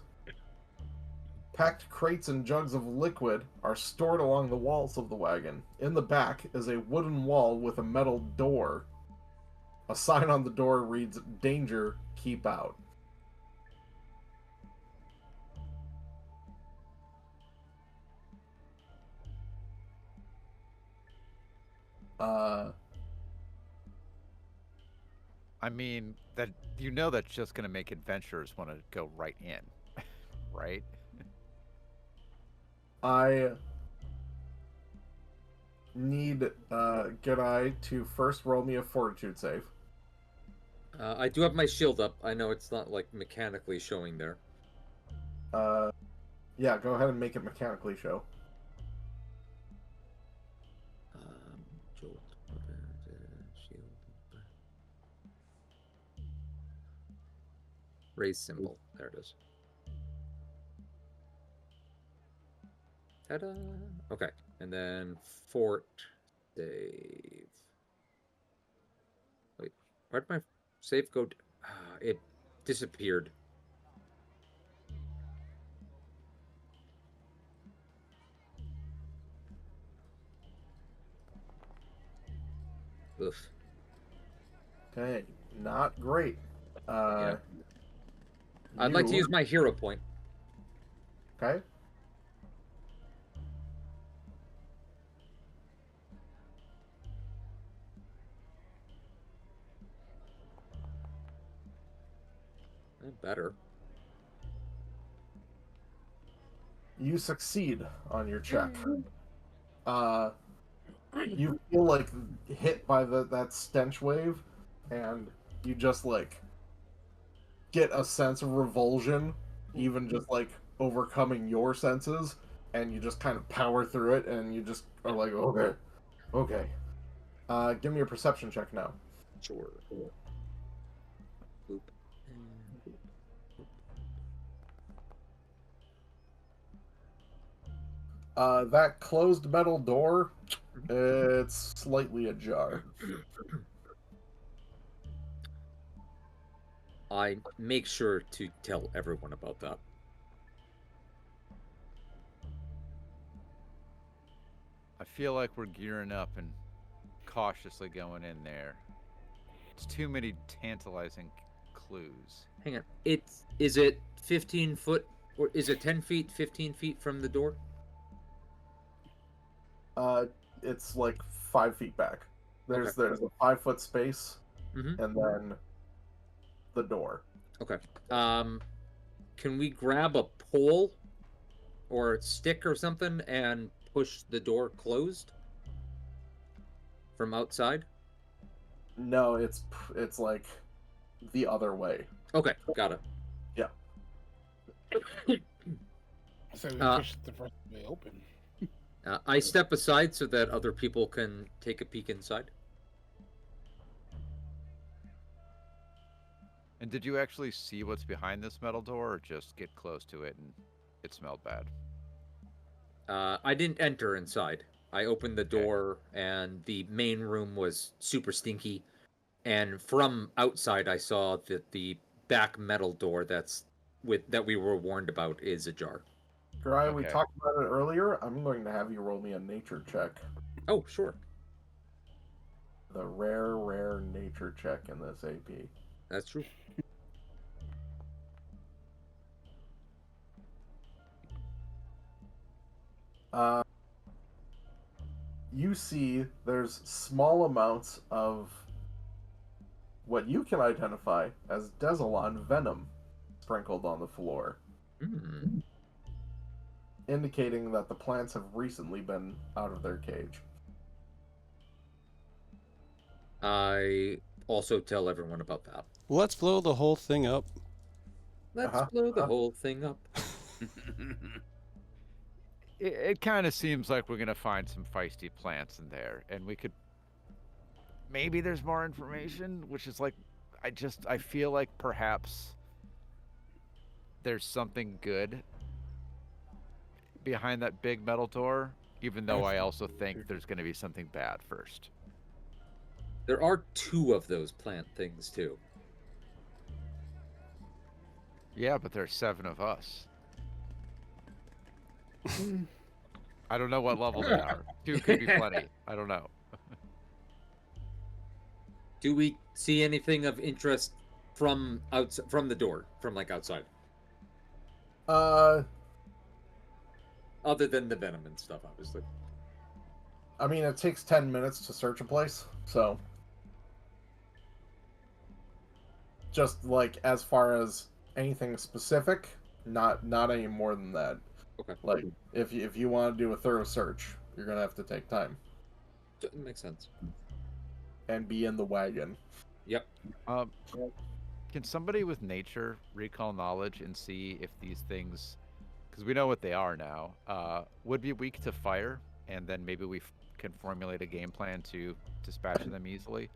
Packed crates and jugs of liquid are stored along the walls of the wagon. In the back is a wooden wall with a metal door. A sign on the door reads, "Danger, keep out." I mean, that that's just gonna make adventurers want to go right in, right? I need G'day to first roll me a fortitude save. I do have my shield up. I know it's not like mechanically showing there. Yeah, go ahead and make it mechanically show. Jolt, shield. Raise symbol. There it is. Ta-da! Okay, and then fort save. Wait, where'd my save go? It disappeared. Oof. Okay, not great. Yeah. I'd like to use my hero point. Okay. Better. You succeed on your check. You feel like hit by that stench wave, and you just like get a sense of revulsion, even just like overcoming your senses, and you just kind of power through it, and you just are like, okay, okay. Give me a perception check now. Sure. Boop. That closed metal door, it's slightly ajar. I make sure to tell everyone about that. I feel like we're gearing up and cautiously going in there. It's too many tantalizing clues. Hang on. Is it 15 foot or is it 10 feet, 15 feet from the door? It's like 5 feet back. There's a 5 foot space, Mhm. and then the door. Okay. Can we grab a pole or a stick or something and push the door closed from outside? No, it's like the other way. Okay, got it. Yeah. So we Uh, push the first way open. I step aside so that other people can take a peek inside. And did you actually see what's behind this metal door, or just get close to it and it smelled bad? I didn't enter inside. I opened the Okay. door, and the main room was super stinky. And from outside, I saw that the back metal door that we were warned about is ajar. Garai, we Okay. talked about it earlier. I'm going to have you roll me a nature check. Oh, sure. The rare nature check in this AP. That's true. You see there's small amounts of what you can identify as Desolon venom sprinkled on the floor, Hmm. indicating that the plants have recently been out of their cage. I also tell everyone about that. Let's blow the whole thing up. Let's Uh-huh. blow the whole thing up. It kind of seems like we're gonna find some feisty plants in there, and we could. Maybe there's more information, which is like, I feel like perhaps there's something good behind that big metal door, even though I also think there's gonna be something bad first. There are 2 of those plant things too. Yeah, but there's 7 of us. I don't know what level they are. 2 could be plenty. I don't know. Do we see anything of interest from the door, from like outside, Uh, other than the venom and stuff, obviously? I mean, it takes 10 minutes to search a place, so just like as far as anything specific, not any more than that. Okay. Like if you want to do a thorough search, you're gonna have to take time Makes sense. and be in the wagon. Yep. Can somebody with nature recall knowledge and see if these things, because we know what they are now, would be weak to fire, and then maybe we can formulate a game plan to dispatch them easily?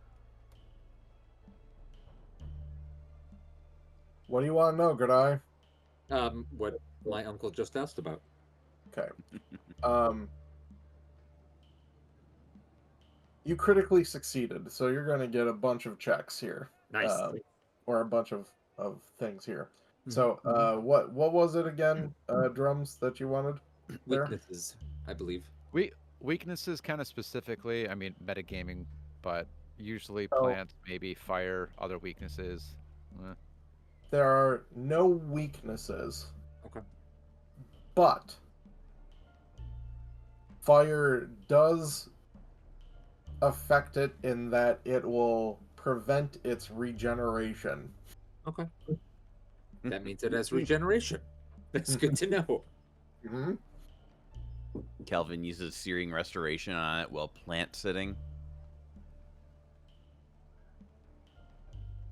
What do you want to know, good eye? What my uncle just asked about. Okay. You critically succeeded, so you're gonna get a bunch of checks here. Nice. Or a bunch of things here. So, what was it again, Drums, that you wanted there? Weaknesses, I believe. Weaknesses kind of specifically, I mean, metagaming, but usually Oh. plants, maybe fire, other weaknesses. There are no weaknesses. Okay. But fire does affect it in that it will prevent its regeneration. Okay. That means it has regeneration. That's good to know. Hmm. Kelvin uses Searing Restoration on it while plant sitting.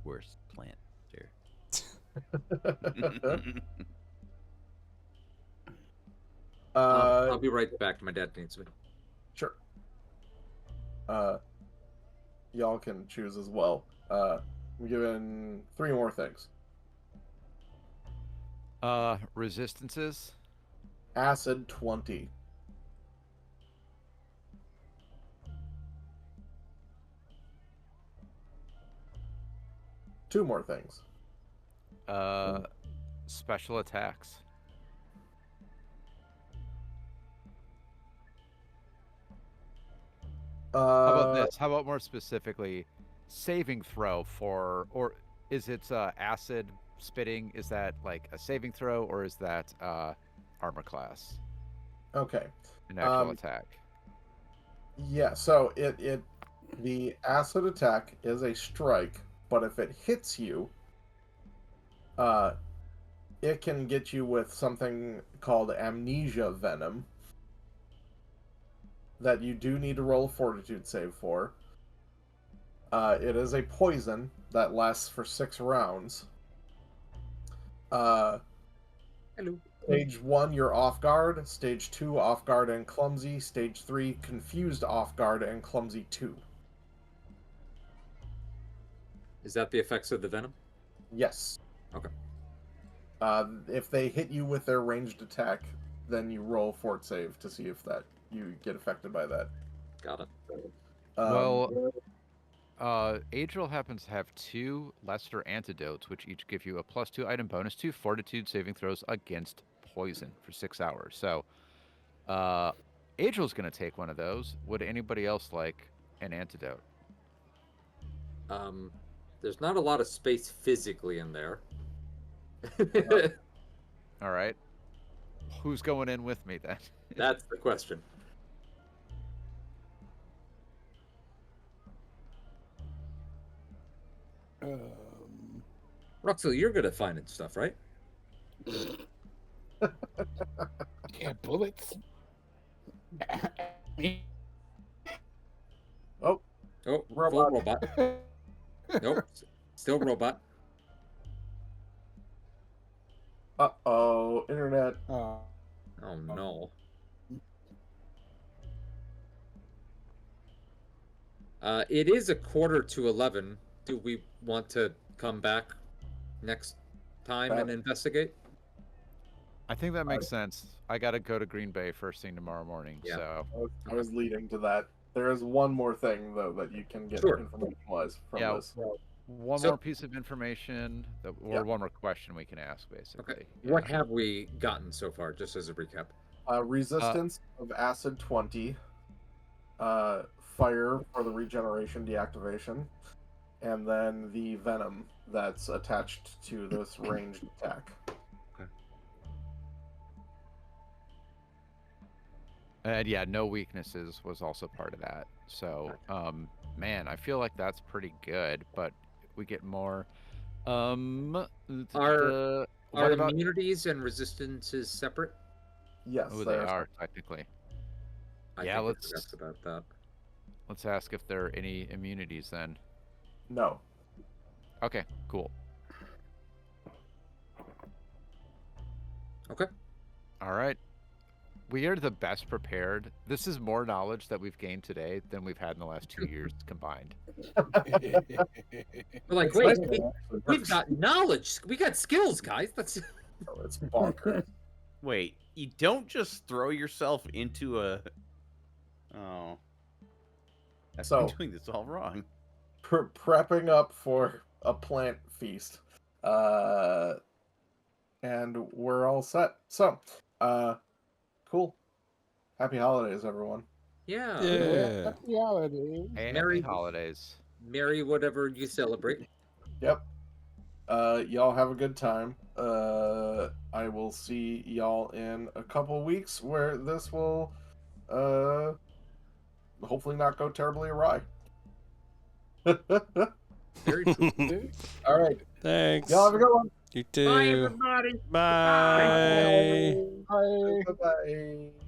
Worst plant here. I'll be right back. My dad needs me. Sure. Y'all can choose as well. I'm giving 3 more things. Resistances. Acid 20. Two more things. Special attacks. How about this? How about more specifically, saving throw for, or is it acid spitting? Is that like a saving throw, or is that armor class? Okay. An actual attack. Yeah, so the acid attack is a strike, but if it hits you, it can get you with something called amnesia venom that you do need to roll a fortitude save for. It is a poison that lasts for 6 rounds. Hello. Stage 1, you're off guard. Stage 2, off guard and clumsy. Stage 3, confused off guard and clumsy 2. Is that the effects of the venom? Yes. Okay. If they hit you with their ranged attack, then you roll fort save to see if that you get affected by that. Got it. Well, Adriel happens to have 2 lesser antidotes, which each give you a +2 item bonus to fortitude saving throws against poison for 6 hours. So, Adriel's going to take one of those. Would anybody else like an antidote? There's not a lot of space physically in there. All right. Who's going in with me then? That's the question. Ruxel, you're good at finding stuff, right? Yeah, bullets. Oh, Oh, Robot. full robot. Nope. Still robot. uh-oh, internet. Oh no. It is 11:45. Do we want to come back next time and investigate? I think that makes sense. I got to go to Green Bay first thing tomorrow morning. Yeah. So, I was leading to that. There is one more thing, though, that you can get Sure. information-wise from Yeah. this. one So- more piece of information, or Yeah. one more question we can ask, basically. Okay. Yeah. What have we gotten so far, just as a recap? Resistance of acid 20. Fire for the regeneration deactivation. And then the venom that's attached to this ranged attack. And yeah, no weaknesses was also part of that. So, man, I feel like that's pretty good, but we get more. Are what about? immunities and resistances separate? Yes, Oh, they there are technically. I Yeah, think I let's- forgot about that. Let's ask if there are any immunities then. No. Okay, cool. Okay. All right. We are the best prepared. This is more knowledge that we've gained today than we've had in the last 2 years combined. We're like, It's wait, nice when it actually we've works. got knowledge. We got skills, guys. That's Oh, it's bonkers. Wait, you don't just throw yourself into a. Oh. I'm So- doing this all wrong. Prepping up for a plant feast. And we're all set. So, cool. Happy holidays, everyone. yeah. Yeah. Reality. Happy Merry- holidays. Merry whatever you celebrate. Yep. Y'all have a good time. I will see y'all in a couple weeks where this will hopefully not go terribly awry. Very true. All right. Thanks. Y'all have a good one. You too. Bye, everybody. Bye. Bye. Bye. Bye bye.